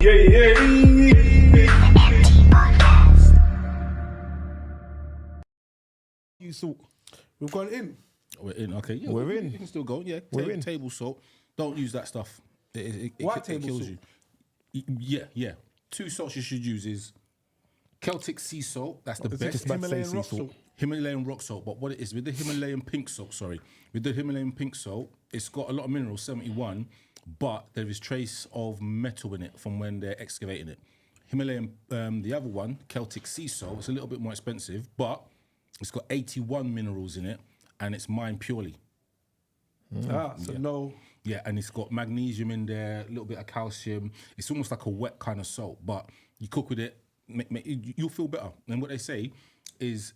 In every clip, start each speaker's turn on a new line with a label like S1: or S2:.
S1: You salt.
S2: We've gone in.
S3: We're in, okay. Yeah,
S1: We're in.
S3: You can still go, yeah.
S1: We're in.
S3: Table salt. Don't use that stuff. It
S2: Table
S3: kills
S2: salt?
S3: you. Yeah. 2 salts you should use is Celtic sea salt. That's the
S2: Is
S3: best.
S2: it Himalayan rock salt?
S3: Himalayan rock salt. But what it is, with the Himalayan pink salt, it's got a lot of minerals, 71, but there is trace of metal in it from when they're excavating it. Himalayan, the other one, Celtic sea salt, it's a little bit more expensive, but it's got 81 minerals in it, and it's mined purely.
S2: No.
S3: Yeah, and it's got magnesium in there, a little bit of calcium. It's almost like a wet kind of salt, but you cook with it, you'll feel better. And what they say is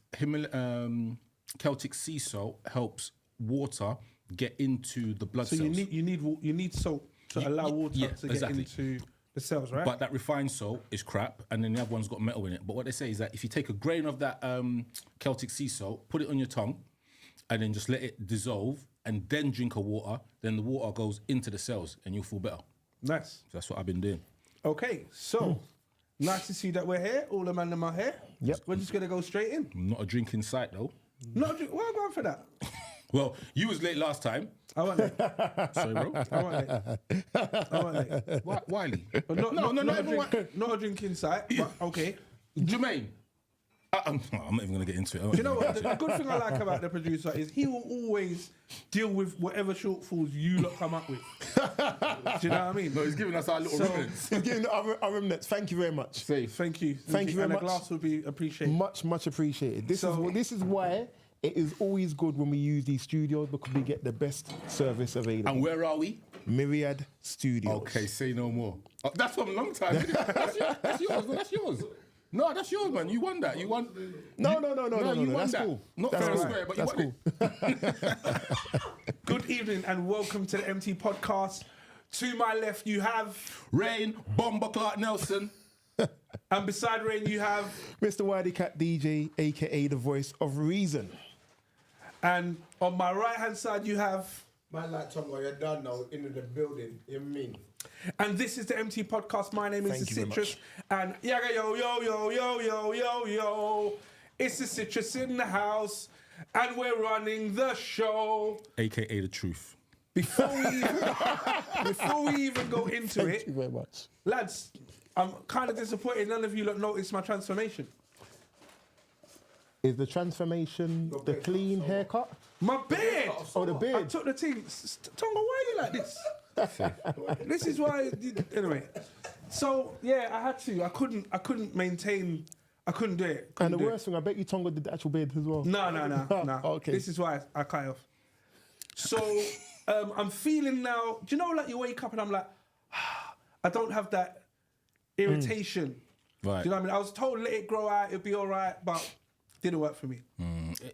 S3: Celtic sea salt helps water get into the blood cells.
S2: So you need salt to allow water to get into the cells, right?
S3: But that refined salt is crap, and then the other one's got metal in it. But what they say is that if you take a grain of that Celtic sea salt, put it on your tongue, and then just let it dissolve, and then drink a water, then the water goes into the cells, and you'll feel better.
S2: Nice.
S3: So that's what I've been doing.
S2: Okay, so nice to see that we're here. All the man in my hair.
S1: Yep.
S2: We're just gonna go straight in.
S3: Not a drinking site though.
S2: Why going for that?
S3: Well, you was late last time.
S2: I want late.
S3: Sorry, bro.
S2: I want late.
S3: Wiley.
S2: But not a drinking site. But okay.
S3: Jermaine. I'm not even going to get into it.
S2: Do you know what? The good thing I like about the producer is he will always deal with whatever shortfalls you lot come up with. Do you know what I mean?
S3: No, he's giving us our little remnants.
S1: He's giving our remnants. Thank you very much.
S3: Safe.
S2: Thank you.
S1: Thank you very
S2: and
S1: much.
S2: the glass will be appreciated.
S1: Much appreciated. This is why it is always good when we use these studios, because we get the best service available.
S3: And where are we?
S1: Myriad Studios.
S3: Okay, say no more. That's from a long time. Isn't it? That's yours. No, that's yours. No, that's yours, man. You won that. You won.
S1: No.
S3: You won
S1: That's
S3: that.
S1: cool.
S3: Not
S1: That's
S3: fair and
S1: cool.
S3: square, but
S1: That's
S3: you won
S1: cool.
S3: it.
S2: Good evening and welcome to the MT Podcast. To my left you have
S3: Rain, Bomber Clark Nelson.
S2: and beside Rain you have
S1: Mr. Wileycat DJ, aka the voice of reason.
S2: and on my right hand side you have
S4: Man like Tongo, you're done now, into the building, you mean?
S2: and this is the MT Podcast. My name is
S1: Thank
S2: The
S1: you very
S2: Citrus and yaga yo. It's The Citrus in the house and we're running the show.
S3: AKA the truth.
S2: Before we even go into
S1: Thank
S2: it,
S1: you very much.
S2: lads, I'm kind of disappointed none of you lot noticed my transformation.
S1: Is the transformation the clean haircut?
S2: My beard!
S1: Oh, the
S2: I
S1: beard.
S2: took the thing. Tongo, why are you like this? This is why. Anyway, so yeah, I had to. I couldn't maintain. I couldn't do it.
S1: And the worst thing, I bet you Tongo did the actual beard as well.
S2: No.
S1: Okay.
S2: This is why I cut it off. So I'm feeling now. Do you know, like you wake up and I'm like, I don't have that irritation.
S3: Right.
S2: Do you know what I mean? I was told let it grow out, it'll be all right, but didn't work for me.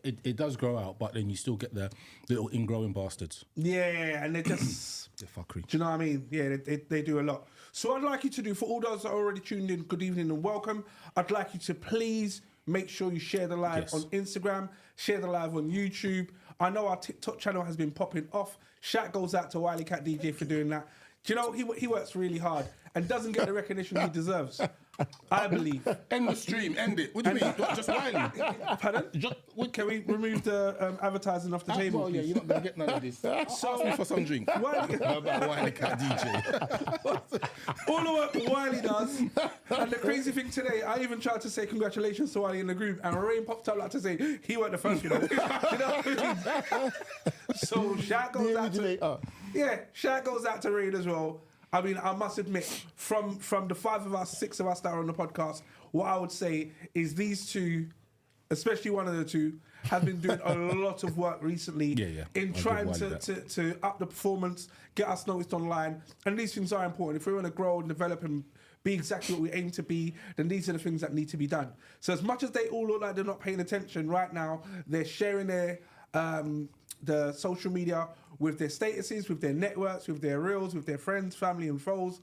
S3: It does grow out, but then you still get the little ingrowing bastards.
S2: Yeah, and they're just.
S3: They're fuckery.
S2: Do you know what I mean? Yeah, they do a lot. So I'd like you to do, for all those that are already tuned in, good evening and welcome. I'd like you to please make sure you share the live on Instagram, share the live on YouTube. I know our TikTok channel has been popping off. Shout goes out to Wileycat DJ for doing that. Do you know, he works really hard and doesn't get the recognition he deserves. I believe.
S3: End the stream, end it. What do you mean? Just Wiley.
S2: Pardon? Can we remove the advertising off the table,
S3: Well, yeah,
S2: please?
S3: you're not going to get none of this. Ask me for some drink.
S2: Wiley,
S3: How about Wileycat DJ?
S2: all the work Wiley does. And the crazy thing today, I even tried to say congratulations to Wiley in the group, and Rain popped up like to say he weren't the first, you know. You know what I mean? So shout goes out to shout goes out to Rain as well. I mean, I must admit, from the 5 of us, 6 of us that are on the podcast, what I would say is these two, especially one of the two, have been doing a lot of work recently in trying to up the performance, get us noticed online. And these things are important. If we want to grow and develop and be exactly what we aim to be, then these are the things that need to be done. So as much as they all look like they're not paying attention right now, they're sharing their the social media with their statuses, with their networks, with their reels, with their friends, family and foes,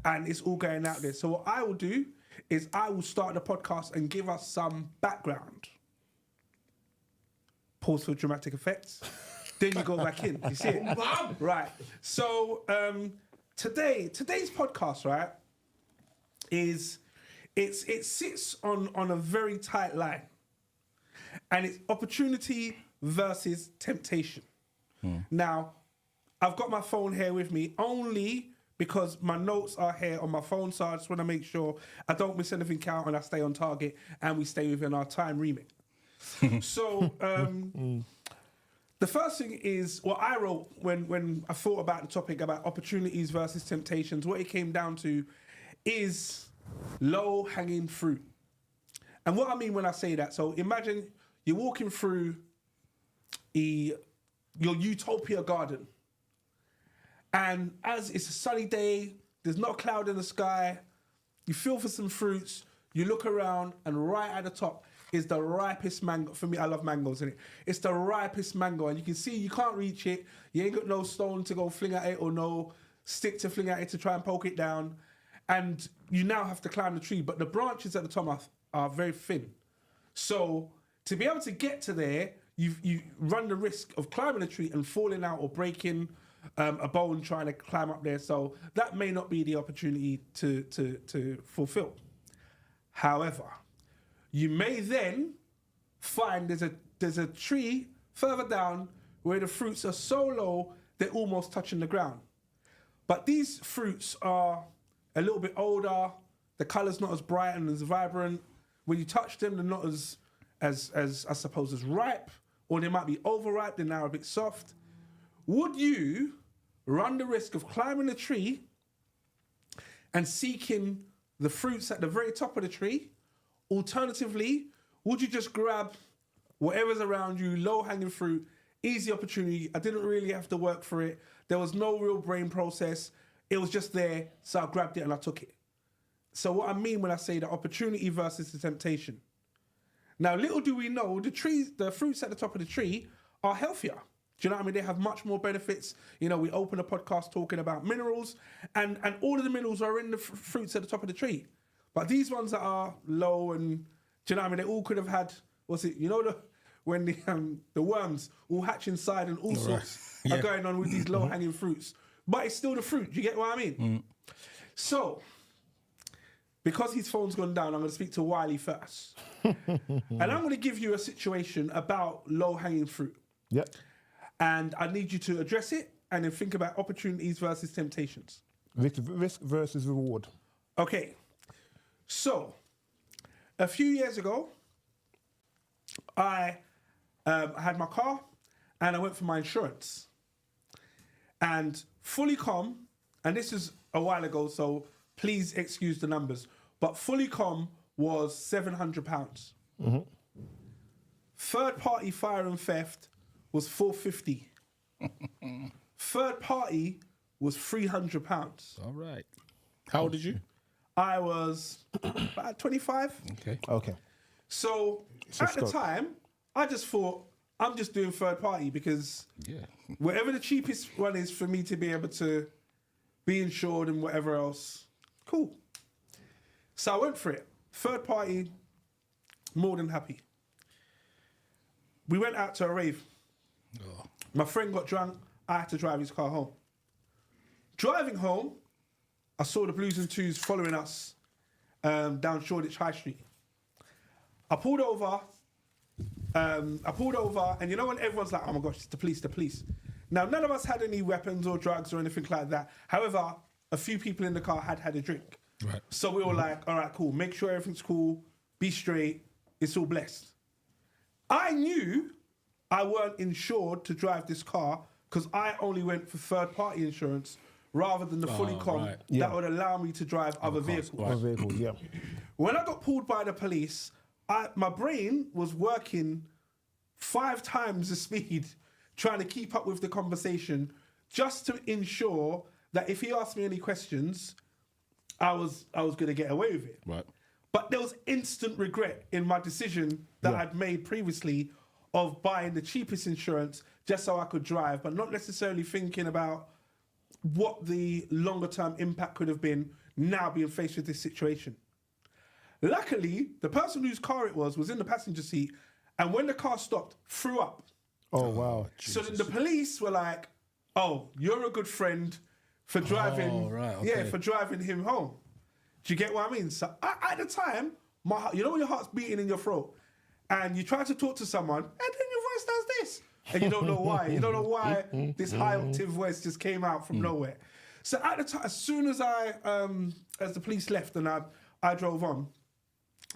S2: and it's all going out there. So what I will do is I will start the podcast and give us some background. Pause for dramatic effects. Then you go back in. You see it? Right. So today's podcast, right? is it sits on a very tight line, and it's opportunity versus temptation. Now, I've got my phone here with me only because my notes are here on my phone, so I just want to make sure I don't miss anything out and I stay on target and we stay within our time remit. So the first thing is what I wrote when I thought about the topic about opportunities versus temptations. What it came down to is low-hanging fruit. And what I mean when I say that, so imagine you're walking through your utopia garden, and as it's a sunny day, there's not a cloud in the sky, you feel for some fruits, you look around, and right at the top is the ripest mango. For me, I love mangoes, innit? It's the ripest mango, and you can see you can't reach it. You ain't got no stone to go fling at it or no stick to fling at it to try and poke it down. And you now have to climb the tree, but the branches at the top are very thin. So to be able to get to there, you run the risk of climbing a tree and falling out or breaking a bone trying to climb up there. So that may not be the opportunity to fulfill. However, you may then find there's a tree further down where the fruits are so low they're almost touching the ground. But these fruits are a little bit older, the colour's not as bright and as vibrant. When you touch them, they're not as I suppose as ripe, or they might be overripe, they're now a bit soft. Would you run the risk of climbing a tree and seeking the fruits at the very top of the tree? Alternatively, would you just grab whatever's around you, low-hanging fruit, easy opportunity, I didn't really have to work for it, there was no real brain process, it was just there, so I grabbed it and I took it. So what I mean when I say the opportunity versus the temptation. Now, little do we know, the fruits at the top of the tree are healthier. Do you know what I mean? They have much more benefits. You know, we open a podcast talking about minerals, and all of the minerals are in the fruits at the top of the tree. But these ones that are low and, do you know what I mean? They all could have had, when the worms all hatch inside and all sorts are going on with these low-hanging fruits. But it's still the fruit. Do you get what I mean? So, because his phone's gone down, I'm going to speak to Wiley first. And I'm going to give you a situation about low-hanging fruit.
S1: Yep.
S2: And I need you to address it and then think about opportunities versus temptations.
S1: Risk versus reward.
S2: Okay. So, a few years ago, I had my car and I went for my insurance. And fully com, and this is a while ago, so please excuse the numbers, but fully com was £700. Third party fire and theft was £450. Third party was £300.
S3: All right. How old are you?
S2: I was about 25.
S1: Okay.
S2: So at the time, I just thought, I'm just doing third party because whatever the cheapest one is for me to be able to be insured and whatever else, cool. So I went for it. Third party, more than happy. We went out to a rave. My friend got drunk. I had to drive his car home. Driving home, I saw the Blues and Twos following us down Shoreditch High Street. I pulled over, and you know when everyone's like, oh my gosh, it's the police. Now, none of us had any weapons or drugs or anything like that. However, a few people in the car had a drink.
S3: Right.
S2: So we were like, all right, cool. Make sure everything's cool. Be straight. It's all blessed. I knew I weren't insured to drive this car because I only went for third-party insurance rather than the fully com that would allow me to drive other vehicles.
S1: Other vehicles, yeah.
S2: When I got pulled by the police, my brain was working 5 times the speed trying to keep up with the conversation just to ensure that if he asked me any questions, I was going to get away with it.
S3: Right.
S2: But there was instant regret in my decision that I'd made previously of buying the cheapest insurance just so I could drive, but not necessarily thinking about what the longer term impact could have been now being faced with this situation. Luckily, the person whose car it was in the passenger seat, and when the car stopped, threw up.
S1: Oh, wow.
S2: So then the police were like, oh, you're a good friend for driving,
S3: Oh, right, okay.
S2: for driving him home. Do you get what I mean? So at the time, you know when your heart's beating in your throat, and you try to talk to someone, and then your voice does this, and you don't know why. You don't know why this high octave voice just came out from nowhere. So at the time, as soon as as the police left and I drove on,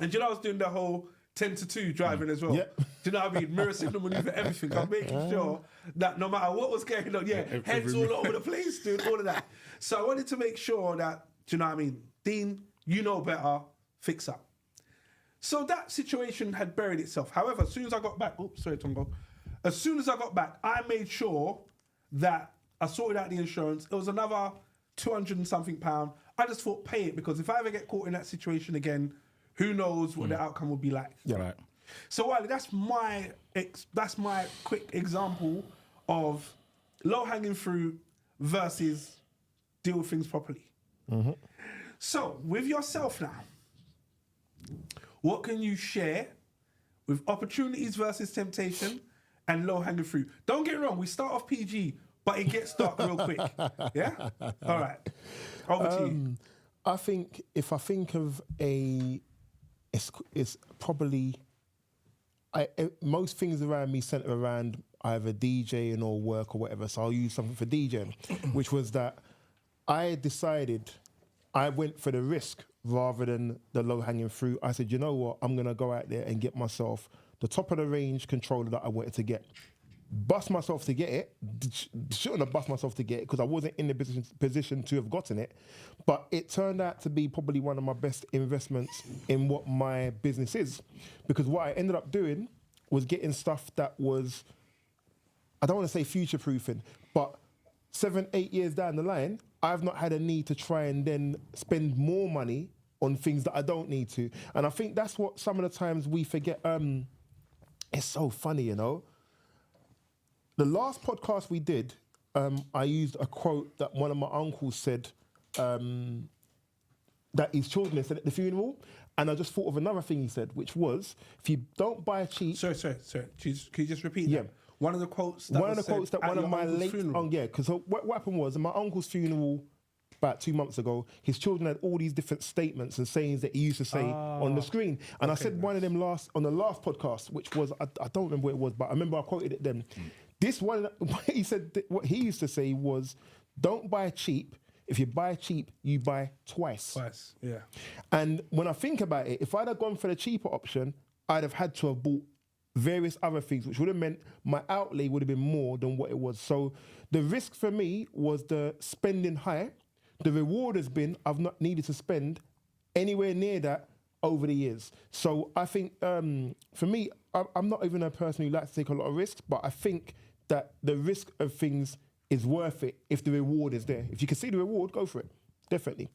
S2: and I was doing the whole 10 to 2 driving as well.
S1: Yep.
S2: Do you know what I mean? Mirror signal maneuver, everything. I'm making sure that no matter what was going on, heads all over the place, dude, all of that. So I wanted to make sure that, do you know what I mean? Dean, you know better, fix up. So that situation had buried itself. However, as soon as I got back, sorry, Tongo. As soon as I got back, I made sure that I sorted out the insurance. It was another 200 and something £. I just thought, pay it, because if I ever get caught in that situation again, who knows what the outcome would be like.
S3: Yeah. Right.
S2: So Wiley, that's my quick example of low-hanging fruit versus deal with things properly.
S1: Mm-hmm.
S2: So with yourself now, what can you share with opportunities versus temptation and low-hanging fruit? Don't get me wrong, we start off PG, but it gets dark real quick. Yeah? All right. Over to you.
S1: I think if I think of it's probably most things around me centre around either DJing or work or whatever. So I'll use something for DJing, which was that I decided I went for the risk rather than the low-hanging fruit. I said, you know what, I'm going to go out there and get myself the top of the range controller that I wanted to get. Bust myself to get it. Shouldn't have bust myself to get it because I wasn't in the position to have gotten it. But it turned out to be probably one of my best investments in what my business is. Because what I ended up doing was getting stuff that was, I don't want to say future-proofing, but 7-8 years down the line, I've not had a need to try and then spend more money on things that I don't need to. And I think that's what some of the times we forget. It's so funny, you know. The last podcast we did, I used a quote that one of my uncles said that his children had said at the funeral. And I just thought of another thing he said, which was, if you don't buy cheap...
S2: Sorry. Can you just repeat
S1: that?
S2: One of the quotes that
S1: one of my late...
S2: funeral.
S1: Because what happened was, at my uncle's funeral about 2 months ago, his children had all these different statements and sayings that he used to say on the screen. And I said one of them on the last podcast, which was, I don't remember what it was, but I remember I quoted it then. This one, what he used to say was, don't buy cheap. If you buy cheap, you buy twice.
S2: Yeah.
S1: And when I think about it, if I'd have gone for the cheaper option, I'd have had to have bought various other things, which would have meant my outlay would have been more than what it was. So the risk for me was the spending high. The reward has been I've not needed to spend anywhere near that over the years. So I think for me, I'm not even a person who likes to take a lot of risks, but I think that the risk of things is worth it if the reward is there. If you can see the reward, go for it, definitely.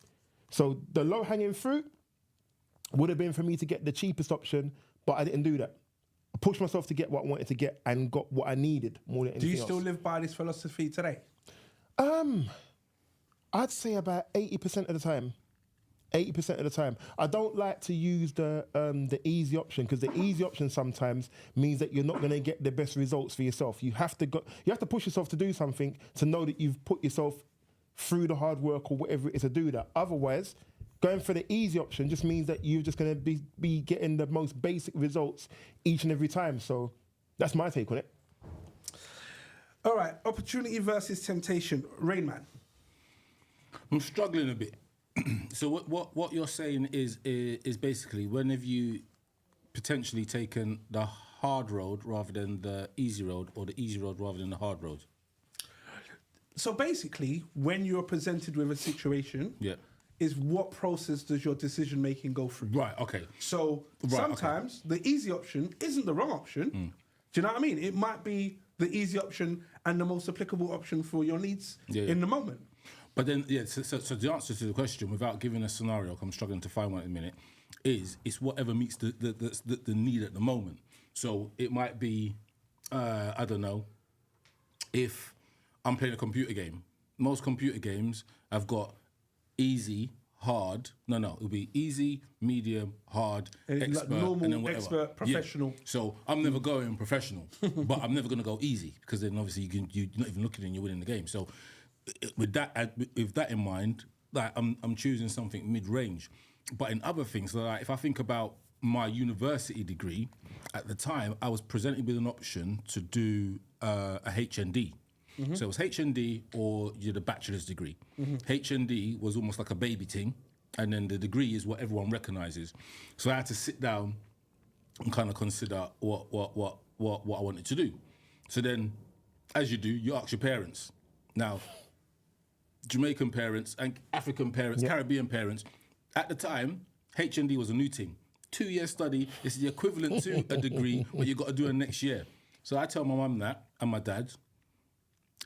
S1: So the low-hanging fruit would have been for me to get the cheapest option, but I didn't do that. I pushed myself to get what I wanted to get and got what I needed more than anything else.
S2: Do you still live by this philosophy today?
S1: I'd say about 80% of the time. 80% of the time. I don't like to use the easy option, because the easy option sometimes means that you're not going to get the best results for yourself. You have to push yourself to do something to know that you've put yourself through the hard work or whatever it is to do that. Otherwise, going for the easy option just means that you're just going to be getting the most basic results each and every time. So that's my take on it.
S2: All right, opportunity versus temptation. Rain Man.
S3: I'm struggling a bit. So what you're saying is basically, when have you potentially taken the hard road rather than the easy road, or the easy road rather than the hard road?
S2: So basically, when you're presented with a situation, is what process does your decision making go through?
S3: Right. Okay.
S2: So sometimes the easy option isn't the wrong option. Do you know what I mean? It might be the easy option and the most applicable option for your needs in the moment.
S3: But then, so the answer to the question, without giving a scenario, I'm struggling to find one in a minute, is it's whatever meets the need at the moment. So it might be, I don't know, if I'm playing a computer game. Most computer games have got easy, hard. No, it'll be easy, medium, hard, expert,
S2: like normal,
S3: and then whatever.
S2: Expert, professional.
S3: Yeah. So I'm never going professional, but I'm never going to go easy, because then obviously you're not even looking and you're winning the game. So with that in mind, like I'm choosing something mid-range. But in other things, like if I think about my university degree, at the time I was presented with an option to do a HND. So it was HND or you did a bachelor's degree. HND was almost like a baby thing, and then the degree is what everyone recognises. So I had to sit down and kind of consider what I wanted to do. So then, as you do, you ask your parents. Now, Jamaican parents and African parents, Caribbean parents, at the time, HND was a new thing. 2 years study is the equivalent to a degree, but you've got to do it next year. So I tell my mum that and my dad.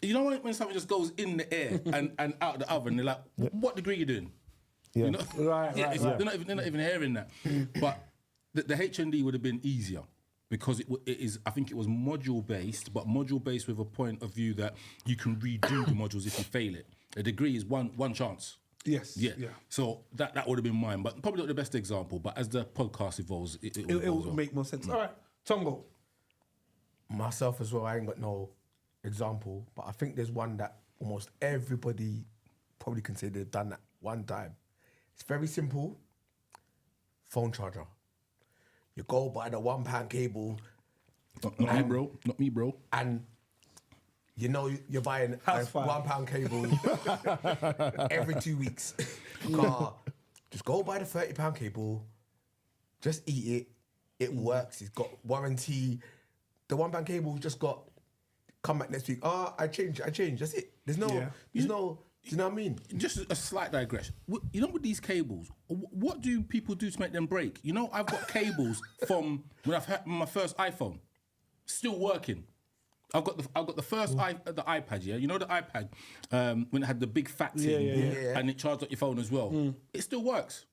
S3: You know when something just goes in the air and out the oven, they're like, what degree are you doing?
S1: Yeah.
S3: You know?
S2: Right.
S3: They're not even hearing that. But the HND would have been easier because it is. I think it was module based, but module based with a point of view that you can redo the modules if you fail it. A degree is one chance.
S2: Yes.
S3: Yeah. So that would have been mine, but probably not the best example. But as the podcast evolves, it
S2: will make more sense. All right, Tongo.
S4: Myself as well, I ain't got no example, but I think there's one that almost everybody probably can say they've done that one time. It's very simple. Phone charger. You go buy the £1 cable.
S3: Not me, bro.
S4: And you know you're buying a
S2: House fire.
S4: £1 cable every 2 weeks. Just go buy the £30 cable. Just eat it. It works. It's got warranty. The £1 cable just got come back next week. I changed. That's it. There's no. Do you know what I mean?
S3: Just a slight digression. You know, with these cables, what do people do to make them break? You know, I've got cables from when I've had my first iPhone, still working. I've got the first the iPad. Yeah, you know the iPad when it had the big fat thing and it charged up your phone as well. It still works.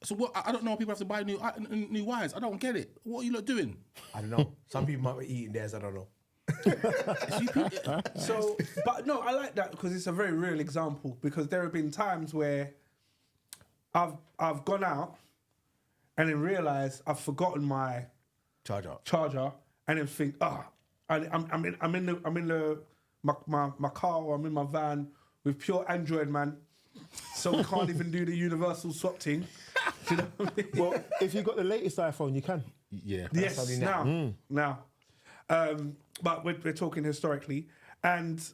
S3: So what? I don't know. People have to buy new wires. I don't get it. What are you lot doing?
S4: I don't know. Some people might be eating theirs. I don't know.
S2: So, but no, I like that because it's a very real example. Because there have been times where I've gone out and then realised I've forgotten my charger, and then think, I'm in my car or I'm in my van with pure Android, man. So we can't even do the universal swap thing. Do you know what I mean?
S1: Well, if you've got the latest iPhone, you can.
S3: Yeah.
S2: Yes, now. But we're talking historically, and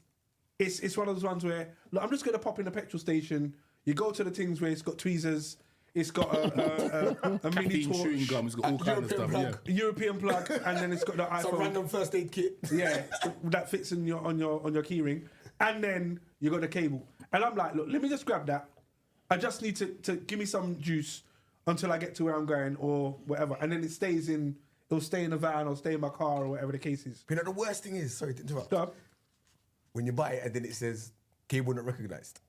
S2: it's one of those ones where, look, I'm just going to pop in a petrol station. You go to the things where it's got tweezers, it's got a mini torch,
S3: chewing gum, it's got all kinds of stuff.
S4: Plug.
S3: Yeah.
S2: European plug, and then it's got the iPhone.
S4: Some random first aid kit.
S2: Yeah, that fits in on your keyring, and then you got the cable. And I'm like, look, let me just grab that. I just need to give me some juice until I get to where I'm going or whatever, and then it'll stay in the van or stay in my car or whatever the case is.
S4: You know, the worst thing is, sorry to interrupt,
S2: Done.
S4: when you buy it and then it says, cable not recognised.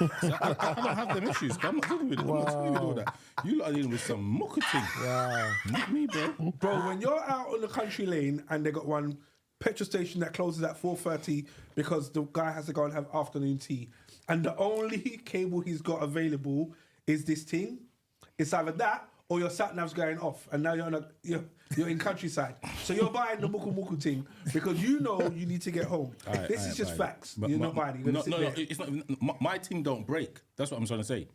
S3: I don't have them issues. I'm not dealing with it. I'm not dealing with all that. You lot are dealing with some marketing. Not me, bro.
S2: Bro, when you're out on the country lane and they got one petrol station that closes at 4:30 because the guy has to go and have afternoon tea, and the only cable he's got available is this thing, it's either that or your sat nav's going off, and now you're in countryside. So you're buying the muku muku thing because you know you need to get home. This is just facts. But you're not buying it.
S3: No, it's not. My thing don't break. That's what I'm trying to say.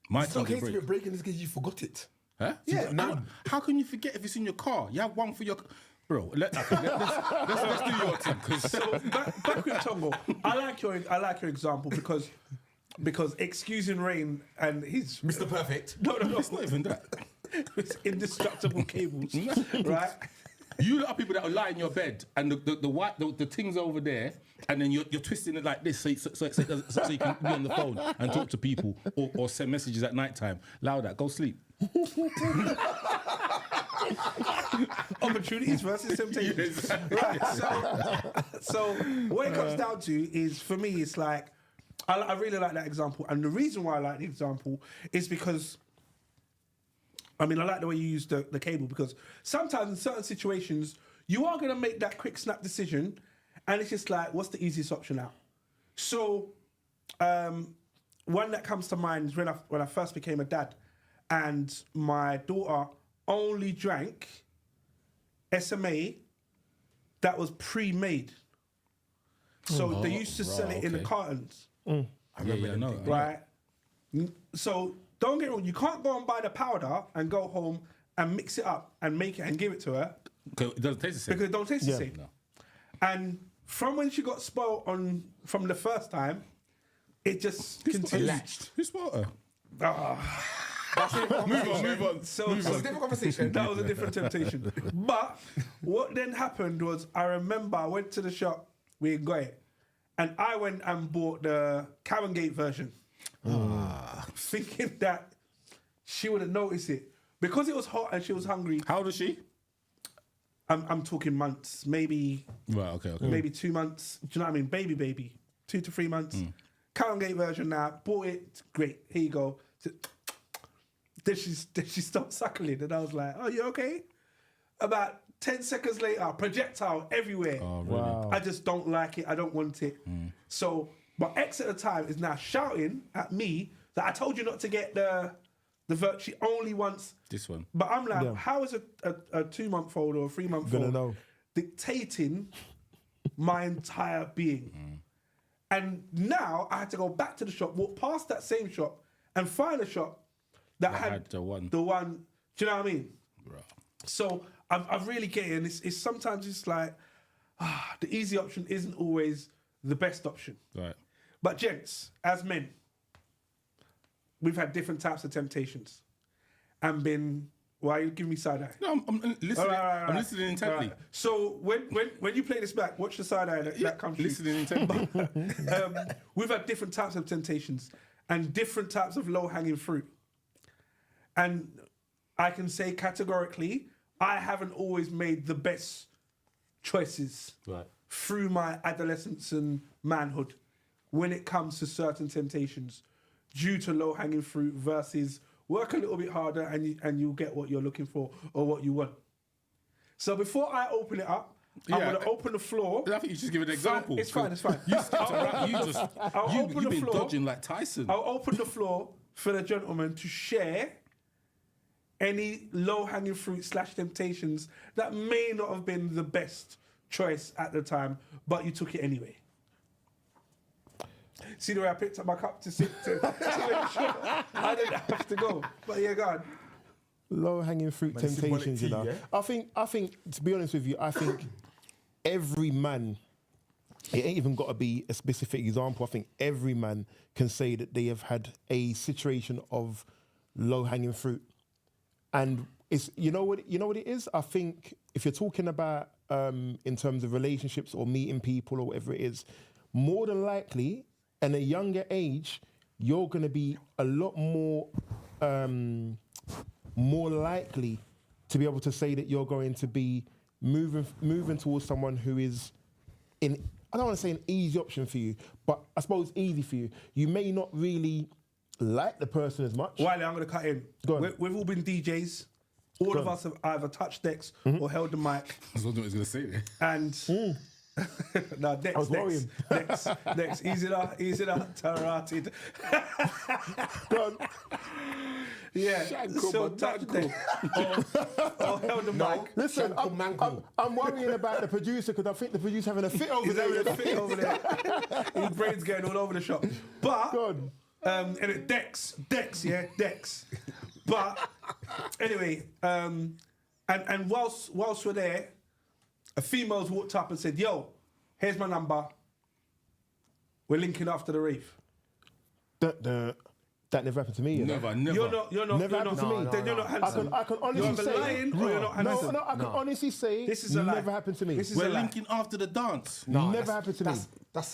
S3: My
S4: It's
S3: thing
S4: not
S3: don't
S4: case
S3: break.
S4: of it breaking, it's because you forgot it.
S3: Huh?
S2: Yeah.
S3: How can you forget if it's in your car? You have one for your. Bro, let's do your thing.
S2: So back with Tongo, I like your example because excusing rain and his
S4: Mr. Perfect.
S2: no,
S3: It's not even that.
S2: it's indestructible cables, right?
S3: You lot are people that will lie in your bed and the thing's over there, and then you're twisting it like this so you can be on the phone and talk to people or send messages at night time. Allow that. Go sleep.
S2: Opportunities versus temptations. Right. So what it comes down to is, for me, it's like I really like that example, and the reason why I like the example is because I like the way you use the cable, because sometimes in certain situations you are going to make that quick snap decision, and it's just like, what's the easiest option out? So one that comes to mind is when I first became a dad, and my daughter only drank SMA that was pre-made. So they used to sell it in the cartons.
S3: I remember
S2: Right? So don't get me wrong, you can't go and buy the powder and go home and mix it up and make it and give it to her.
S3: It doesn't taste the same.
S2: Because it don't taste the
S1: Yeah.
S2: same.
S3: No.
S2: And from when she got spoiled from the first time, it just continued.
S4: Latched.
S3: Who spoiled her?
S4: That's it.
S3: Move on.
S2: So
S4: That's a different conversation.
S2: that was a different temptation. But what then happened was, I remember I went to the shop, we got it, and I went and bought the Carringate version, thinking that she would have noticed it. Because it was hot and she was hungry,
S3: How old is she?
S2: I'm talking months, maybe
S3: Right, okay.
S2: maybe 2 months. Do you know what I mean? Baby. 2 to 3 months. Carringate version now. Bought it. It's great. Here you go. Then she stopped suckling, and I was like, "Oh, you okay?" About 10 seconds later, projectile everywhere.
S3: Oh, really?
S1: Wow.
S2: I just don't like it. I don't want it. So my ex at the time is now shouting at me that I told you not to get the she only wants
S3: This one.
S2: But I'm like,
S1: Yeah.
S2: how is a 2-month-old or a 3-month-old
S1: Gonna know.
S2: dictating my entire being? And now I had to go back to the shop, walk past that same shop, and find a shop that had
S3: the one.
S2: The one. Do you know what I mean?
S3: Right.
S2: So I've really get it, and it's sometimes it's like the easy option isn't always the best option.
S3: Right.
S2: But gents, as men, we've had different types of temptations, and been. Why are you giving me side eye?
S3: No, I'm listening.
S2: All right.
S3: I'm listening intently.
S2: All right. So when you play this back, watch the side eye that comes through.
S3: Listening intently.
S2: We've had different types of temptations and different types of low-hanging fruit. And I can say categorically, I haven't always made the best choices
S3: Right.
S2: through my adolescence and manhood when it comes to certain temptations due to low-hanging fruit versus work a little bit harder and you'll get what you're looking for or what you want. So before I open it up, I'm
S3: Yeah.
S2: going to open the floor.
S3: I think you should give an example.
S2: It's fine.
S3: You've been dodging like Tyson.
S2: I'll open the floor for the gentleman to share any low-hanging fruit / temptations that may not have been the best choice at the time, but you took it anyway. See the way I picked up my cup to make sure I didn't have to go. But yeah, go on.
S1: Low-hanging fruit
S4: Man,
S1: temptations, you know.
S4: symbolic tea,
S1: I think, to be honest with you, I think every man, it ain't even got to be a specific example. I think every man can say that they have had a situation of low-hanging fruit. And it's you know what it is? I think if you're talking about in terms of relationships or meeting people or whatever it is, more than likely, at a younger age, you're going to be a lot more likely to be able to say that you're going to be moving towards someone who is in, I don't want to say an easy option for you, but I suppose easy for you. You may not really like the person as much.
S2: Wiley, I'm going to cut in.
S1: Go on.
S2: We've all been DJs. All of us have either touched decks or held the mic.
S3: That's what I was going to say there.
S2: And no, Dex,
S1: I was worrying.
S2: Dex, easy up, tarrated.
S1: Go on.
S2: Yeah,
S3: Shankle,
S2: so
S3: man,
S2: touch
S3: shankle.
S2: Dex or held the mic.
S1: Listen,
S4: Shankle, mankle.
S1: I'm worrying about the producer because I think the producer's having a fit over
S2: He's
S1: there.
S2: having
S1: you
S2: a
S1: know?
S2: fit over there. His brain's going all over the shop. But
S1: God.
S2: and it Dex. But anyway, and whilst we're there, a female's walked up and said, "Yo, here's my number. We're linking after the rave."
S1: That never happened to me. You know?
S3: Never.
S2: You're not.
S1: Never happened to me.
S2: Then you're not handsome.
S1: I can honestly
S2: You're either
S1: say
S2: lying or you're not handsome.
S1: No, I can honestly say
S2: This is a lie.
S1: never happened to me.
S2: This is
S3: We're
S2: a lie.
S3: linking after the dance.
S1: Never happened to me.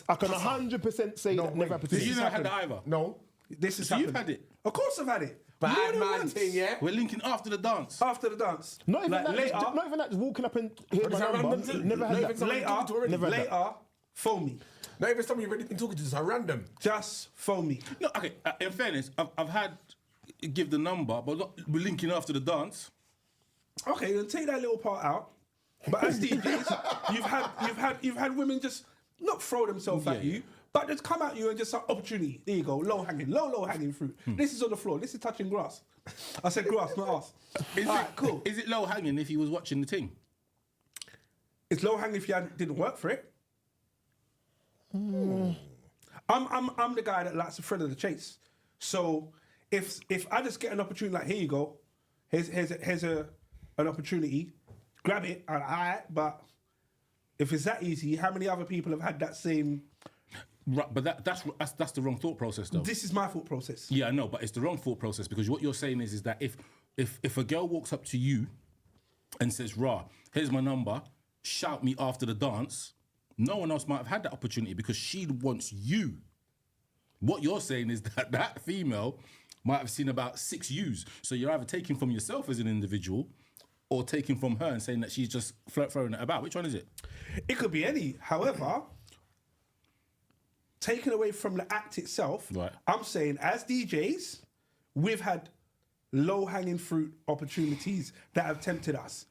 S1: I can 100% say that never happened to
S3: Did
S1: me.
S3: you not have that either?
S4: No.
S2: This has
S3: So you've
S2: happened.
S3: had it?
S2: Of course I've had it.
S4: Bad
S2: More than
S4: man
S2: once.
S4: thing, yeah?
S3: We're linking after the dance.
S2: After the dance.
S1: Not even
S2: Like
S1: that.
S2: later.
S1: Not even that. Just walking up and hearing my
S4: Is that
S1: number.
S4: random?
S1: Never had
S4: Not
S1: that.
S4: even someone you've talked to already?
S1: Never had that.
S2: Later, phone me.
S4: Not even someone you've already been talking to, so random.
S2: Just phone me.
S3: No, okay. In fairness, I've had give the number, but we're linking after the dance.
S2: Okay, then take that little part out. But as DJs, you've had women just not throw themselves at you, but just come at you and just say, opportunity. There you go, low hanging fruit. This is on the floor. This is touching grass. I said grass, not us. Cool.
S3: Is it low hanging if he was watching the thing?
S2: It's low hanging if you didn't work for it. I'm the guy that likes the thrill of the chase. So if I just get an opportunity, like, here you go, here's an opportunity, grab it, and but if it's that easy, how many other people have had that same?
S3: Right, but that's the wrong thought process, though.
S2: This is my thought process.
S3: Yeah, I know, but it's the wrong thought process, because what you're saying is that if a girl walks up to you and says, "Rah, here's my number, shout me after the dance," no one else might have had that opportunity because she wants you. What you're saying is that that female might have seen about 6 yous. So you're either taking from yourself as an individual or taking from her and saying that she's just throwing it about. Which one is it?
S2: It could be any. However, taken away from the act itself,
S3: Right.
S2: I'm saying as DJs, we've had low-hanging fruit opportunities that have tempted us.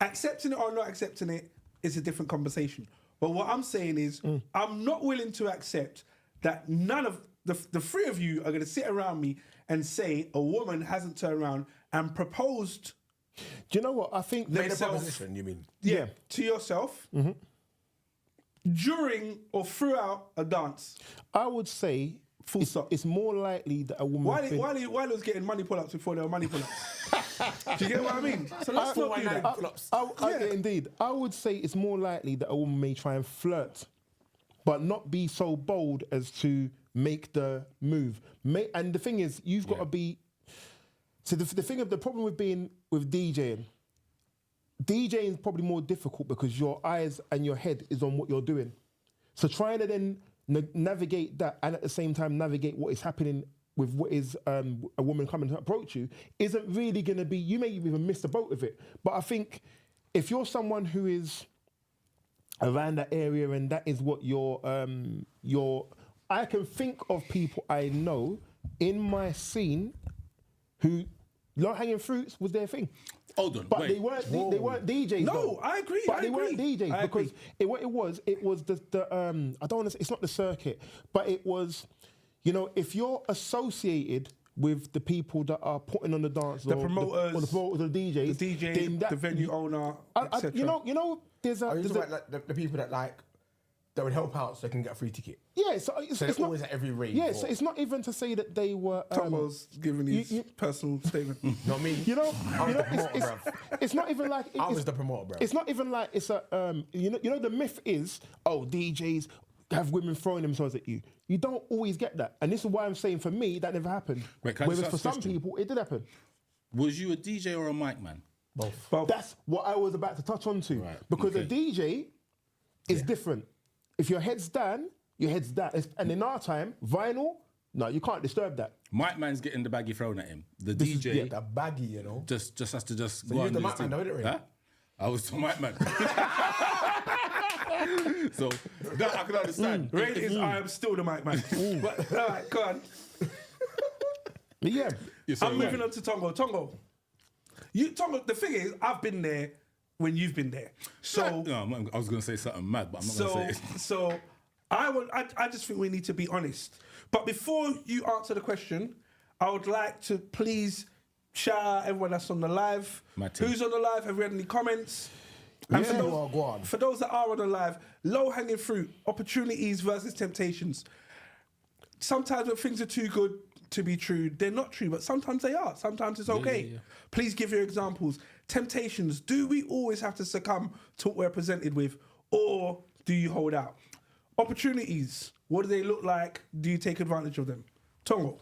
S2: Accepting it or not accepting it is a different conversation. But what I'm saying is, I'm not willing to accept that none of the three of you are going to sit around me and say a woman hasn't turned around and proposed.
S1: Do you know what? I think
S4: Made a
S2: themselves-
S4: proposition, you mean?
S2: Yeah, to yourself during or throughout a dance.
S1: I would say
S2: Full stop.
S1: it's more likely that a woman.
S2: Wiley was getting money pull-ups before there were money pull-ups. Do you get what I mean? So let's not do that.
S1: Indeed, I would say it's more likely that a woman may try and flirt, but not be so bold as to make the move. And the thing is, you've got to be. So the problem with being with DJing is probably more difficult because your eyes and your head is on what you're doing. So trying to then navigate that and at the same time navigate what is happening with what is a woman coming to approach you isn't really going to be, you may even miss the boat of it. But I think if you're someone who is around that area and that is what I can think of people I know in my scene who low-hanging fruits was their thing.
S3: Hold on,
S1: But
S3: wait.
S1: they weren't DJs.
S2: No,
S1: though.
S2: I agree,
S1: But
S2: I
S1: they
S2: agree.
S1: weren't DJs
S2: I agree.
S1: because it was the I don't want to say, it's not the circuit, but it was, if you're associated with the people that are putting on the dance,
S2: The promoters,
S1: or the promoters or the DJs,
S2: the DJ,
S1: then that-
S2: the venue owner, etc.
S1: there's a
S4: Are you talking about the people that that would help out so they can get a free ticket?
S1: yeah, so it's
S4: So
S1: not
S4: they're always at every rave.
S1: yeah, so it's not even to say that they were
S2: Tongo's giving his
S1: you-
S2: personal statement.
S4: Not me.
S1: It's not even like
S4: I was the promoter, bro.
S1: It's not even like it's a the myth is, oh, DJs have women throwing themselves at you. You don't always get that, and this is why I'm saying for me that never happened.
S3: Wait, can I
S1: Whereas
S3: just
S1: for
S3: ask a
S1: some
S3: question?
S1: people it did happen.
S3: Was you a DJ or a mic man?
S4: Both.
S1: That's what I was about to touch on to,
S3: Right,
S1: because a
S3: okay.
S1: DJ is different. If your head's down, your head's down. And in our time, vinyl, no, you can't disturb that.
S3: Mic man's getting the baggy thrown at him. The
S1: This is-
S3: DJ
S4: The baggy, you know.
S3: just has to just
S4: So
S3: go
S4: you're
S3: and
S4: the
S3: do
S4: mic
S3: his
S4: man,
S3: thing.
S4: though, isn't it?
S3: Huh? I was the mic man. So that I can understand.
S2: Rate is I am still the mic man. But, all right, go on.
S1: But yeah,
S3: Yeah, sorry,
S2: I'm moving
S3: right.
S2: on to Tongo. Tongo, the thing is, I've been there when you've been there. So,
S3: No, I was going to say something mad, but I'm not going to say it.
S2: so I just think we need to be honest. But before you answer the question, I would like to please shout out everyone that's on the live.
S3: My team.
S2: Who's on the live? Have we had any comments? And
S1: Yeah.
S2: for
S4: Go on.
S2: for those that are on the live, low-hanging fruit, opportunities versus temptations. Sometimes when things are too good to be true, they're not true, but sometimes they are. Sometimes it's okay.
S3: yeah.
S2: Please give your examples. Temptations, do we always have to succumb to what we're presented with, or do you hold out? Opportunities, what do they look like? Do you take advantage of them? Tongo.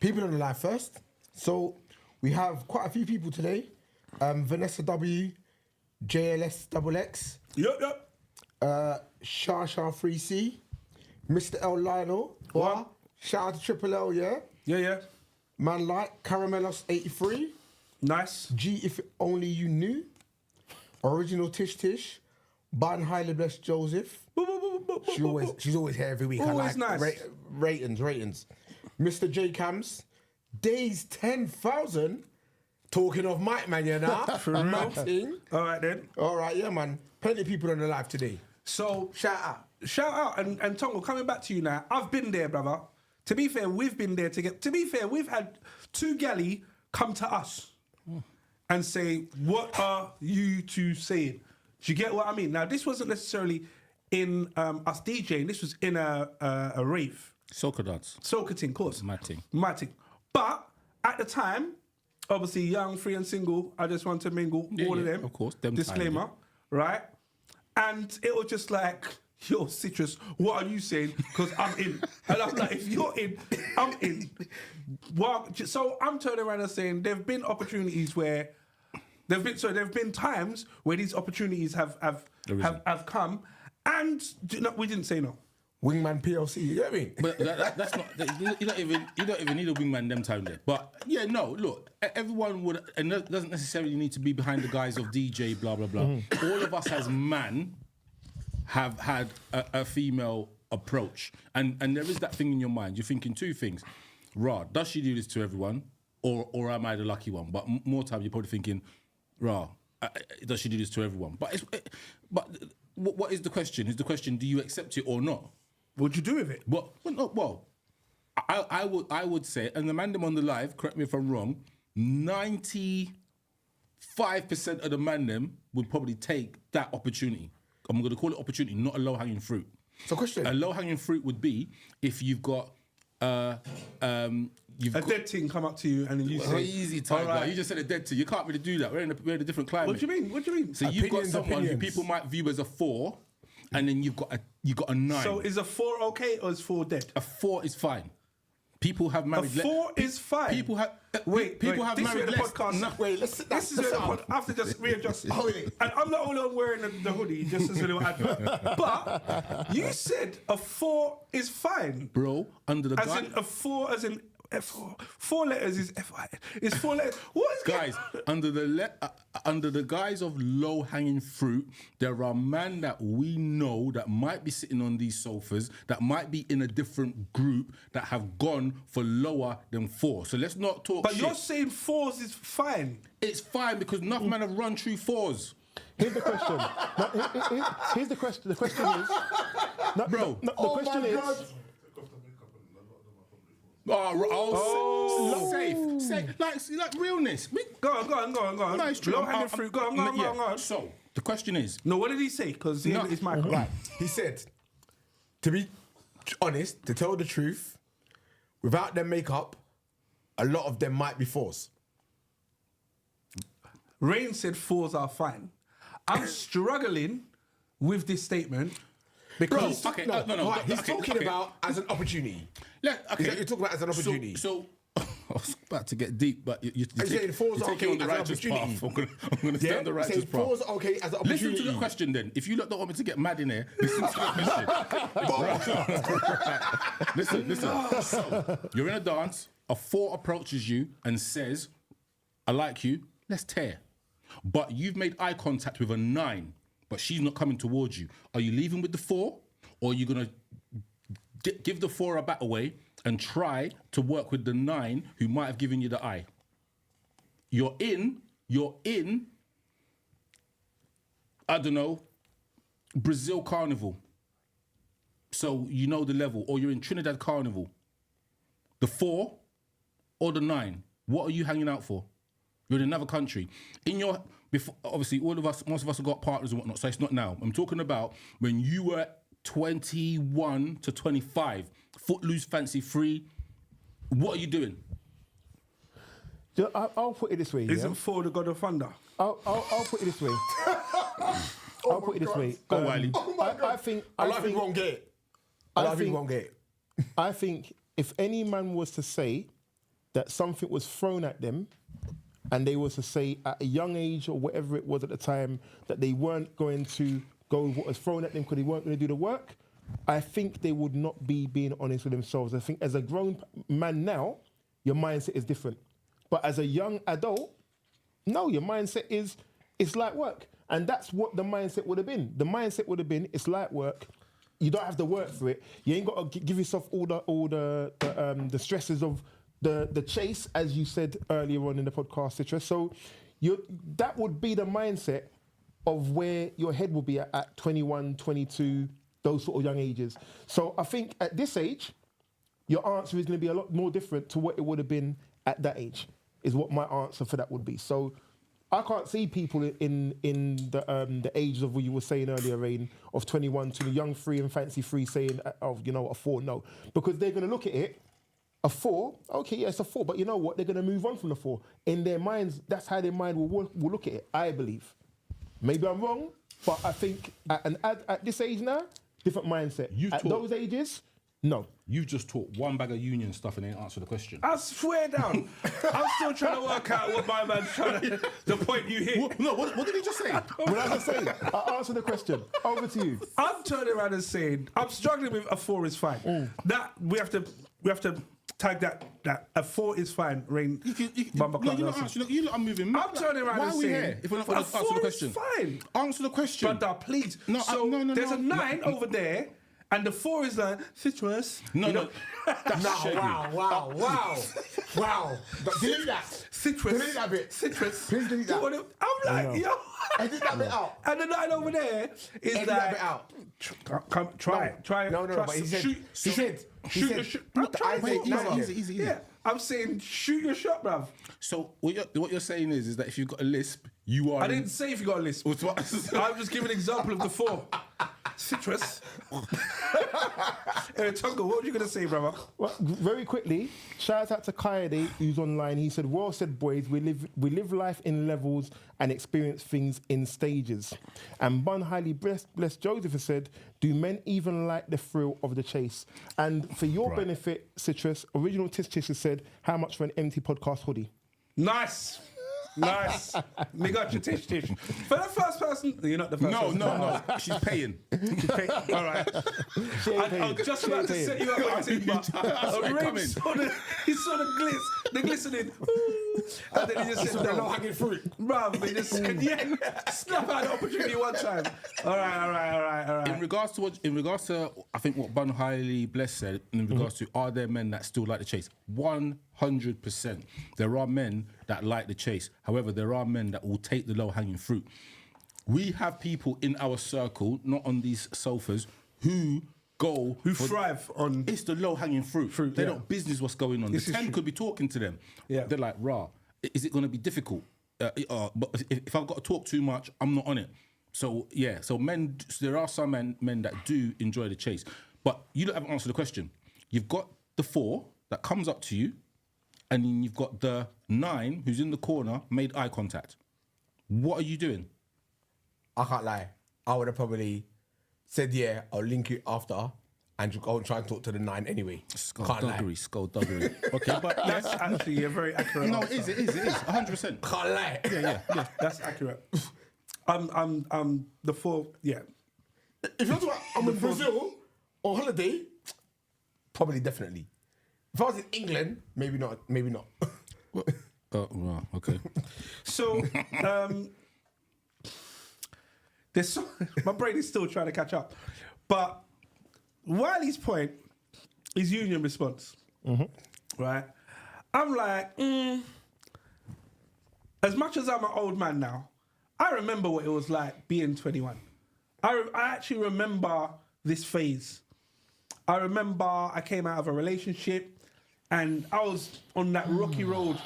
S4: People on the live first. So we have quite a few people today. Vanessa W, JLS XX,
S2: Yep.
S4: Shasha 3C, Mr. L Lionel.
S2: What?
S4: Shout out to Triple L, yeah.
S2: Yeah.
S4: Man like Caramelos 83,
S2: Nice.
S4: G If Only You Knew, Original Tish Tish, Ban Highly Blessed Joseph. She's always here every week.
S2: Always nice.
S4: Ratings. Mr. J Cams, Days 10,000. Talking of Mike, man, you know. Matting.
S2: All right then.
S4: All right, yeah, man. Plenty of people on the live today.
S2: So
S4: Shout out.
S2: shout out and Tongo, coming back to you now. I've been there, brother. To be fair, we've been there together. To be fair, we've had 2 galley come to us and say, "What are you two saying?" Do you get what I mean? Now, this wasn't necessarily in us DJing. This was in a rave.
S3: Soca dance.
S2: Soca thing, of course.
S3: My thing.
S2: My thing. But at the time, obviously young, free and single, I just want to mingle all of them.
S3: Of course. Them
S2: Disclaimer,
S3: time,
S2: right? And it was just like, yo, Citrus, what are you saying? Because I'm in. And I'm like, if you're in, I'm in. Well, so I'm turning around and saying there've been opportunities where there've been times where these opportunities have come, and we didn't say no.
S4: Wingman PLC, you get me?
S3: But that's not. You don't even need a wingman them time there. But yeah, no. Look, everyone would, and that doesn't necessarily need to be behind the guise of DJ. Blah blah blah. All of us as man have had a female approach, and there is that thing in your mind. You're thinking two things. Rah, does she do this to everyone, or am I the lucky one? But more time, you're probably thinking, rah, does she do this to everyone? But what is the question? Is the question, do you accept it or not?
S2: What'd you do with it?
S3: I would say, and the man them on the live, correct me if I'm wrong, 95% of the man them would probably take that opportunity. I'm going to call it opportunity, not a low-hanging fruit.
S4: So question.
S3: A low-hanging fruit would be if you've got... a
S2: dead thing come up to you and then you say...
S3: Easy time, right. You just said a dead thing. You can't really do that. We're in a different climate.
S2: What do you mean?
S3: So you've got someone who people might view as a 4, and then you've got a 9.
S2: So is a 4 okay or is 4 dead?
S3: A 4 is fine. People have married.
S2: A 4 is fine.
S3: People have.
S2: People
S3: have
S2: this
S3: married
S2: is
S3: less.
S2: podcast.
S3: No,
S4: Wait, let's sit down.
S2: This is where the I have to just readjust. And I'm not only wearing the hoodie, just as a little advert. But you said a 4 is fine,
S3: bro. Under the
S2: as in a 4, as in F4. 4 letters is FI. It's 4 letters. What is
S3: guys? Under the guise of low hanging fruit, there are men that we know that might be sitting on these sofas, that might be in a different group, that have gone for lower than 4. So let's not talk.
S2: But
S3: shit.
S2: you're saying 4s is fine.
S3: It's fine because enough men have run through 4s.
S1: Here's the question. Here's the question. The question is,
S3: bro.
S1: the question is.
S3: Safe, like realness.
S2: Go on.
S3: No, it's true.
S2: Low hanging fruit. Go on.
S3: So the question is,
S2: No, what did he say? Because it's my
S4: Right. He said, to be honest, to tell the truth, without their makeup, a lot of them might be 4s.
S2: Rain said 4s are fine. I'm struggling with this statement because
S4: He's talking about as an opportunity. You're talking about as an opportunity.
S3: So I was about to get deep, but you're
S4: saying 4s are
S3: taking
S4: okay
S3: on the
S4: as an
S3: righteous
S4: opportunity.
S3: path. I'm going to stay on the righteous path.
S4: 4s are okay as an opportunity.
S3: Listen to the question then. If you don't want me to get mad in here, listen to the question. Listen. So, you're in a dance, a 4 approaches you and says, I like you, let's tear. But you've made eye contact with a 9, but she's not coming towards you. Are you leaving with the 4, or are you going to give the 4 a bat away and try to work with the 9 who might have given you the eye? You're in, I don't know, Brazil Carnival. So you know the level. Or you're in Trinidad Carnival. The 4 or the 9, what are you hanging out for? You're in another country. Obviously, most of us have got partners and whatnot, so it's not now. I'm talking about when you were 21 to 25, footloose, fancy free. What are you doing?
S1: I'll put it this way.
S2: Isn't 4 the God of Thunder?
S1: I'll put it this way. I'll put it this way.
S3: Go, Wiley.
S1: I think
S4: you won't get it. You won't get it.
S1: I think if any man was to say that something was thrown at them, and they was to say at a young age or whatever it was at the time that they weren't going to go with what was thrown at them because they weren't going to do the work, I think they would not be being honest with themselves. I think as a grown man now, your mindset is different. But as a young adult, no, your mindset is it's light work. And that's what the mindset would have been. The mindset would have been it's light work. You don't have to work for it. You ain't got to give yourself all the stresses of the chase, as you said earlier on in the podcast, Citra. So that would be the mindset of where your head will be at 21, 22, those sort of young ages. So I think at this age, your answer is going to be a lot more different to what it would have been at that age, is what my answer for that would be. So I can't see people in the ages of what you were saying earlier, Rain, of 21 to the young free and fancy free saying, oh, you know what, a 4, no. Because they're going to look at it, a 4, okay, yeah, it's a 4, but you know what, they're going to move on from the 4. In their minds, that's how their mind will look at it, I believe. Maybe I'm wrong, but I think at this age now, different mindset. At those ages, no.
S3: You've just taught one bag of union stuff and ain't answered the question.
S2: I swear down. I'm still trying to work out what my man's trying to, the point you hit.
S3: What did he just say?
S1: What I just say, I answer the question. Over to you.
S2: I'm turning around and saying, I'm struggling with a 4 is fine. That we have to tag that a 4 is fine. Rain.
S3: You lot are moving.
S2: I'm turning around and saying,
S3: if we're not going to answer the question,
S2: fine.
S3: Answer the question,
S2: Brother, please.
S3: No,
S2: there's a 9 over there. And the 4 is like citrus.
S3: No. That's
S4: Wow. Delete that.
S2: Citrus.
S4: Delete that bit.
S2: Citrus.
S4: Please delete that.
S2: I'm like, yo.
S4: Edit that bit out.
S2: And the 9 over there is
S4: Edit
S2: like.
S4: that bit out.
S2: Try.
S4: No, but he said.
S2: Shoot your shot.
S4: Look, the eyes ain't
S3: easy.
S2: Yeah, I'm saying shoot your shot, bruv.
S3: So what you're saying is that if you've got a lisp, you are.
S2: I didn't say if you got a lisp. I'm just giving an example of the 4. Citrus. Tongo, what were you going to say, brother?
S1: Well, very quickly, shout out to Coyote, who's online. He said, well said, boys, we live life in levels and experience things in stages. And Bun Highly Blessed Joseph has said, do men even like the thrill of the chase? And for your benefit, Citrus, original Tish Tish has said, how much for an empty podcast hoodie?
S2: Nice. Me got your tish. For the first person, you're not the first person.
S3: No. She's paying.
S2: All right. I was just about to set you up on team, but he saw the glistening. And then he just said,
S4: the low-hanging fruit.
S2: Bruv, he just said, snap out the opportunity one time. All right.
S3: In regards to, I think what Bun Highly Blessed said, in regards to, are there men that still like the chase? 100%. There are men that like the chase. However, there are men that will take the low-hanging fruit. We have people in our circle, not on these sofas, who
S2: thrive on.
S3: It's the low-hanging fruit. They don't business what's going on. The 10 could be talking to them. Yeah. They're like, rah, is it going to be difficult? But if I've got to talk too much, I'm not on it. So, yeah. So men, there are some men that do enjoy the chase. But you don't have answered the question. You've got the 4 that comes up to you, and then you've got the 9 who's in the corner, made eye contact. What are you doing?
S4: I can't lie. I would have probably said, yeah, I'll link you after, and go and try and talk to the 9 anyway.
S3: Skullduggery. Okay, but
S2: that's actually a very accurate
S3: No,
S2: answer.
S3: it is, 100%.
S4: Can't lie.
S3: Yeah.
S2: That's accurate. I'm the 4, yeah.
S4: If you're talking about I'm in Brazil on holiday, probably definitely. If I was in England, maybe not.
S3: Well, okay.
S2: So, my brain is still trying to catch up. But Wiley's point is union response. Right? I'm like, as much as I'm an old man now, I remember what it was like being 21. I actually remember this phase. I remember I came out of a relationship and I was on that rocky road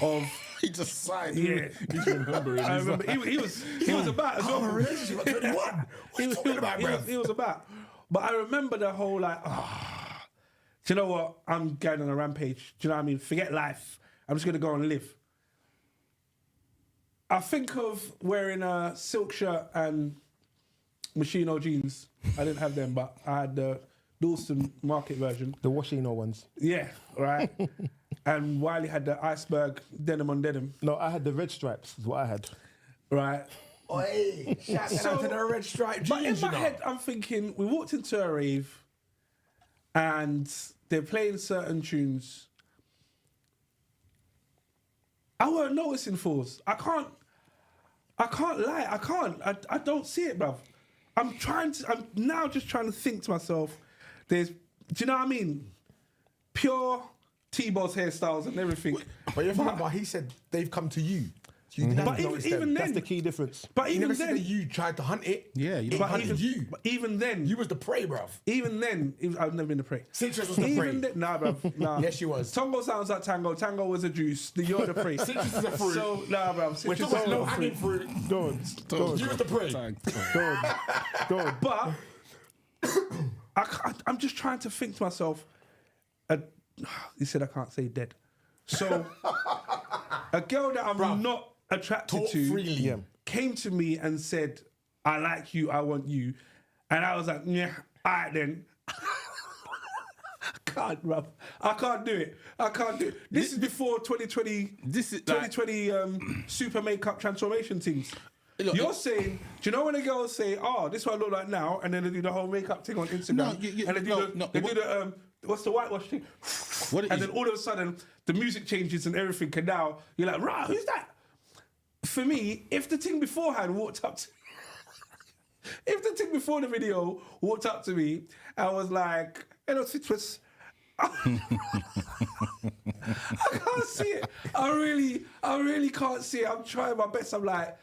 S2: of...
S3: He just sighed.
S2: Yeah.
S3: He's remembering.
S2: I remember he was about as well.
S4: I'm a relationship at 21. What are you talking about, bro?
S2: He was about. But I remember the whole like, do you know what? I'm going on a rampage. Do you know what I mean? Forget life. I'm just going to go and live. I think of wearing a silk shirt and Moschino jeans. I didn't have them, but I had the Dalston market version.
S1: The Washino ones.
S2: Yeah, right. And Wiley had the iceberg denim on denim.
S1: No, I had the red stripes, is what I had.
S2: Right.
S4: Oi, shout out to the red stripe jeans.
S2: But in my head, I'm thinking, we walked into a rave and they're playing certain tunes. I weren't noticing fours. I can't lie. I don't see it, bruv. I'm now just trying to think to myself, do you know what I mean? Pure T-Boss hairstyles and everything.
S4: But you're talking about, he said they've come to you. So you didn't have
S2: But
S4: to notice them.
S2: even
S1: That's
S2: then,
S1: the key difference.
S2: but
S4: You
S2: even
S4: never said that
S2: then,
S4: you tried to hunt it.
S3: Yeah, you
S4: It
S3: don't-
S4: hunted you.
S2: but even then,
S4: You was the prey, bruv.
S2: even then, I've never been the prey.
S4: Citrus was the prey.
S2: Even then, nah, bruv, nah.
S4: Yes, she was.
S2: Tongo sounds like tango. Tango was a juice. You're the prey.
S4: Citrus is a fruit.
S2: So, nah, bruv.
S4: We're
S2: Citrus
S4: talking
S2: is
S4: about
S2: a
S4: no hanging fruit.
S1: Go on. Go on.
S4: You was the prey.
S1: Go on.
S2: But I'm just trying to think to myself. You said I can't say dead. So a girl that I'm not attracted
S4: Talk
S2: to
S4: freely.
S2: came to me and said, "I like you. I want you," and I was like, "Yeah, all right then." I can't, bruv. I can't do it. I can't do it. This is before 2020.
S3: This is
S2: 2020 super makeup transformation things.
S3: Look,
S2: You're saying, do you know when the girls say, "Oh, this is what I look like now," and then they do the whole makeup thing on Instagram,
S3: No,
S2: and they do the what's the whitewash thing,
S3: What it
S2: and
S3: is-
S2: then all of a sudden the music changes and everything, and now you're like, "Right, who's that?" For me, if the thing beforehand walked up to if the thing before the video walked up to me and was like, "Hello, Citrus," I can't see it. I really can't see it. I'm trying my best. I'm like,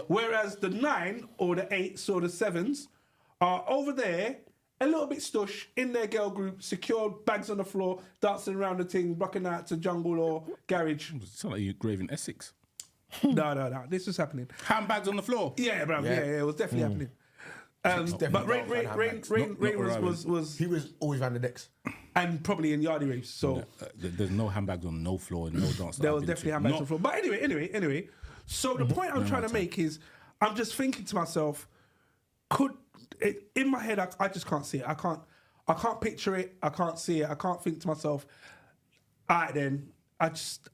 S2: whereas the 9 or the 8s or the 7s are over there, a little bit stush in their girl group, secured, bags on the floor, dancing around the thing, rocking out to jungle or garage.
S3: Sound like you're graving Essex.
S2: No. This was happening.
S3: Handbags on the floor.
S2: Yeah, bro. Yeah, it was definitely happening.
S4: definitely
S2: But Rain
S3: not
S2: was
S4: He was always around the decks.
S2: and probably in yardie raves. So
S3: There's no handbags on no floor and no dance.
S2: there was definitely handbags on the floor. But anyway. So the point I'm trying to make is, I'm just thinking to myself, in my head, I just can't see it. I can't picture it. I can't see it. I can't think to myself, all right then, I just,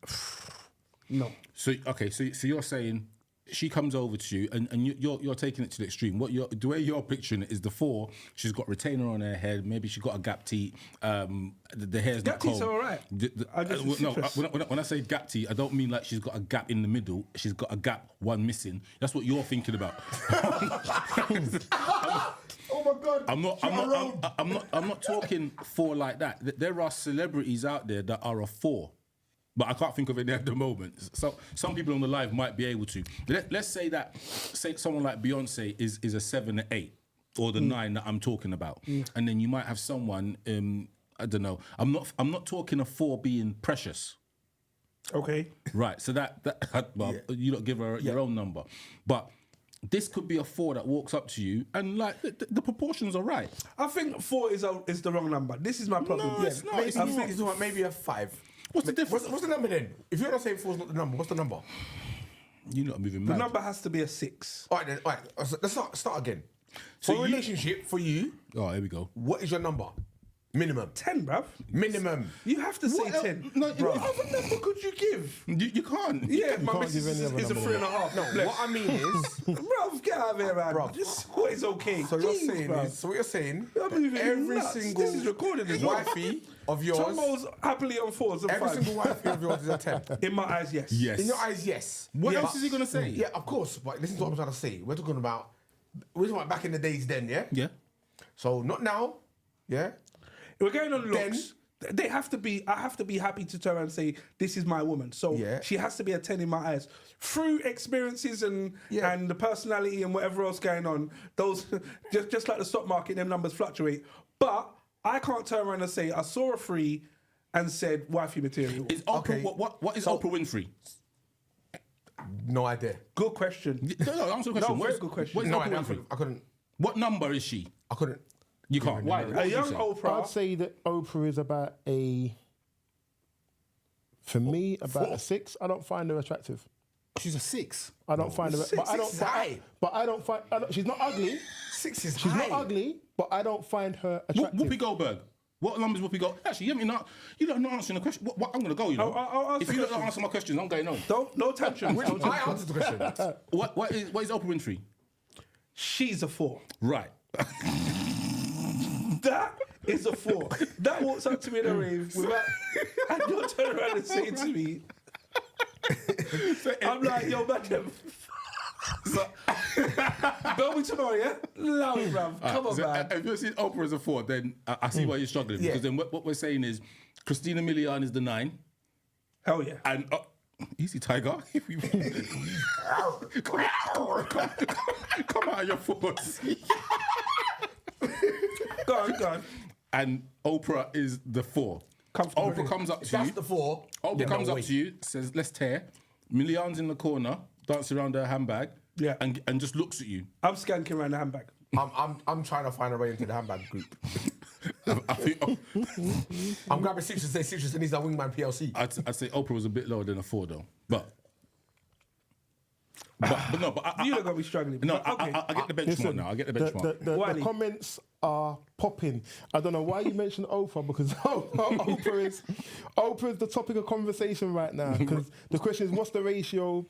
S2: no.
S3: So okay, so you're saying she comes over to you and you're taking it to the extreme. The way you're picturing it is the 4. She's got retainer on her head. Maybe she got a gap teeth. The hair's not
S2: Gap teeth's
S3: combed.
S2: all right.
S3: When I say gap teeth, I don't mean like she's got a gap in the middle. She's got a gap, one missing. That's what you're thinking about.
S4: Oh my God.
S3: I'm not talking 4 like that. There are celebrities out there that are a 4. But I can't think of any at the moment. So some people on the live might be able to. Let's say someone like Beyonce is a 7 or 8, or the 9 that I'm talking about, and then you might have someone. I don't know. I'm not talking a 4 being precious.
S2: Okay.
S3: Right. So you don't give her your own number, but this could be a 4 that walks up to you and like the proportions are right.
S2: I think 4 is the wrong number. This is my problem.
S3: No, it's not.
S4: Maybe,
S3: It's
S4: I
S3: not.
S4: think it's about maybe a 5.
S3: What's the difference?
S4: What's the number then? If you're not saying 4 is not the number, what's the number?
S3: You're not moving
S2: The
S3: mad.
S2: number has to be a 6.
S4: All right, then. All right. So let's start again. For a relationship, for you,
S3: Oh, here we go.
S4: what is your number? Minimum.
S2: 10, bruv.
S4: Minimum.
S2: You have to say
S3: What
S2: 10.
S3: No,
S2: What other number could you give?
S3: You can't.
S2: Yeah, my
S1: can't
S2: missus
S1: give any other
S2: is a
S1: number,
S2: 3.5. No,
S4: What I mean is,
S2: bruv, get out of here, man.
S4: Bruv.
S2: Just what is okay.
S4: so you're
S2: Jeez,
S4: saying
S2: bruv.
S4: is, so what you're saying,
S2: You're moving
S4: every
S2: nuts.
S4: single
S2: This is recorded as well.
S4: wifey of yours,
S2: Tombo's happily on 4s and
S4: every
S2: 5s.
S4: single wifey of yours is a 10.
S2: In my eyes, yes.
S3: Yes.
S4: In your eyes, yes.
S3: What
S4: Yeah,
S3: else
S4: but-
S3: is he gonna say?
S4: Yeah, of course. But listen to what I'm trying to say. We're talking about back in the days then, yeah?
S3: Yeah.
S4: So not now, yeah?
S2: We're going on
S4: Then-
S2: looks. They have to be. I have to be happy to turn around and say this is my woman. So
S4: Yeah.
S2: she has to be a 10 in my eyes. Through experiences and
S4: Yeah.
S2: the personality and whatever else going on, those just like the stock market, them numbers fluctuate. But I can't turn around and say I saw a 3 and said wifey material.
S3: Is Oprah,
S4: Okay.
S3: what is Oprah Winfrey?
S4: No idea.
S2: Good question.
S3: No, answer the question.
S2: No, very good question.
S3: What is
S4: No,
S3: Oprah Winfrey?
S4: I couldn't.
S3: What number is she?
S4: I couldn't.
S3: You can't. Why?
S2: A young
S1: I'd
S2: Oprah.
S1: say that Oprah is about for me, about a 6. I don't find her attractive.
S3: She's a 6.
S1: I don't find her. But I don't.
S4: Six is high.
S1: But I don't find. She's not ugly.
S4: 6 is
S1: She's
S4: high.
S1: not ugly. But I don't find her attractive.
S3: Whoopi Goldberg. What numbers Whoopi Goldberg? Actually, you don't know answering the question. What I'm going to go, you know.
S2: I'll ask
S3: if
S2: the
S3: you don't
S2: question.
S3: answer my questions, I'm going on.
S2: No tantrum.
S4: I answered the question.
S3: What is Oprah Winfrey?
S2: She's a 4.
S3: Right.
S2: That is a 4. That walks up to me in a rave without, and don't turn around and say it to me. I'm like, yo, man, Bell me tomorrow, yeah? Love it, bruv. Come on,
S3: So,
S2: man.
S3: if you've seen Oprah as a 4, then I see why you're struggling.
S4: Yeah.
S3: Because then what we're saying is Christina Milian is the 9.
S2: Hell yeah.
S3: And Easy, Tiger. come out of your thoughts.
S2: Go on.
S3: And Oprah is the 4.
S2: Comfortable.
S3: Oprah comes up
S4: If
S3: to you.
S4: that's the 4.
S3: Oprah
S4: then
S3: comes
S4: no
S3: up
S4: way.
S3: to you, says, let's tear. Millions in the corner, dancing around her handbag.
S2: Yeah.
S3: And just looks at you.
S2: I'm skanking around the handbag.
S4: I'm trying to find a way into the handbag group.
S3: I think
S4: I'm grabbing Citrus and he's a wingman PLC.
S3: I'd say Oprah was a bit lower than a 4 though. But no, but
S2: You don't got me struggling.
S3: No,
S2: but okay.
S3: I get the benchmark now. I get the benchmark.
S1: The
S2: Wiley.
S1: comments are popping. I don't know why you mentioned Oprah because Oprah is the topic of conversation right now. Because the question is, what's the ratio?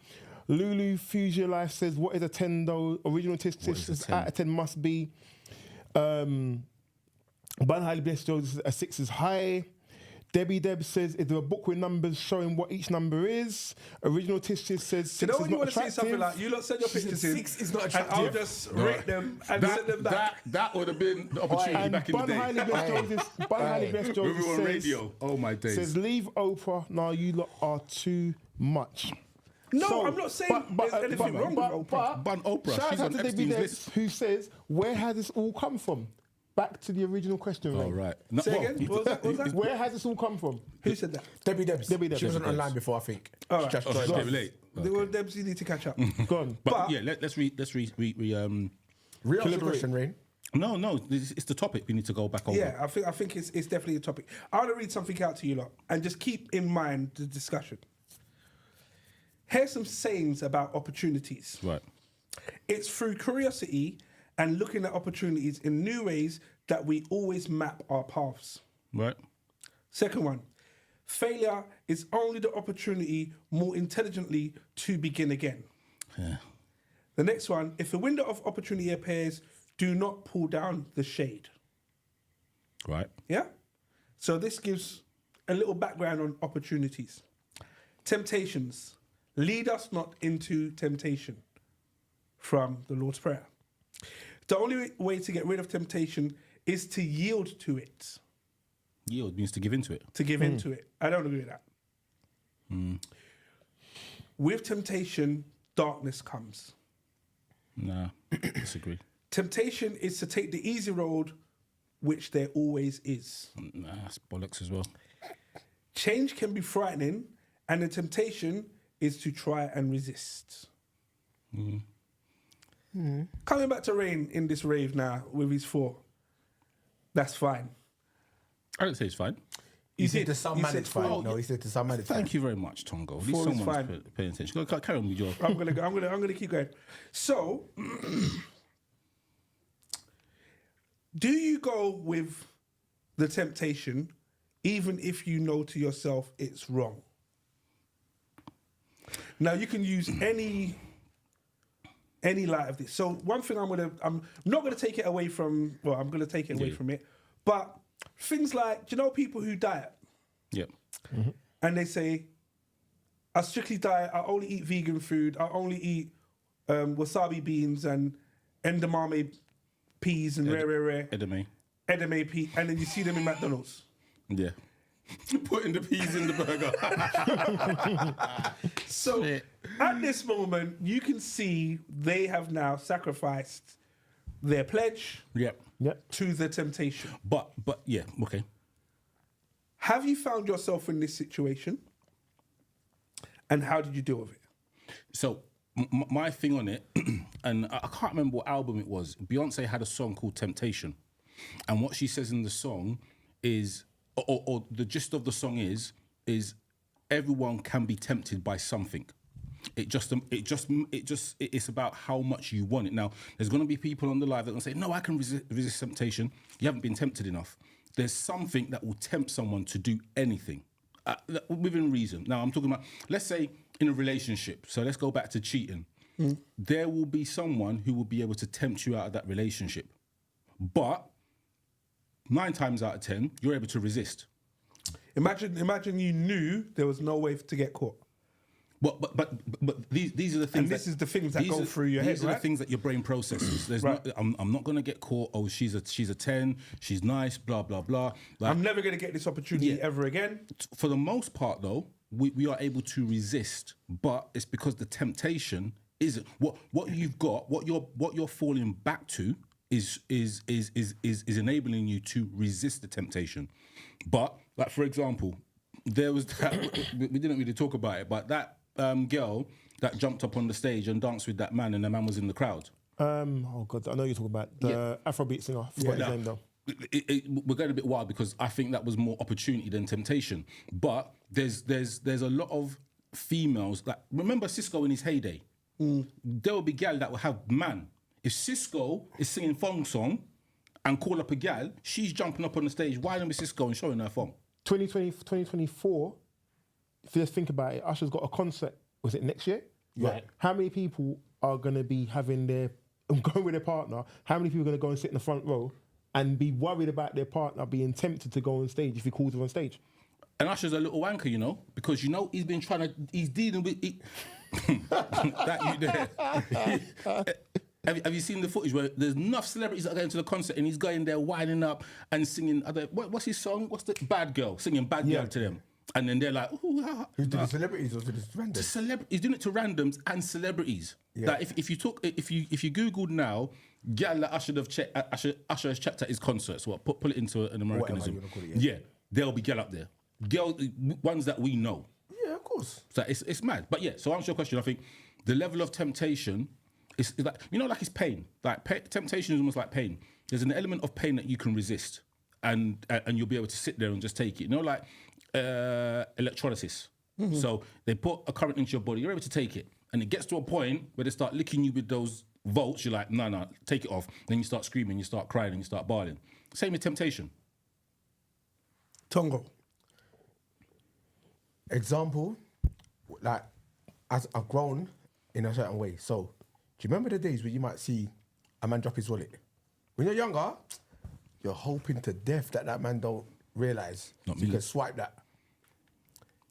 S1: Lulu Fusion Life says, what is a 10 though? Original Tisk
S3: What is a
S1: Tisk
S3: 10?
S1: out of 10 must be. Bun Highly Blessed Joe says a 6 is high. Debbie Deb says, is there a book with numbers showing what each number is? Original Tisk Tisk says 6
S2: You know
S1: is
S2: when
S1: not
S2: you want to say
S1: attractive.
S2: something like, you lot send your pictures in,
S4: 6 is not
S2: and I'll
S4: attractive.
S2: just rate them and send them back.
S3: That would have been the opportunity
S1: And
S3: back in the
S1: Bun
S3: day.
S1: Highly Blessed Joe Bun Highly Blessed Joe
S3: When we were on
S1: says,
S3: radio. Oh my days.
S1: says, leave Oprah, now you lot are too much.
S2: No,
S1: So,
S2: I'm not saying there's anything wrong with Oprah.
S3: Ban Oprah.
S1: Shout
S3: She's
S1: out
S3: on
S1: to Debbie
S3: Epstein's
S1: Debs,
S3: list.
S1: who says, where has this all come from? Back to the original question,
S3: Oh,
S1: Ray.
S3: right. No,
S2: Say again? What was that?
S1: Where has this all come from?
S2: Who said that?
S4: Debbie Debs.
S1: Debbie Debs.
S4: She wasn't
S1: Debbie
S4: online
S1: Debs.
S4: before, I think.
S2: All right.
S4: Just
S3: Oh, she's
S4: joined.
S3: getting late.
S2: The word Debs, you need to catch up.
S1: Gone.
S3: But,
S2: But-
S3: yeah, let's
S4: Re-ask the
S1: Collaborate.
S4: question, Rain.
S3: No, it's the topic we need to go back over.
S2: Yeah, I think it's definitely a topic. I want to read something out to you lot and just keep in mind the discussion. Here's some sayings about opportunities.
S3: Right.
S2: It's through curiosity and looking at opportunities in new ways that we always map our paths.
S3: Right.
S2: Second one, failure is only the opportunity more intelligently to begin again.
S3: Yeah.
S2: The next one, if a window of opportunity appears, do not pull down the shade.
S3: Right.
S2: Yeah? So this gives a little background on opportunities. Temptations. Lead us not into temptation, from the Lord's Prayer. The only way to get rid of temptation is to yield to it,
S3: Yield means to give into it.
S2: to give into it. I don't agree with that. With temptation, darkness comes.
S3: Nah, disagree.
S2: Temptation is to take the easy road, which there always is.
S3: Nah, that's bollocks as well.
S2: Change can be frightening, and the temptation is to try and resist. Coming back to Rain in this rave now with his 4, that's fine.
S3: I don't say it's fine.
S4: He
S2: You
S4: said
S2: did.
S4: to some
S2: You
S4: man
S2: said
S4: it's fine.
S2: four.
S4: No, he said to some man it's fine.
S3: Thank you very much, Tongo. At least
S2: 4 is
S3: someone's
S2: fine.
S3: paying attention. Go, carry on with your.
S2: I'm gonna keep going. So, do you go with the temptation, even if you know to yourself it's wrong? Now you can use any light of this. So one thing I'm not gonna take it away from. Well, I'm gonna take it away
S3: Yeah.
S2: from it, but things like, do you know people who diet
S3: Yep.
S2: and they say, I strictly diet, I only eat vegan food, I only eat wasabi beans and edamame peas and rare
S3: Edamame.
S2: edamame pea, and then you see them in McDonald's.
S3: Yeah. Putting the peas in the burger.
S2: So at this moment, you can see they have now sacrificed their pledge
S3: Yep.
S1: Yep.
S2: to the temptation.
S3: But yeah, okay.
S2: Have you found yourself in this situation? And how did you deal with it?
S3: So my thing on it, and I can't remember what album it was. Beyonce had a song called Temptation, and what she says in the song is, or the gist of the song is everyone can be tempted by something. It's about how much you want it. Now, there's going to be people on the live that will say, "No, I can resist temptation." You haven't been tempted enough. There's something that will tempt someone to do anything within reason. Now, I'm talking about, let's say, in a relationship. So let's go back to cheating. There will be someone who will be able to tempt you out of that relationship, but 9 times out of 10, you're able to resist.
S2: Imagine you knew there was no way to get caught.
S3: But these are the things.
S2: And this is the things that
S3: these
S2: go through your head,
S3: These are
S2: right?
S3: the things that your brain processes. There's
S2: Right.
S3: I'm not gonna get caught. Oh, she's a 10. She's nice. Blah blah blah. Like,
S2: I'm never going to get this opportunity
S3: Yeah.
S2: ever again.
S3: for the most part, though, we are able to resist, but it's because the temptation isn't what you've got, what you're falling back to is enabling you to resist the temptation. But like for example, there was that we didn't really talk about it, but that girl that jumped up on the stage and danced with that man, and the man was in the crowd.
S1: Oh God, I know you're talking about the Afrobeat singer. I forgot his name though.
S3: We're going a bit wild because I think that was more opportunity than temptation. But there's a lot of females, like remember Cisco in his heyday. There will be gal that will have man. If Cisco is singing thong song and call up a gal, she's jumping up on the stage, whining with Cisco and showing her thong.
S1: 2024, if you just think about it, Usher's got a concert, was it next year?
S4: Right.
S1: How many people are going to be having going with their partner? How many people are going to go and sit in the front row and be worried about their partner being tempted to go on stage if he calls her on stage?
S3: And Usher's a little wanker, you know, because you know he's dealing with that you there. Have you seen the footage where there's enough celebrities that are going to the concert and he's going there winding up and singing what's his song? What's the Bad Girl? Singing Bad Girl to them. And then they're like, ooh,
S4: Who did the celebrities or did the randoms?
S3: He's doing it to randoms and celebrities.
S4: Yeah.
S3: Like if you Googled now, gal that Usher has checked at his concerts. What pull it into an Americanism?
S4: you wanna call it,
S3: yeah, there'll be gal up there. Girl, ones that we know.
S4: Yeah, of course.
S3: So it's mad. But yeah, so answer your question. I think the level of temptation is like, you know, like it's pain. Like temptation is almost like pain. There's an element of pain that you can resist, and you'll be able to sit there and just take it. You know, like electrolysis. So they put a current into your body. You're able to take it, and it gets to a point where they start licking you with those volts. You're like, no, take it off. Then you start screaming, you start crying, and you start bawling. Same with temptation.
S2: Tongo.
S4: Example, like, as I've grown in a certain way. So, do you remember the days where you might see a man drop his wallet? When you're younger, you're hoping to death that man don't realise.
S3: Not
S4: So you
S3: me.
S4: can swipe that.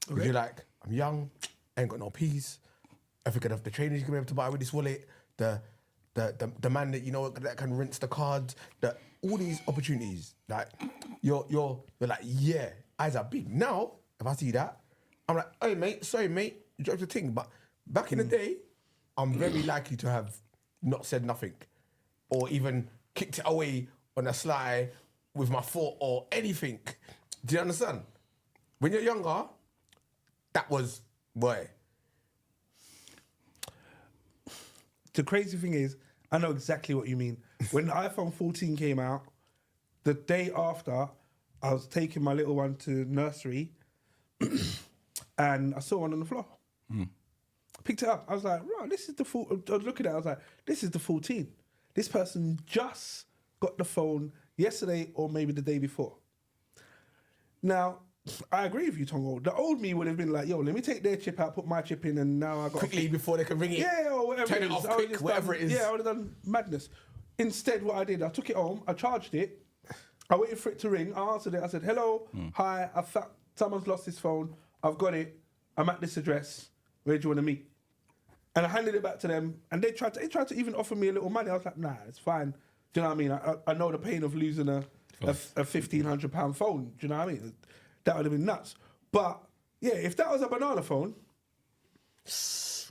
S4: Because you're like, I'm young, ain't got no peas. If we could have the trainers you can be able to buy with this wallet, the man that you know that can rinse the cards, all these opportunities. Like you're like, yeah, eyes are big. Now, if I see that, I'm like, hey mate, sorry mate, you dropped the thing. But back in the day, I'm very likely to have not said nothing, or even kicked it away on a sly with my foot or anything. Do you understand? When you're younger, that was boy.
S2: The crazy thing is, I know exactly what you mean. When the iPhone 14 came out, the day after, I was taking my little one to nursery and I saw one on the floor. Picked it up. I was like, right, this is the full. I was looking at it, I was like, this is the 14. This person just got the phone yesterday or maybe the day before. Now, I agree with you, Tongo. The old me would have been like, yo, let me take their chip out, put my chip in, and now I got
S4: Quickly before they can ring it.
S2: yeah, or whatever.
S4: Turn
S2: it
S4: it
S2: is.
S4: off
S2: I would've
S4: quick,
S2: just
S4: whatever
S2: done,
S4: it is.
S2: Yeah, I would have done madness. Instead, what I did, I took it home, I charged it, I waited for it to ring, I answered it, I said, hello, hi, someone's lost his phone, I've got it, I'm at this address, where do you want to meet? And I handed it back to them, and they tried to even offer me a little money. I was like, nah, it's fine. Do you know what I mean? I know the pain of losing a £1,500 phone. Do you know what I mean? That would have been nuts. But yeah, if that was a banana phone,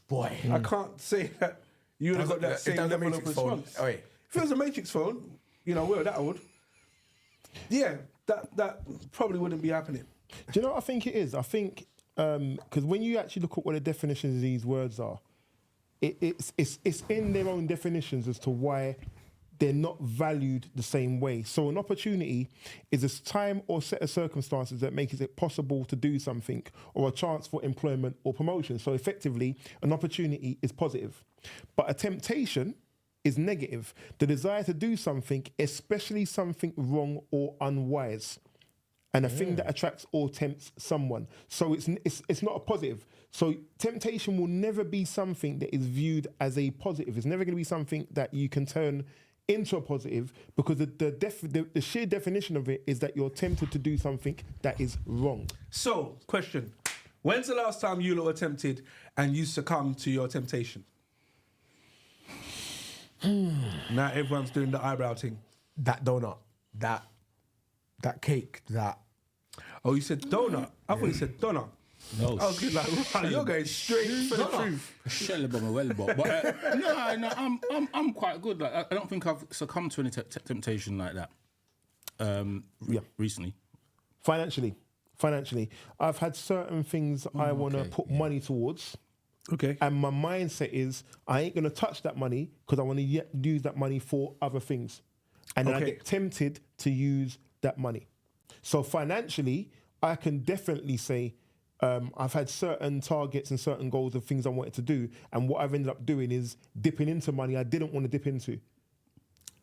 S4: Boy.
S2: I can't say that you would have got that
S4: If
S2: same
S4: that was a
S2: level of
S4: Matrix phone,
S2: response.
S4: oi.
S2: If it was a Matrix phone, you know, well, that would. Yeah, that probably wouldn't be happening.
S1: Do you know what I think it is? I think because when you actually look at what the definitions of these words are, it's in their own definitions as to why they're not valued the same way. So an opportunity is a time or set of circumstances that makes it possible to do something, or a chance for employment or promotion. So effectively, an opportunity is positive. But a temptation is negative. The desire to do something, especially something wrong or unwise. And a thing that attracts or tempts someone. So it's not a positive. So temptation will never be something that is viewed as a positive. It's never going to be something that you can turn into a positive, because the sheer definition of it is that you're tempted to do something that is wrong.
S2: So, question. When's the last time you lot were tempted and you succumbed to your temptation? Now everyone's doing the eyebrow thing.
S4: That donut, that cake, that.
S2: Oh, you said donut. I thought you said donut.
S3: No,
S2: I was good, like, right, you're going straight for the truth.
S3: But no, I'm quite good. Like, I don't think I've succumbed to any temptation like that. Recently.
S1: Financially, I've had certain things I want to put money towards.
S2: Okay.
S1: And my mindset is I ain't going to touch that money because I want to use that money for other things. And then I get tempted to use that money. So financially, I can definitely say I've had certain targets and certain goals of things I wanted to do. And what I've ended up doing is dipping into money I didn't want to dip into.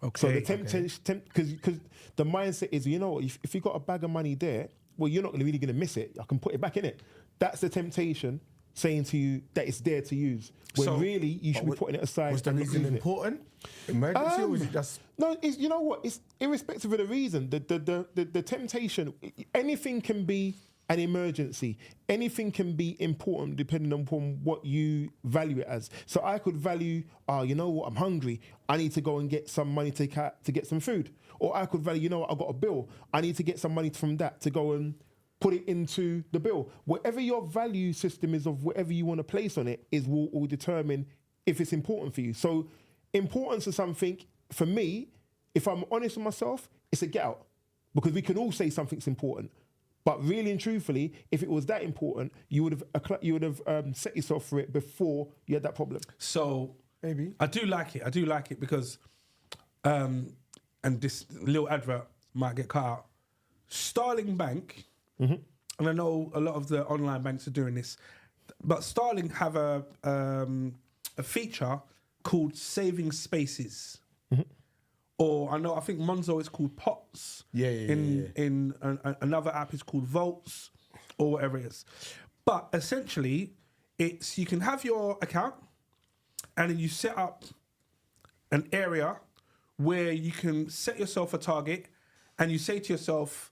S2: Okay.
S1: So the temptation, because the mindset is, you know what, if you got a bag of money there, well, you're not really going to miss it. I can put it back in it. That's the temptation saying to you that it's there to use. When
S2: So-
S1: really you should be putting it aside.
S4: Was the
S1: and not
S4: reason
S1: using it.
S4: important? Emergency, or was it just?
S1: No, you know what? It's irrespective of the reason. The temptation, anything can be an emergency. Anything can be important depending upon what you value it as. So I could value, you know what? I'm hungry. I need to go and get some money to get some food. Or I could value, you know what? I've got a bill. I need to get some money from that to go and put it into the bill. Whatever your value system is of whatever you want to place on it will determine if it's important for you. So importance of something, for me, if I'm honest with myself, it's a get out. Because we can all say something's important. But really and truthfully, if it was that important, you would have set yourself for it before you had that problem.
S2: So
S4: Maybe.
S2: I do like it because, and this little advert might get cut out. Starling Bank, and I know a lot of the online banks are doing this, but Starling have a feature called saving spaces. Or I think Monzo is called Pots. In another app is called Volts, or whatever it is. But essentially, it's you can have your account, and then you set up an area where you can set yourself a target, and you say to yourself,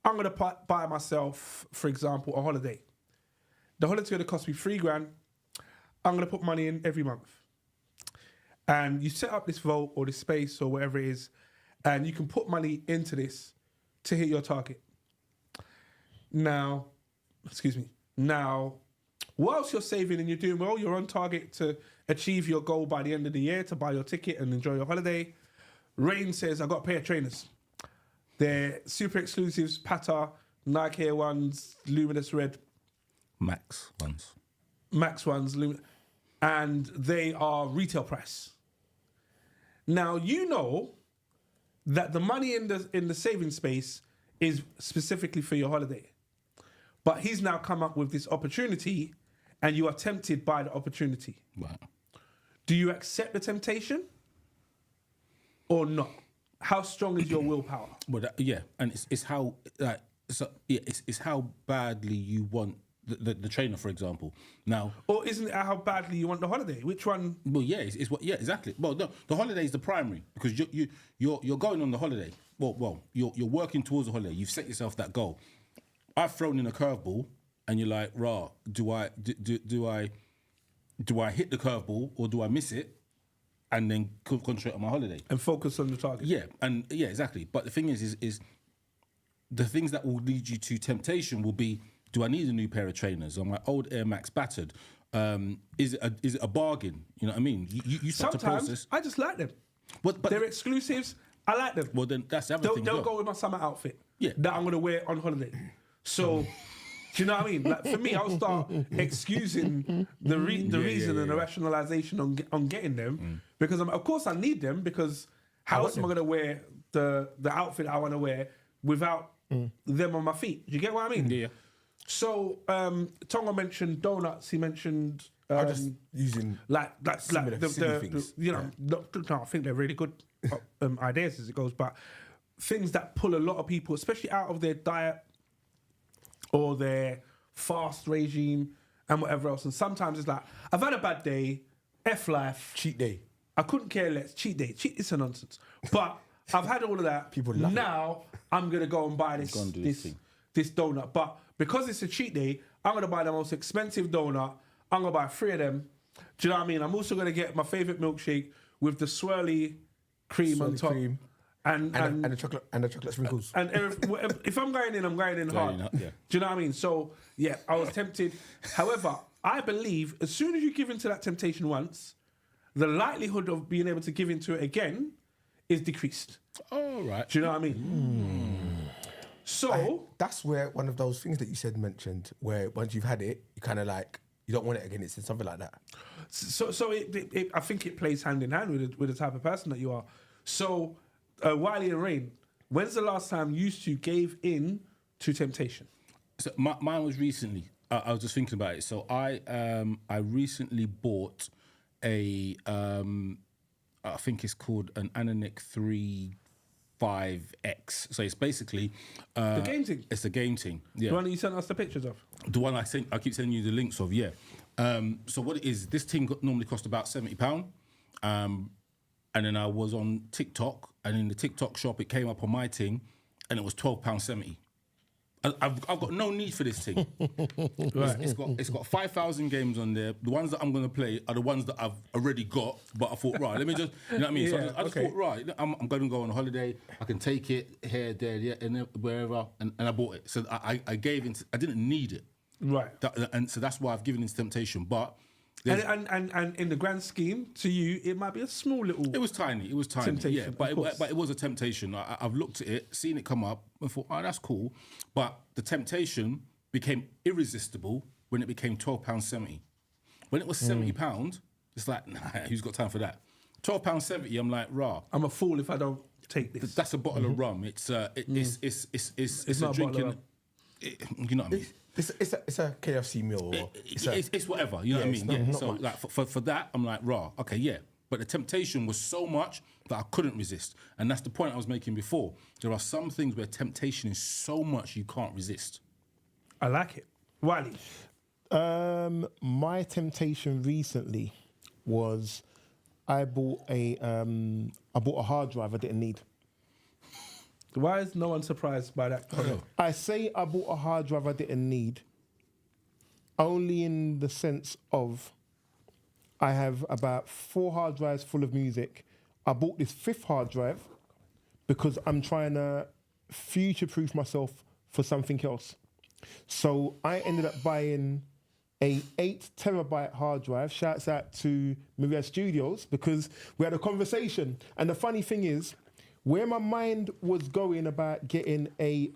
S2: I'm going to buy myself, for example, a holiday. The holiday's going to cost me $3,000. I'm going to put money in every month. And you set up this vault or this space or whatever it is, and you can put money into this to hit your target. Now, whilst you're saving and you're doing well, you're on target to achieve your goal by the end of the year to buy your ticket and enjoy your holiday. Rain says, I got a pair of trainers. They're super exclusives, Pata, Nike Air ones, Luminous Red.
S3: Max ones,
S2: and they are retail price. Now, you know that the money in the saving space is specifically for your holiday. But he's now come up with this opportunity, and you are tempted by the opportunity.
S3: Right.
S2: Do you accept the temptation or not? How strong is your willpower?
S3: Well, and it's how it's how badly you want the trainer, for example. Now,
S2: Or isn't it how badly you want the holiday? Which one?
S3: well, it's what, exactly. Well, no, the holiday is the primary because you're going on the holiday. Well, you're working towards the holiday. You've set yourself that goal. I've thrown in a curveball, and you're like, "Rah, do I hit the curveball or do I miss it?" And then concentrate on my holiday
S2: And focus on the target.
S3: Yeah, exactly. But the thing is the things that will lead you to temptation will be: do I need a new pair of trainers? Are my old Air Max battered? Is it a bargain? You know what I mean? You start
S2: Sometimes
S3: to process.
S2: I just like them.
S3: But
S2: They're exclusives. I like them.
S3: well, then that's the other thing.
S2: They'll
S3: as well.
S2: go with my summer outfit.
S3: Yeah.
S2: That I'm gonna wear on holiday. So, do you know what I mean? Like for me, I'll start excusing the reason and the rationalization on getting them because of course I need them because how else am I gonna wear the outfit I want to wear without them on my feet? Do you get what I mean?
S3: Yeah.
S2: So, Tongo mentioned donuts. He mentioned.
S4: I'm just using
S2: Like
S4: similar
S2: the
S4: things.
S2: you know, no, I think they're really good ideas as it goes, but things that pull a lot of people, especially out of their diet or their fast regime and whatever else. And sometimes it's like, I've had a bad day, F life,
S4: cheat day.
S2: I couldn't care less, cheat day, it's a nonsense. But I've had all of that.
S4: People love it.
S2: now I'm gonna go and buy
S3: Go and do this thing.
S2: this donut. But because it's a cheat day, I'm gonna buy the most expensive donut. I'm gonna buy 3 of them. Do you know what I mean? I'm also gonna get my favorite milkshake with the swirly cream on
S4: Swirly
S2: top.
S4: cream.
S2: And
S4: the chocolate sprinkles.
S2: And if I'm going in, I'm going in hard.
S3: yeah.
S2: Do you know what I mean? So, yeah, I was tempted. However, I believe as soon as you give into that temptation once, the likelihood of being able to give into it again is decreased.
S3: All right.
S2: Do you know what I mean? So...
S4: That's where one of those things that you mentioned, where once you've had it, you kind of like, you don't want it again. It's something like that.
S2: So I think it plays hand in hand with the type of person that you are. So, Wiley and Rain, when's the last time you two gave in to temptation?
S3: So mine was recently. I was just thinking about it. So I recently bought a I think it's called an Ananic 3.5X. So it's basically
S2: The game thing?
S3: It's the game thing. Yeah.
S2: The one that you sent us the pictures of?
S3: The one I keep sending you the links of, yeah. So what it is, this thing normally cost about £70. And then I was on TikTok, and in the TikTok shop, it came up on my thing, and it was £12.70. I've got no need for this thing. Right. It's got 5,000 games on there. The ones that I'm going to play are the ones that I've already got, but I thought, right, let me just, you know what I mean?
S2: Yeah,
S3: So I just thought, right, I'm going to go on a holiday. I can take it here, there, yeah, and wherever, and I bought it. So I gave into, I didn't need it.
S2: Right.
S3: And so that's why I've given into temptation. But
S2: and in the grand scheme, to you, it might be a small little.
S3: It was tiny.
S2: Temptation,
S3: Yeah, but it was a temptation. I've looked at it, seen it come up, and thought, oh, that's cool. But the temptation became irresistible when it became £12.70. When it was £70, it's like, nah, who's got time for that? £12.70. I'm like, rah.
S2: I'm a fool if I don't take this.
S3: That's a bottle of rum. It's
S2: not
S3: a
S2: a
S3: drinking.
S2: bottle of rum.
S3: You know what I mean?
S4: It's a KFC meal. Or
S3: It's whatever, you know what I mean?
S4: not
S3: So
S4: much.
S3: like for that, I'm like, raw, okay, yeah. But the temptation was so much that I couldn't resist. And that's the point I was making before. There are some things where temptation is so much you can't resist.
S2: I like it. Wiley.
S1: My temptation recently was I bought a hard drive I didn't need.
S2: Why is no one surprised by that?
S1: I say I bought a hard drive I didn't need only in the sense of I have about 4 hard drives full of music. I bought this 5th hard drive because I'm trying to future-proof myself for something else. So I ended up buying a 8 terabyte hard drive. Shouts out to Maria Studios because we had a conversation. And the funny thing is, where my mind was going about getting a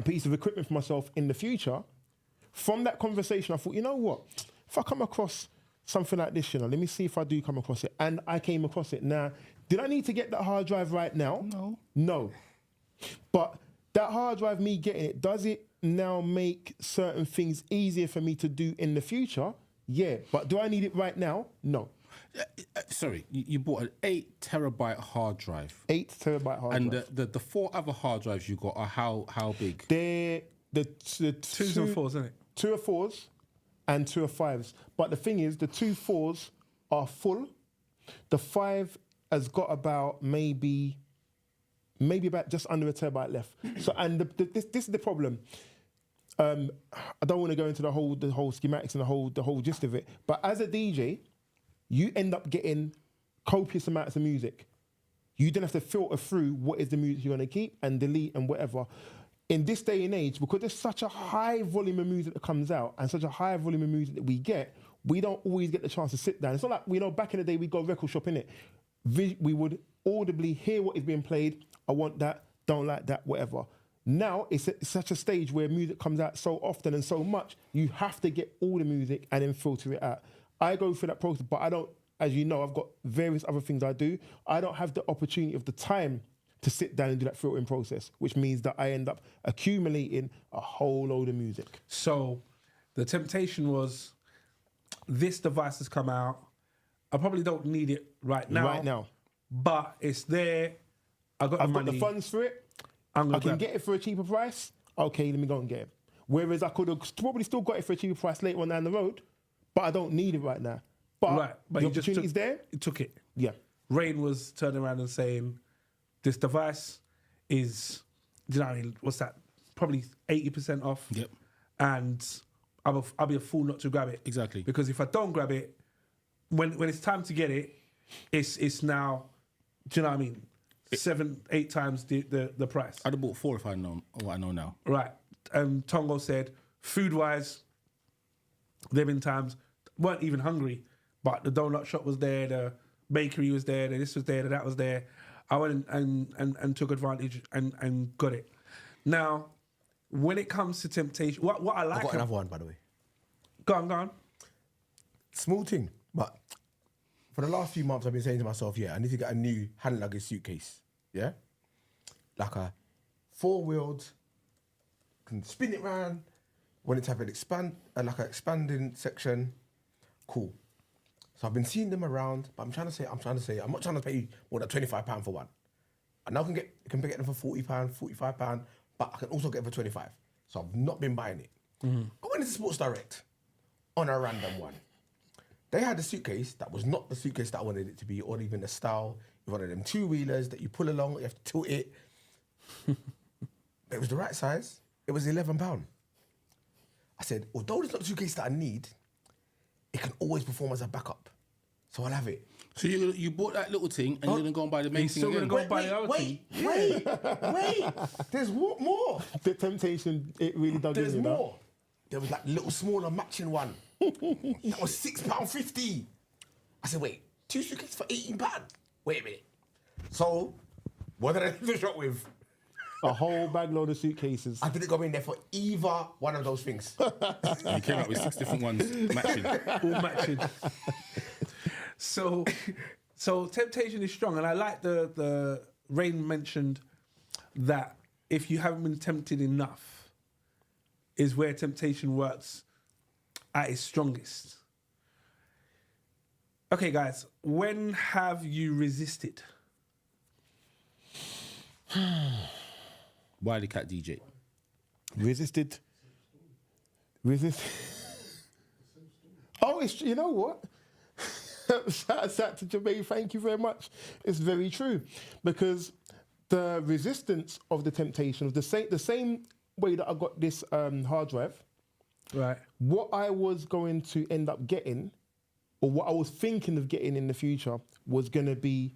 S1: piece of equipment for myself in the future, from that conversation, I thought, you know what? If I come across something like this, let me see if I do come across it. And I came across it. Now, did I need to get that hard drive right now? No. But that hard drive, me getting it, does it now make certain things easier for me to do in the future? Yeah. But do I need it right now? No.
S3: Sorry, you bought an 8 terabyte hard drive.
S1: 8 terabyte hard drive.
S3: And the 4 other hard drives you got are how big?
S1: They're the
S2: 2s and 4s, isn't it?
S1: 2 are 4s and 2 are 5s. But the thing is, the 2 4s are full. The 5 has got about maybe about just under a terabyte left. So, and this is the problem. I don't want to go into the whole schematics and the whole gist of it. But as a DJ, you end up getting copious amounts of music. You then have to filter through what is the music you're going to keep and delete and whatever. In this day and age, because there's such a high volume of music that comes out and such a high volume of music that we don't always get the chance to sit down. It's not like, back in the day, we go record shop, innit? We would audibly hear what is being played. I want that, don't like that, whatever. Now, it's such a stage where music comes out so often and so much, you have to get all the music and then filter it out. I go through that process, but I don't, as you know, I've got various other things I do. I don't have the opportunity of the time to sit down and do that filtering process, which means that I end up accumulating a whole load of music.
S2: So the temptation was, this device has come out. I probably don't need it right now. But it's there. I've got
S1: the funds for it. I can get it for a cheaper price. Okay, let me go and get it. Whereas I could have probably still got it for a cheaper price later on down the road, but I don't need it right now. But the opportunity is there.
S2: You took it.
S1: Yeah.
S2: Rain was turning around and saying, this device is, do you know what I mean? What's that? Probably 80% off.
S3: Yep.
S2: And I'll be a fool not to grab it.
S3: Exactly.
S2: Because if I don't grab it, when it's time to get it, it's now, do you know what I mean? 7-8 times the price.
S3: I'd have bought 4 if I know what I know now.
S2: Right. Tongo said, food-wise, there been times, weren't even hungry, but the donut shop was there, the bakery was there, this was there, that was there. I went and took advantage and got it. Now, when it comes to temptation, what I like...
S4: I've got another one, by the way.
S2: Go on.
S4: Small thing, but for the last few months, I've been saying to myself, yeah, I need to get a new hand luggage suitcase. Yeah? Like a 4-wheeled, can spin it round, want it to have an like an expanding section. Cool. So I've been seeing them around, but I'm trying to say, I'm not trying to pay more than £25 for one. I now can get them for £40, £45, but I can also get it for 25. So I've not been buying it. I went into Sports Direct on a random one. They had a suitcase that was not the suitcase that I wanted it to be, or even the style. It was one of them 2-wheelers that you pull along, you have to tilt it. But it was the right size. It was £11. I said, although it's not the suitcase that I need, it can always perform as a backup. So I'll have it.
S3: So you bought that little thing and you're going to go and buy the main thing
S2: still
S3: again?
S2: gonna go buy the other thing?
S4: Wait. There's more.
S1: The temptation, it really dug in,
S4: There's
S1: you know?
S4: more. There was like little smaller matching one. That was £6.50. I said, wait, 2 suitcases for £18? Wait a minute. So, what did I leave the shop with?
S1: A whole bag load of suitcases.
S4: I didn't go in there for either one of those things.
S3: You came up with 6 different ones matching.
S2: All matching. So temptation is strong, and I like the Rain mentioned that if you haven't been tempted enough, is where temptation works at its strongest. Okay, guys, when have you resisted?
S3: Wileycat DJ.
S1: Resisted. Oh, you know what? Shout out to Jermaine, thank you very much. It's very true. Because the resistance of the temptation of the same way that I got this hard drive,
S2: Right.
S1: what I was going to end up getting, or what I was thinking of getting in the future, was going to be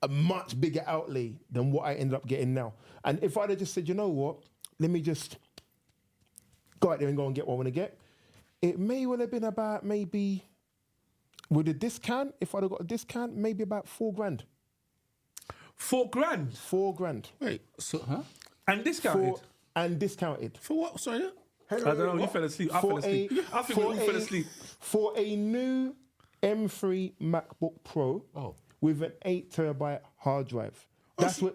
S1: a much bigger outlay than what I ended up getting now. And if I'd have just said, you know what, let me just go out there and go and get what I want to get, it may well have been about maybe, with a discount, if I'd have got a discount, maybe about £4,000.
S2: £4,000?
S1: £4,000.
S3: Wait, so, huh?
S2: And discounted?
S1: And discounted.
S3: For what? Sorry?
S2: I don't know, you fell asleep. I fell asleep. I think we all fell asleep.
S1: For a new M3 MacBook Pro with an 8TB hard drive. That's where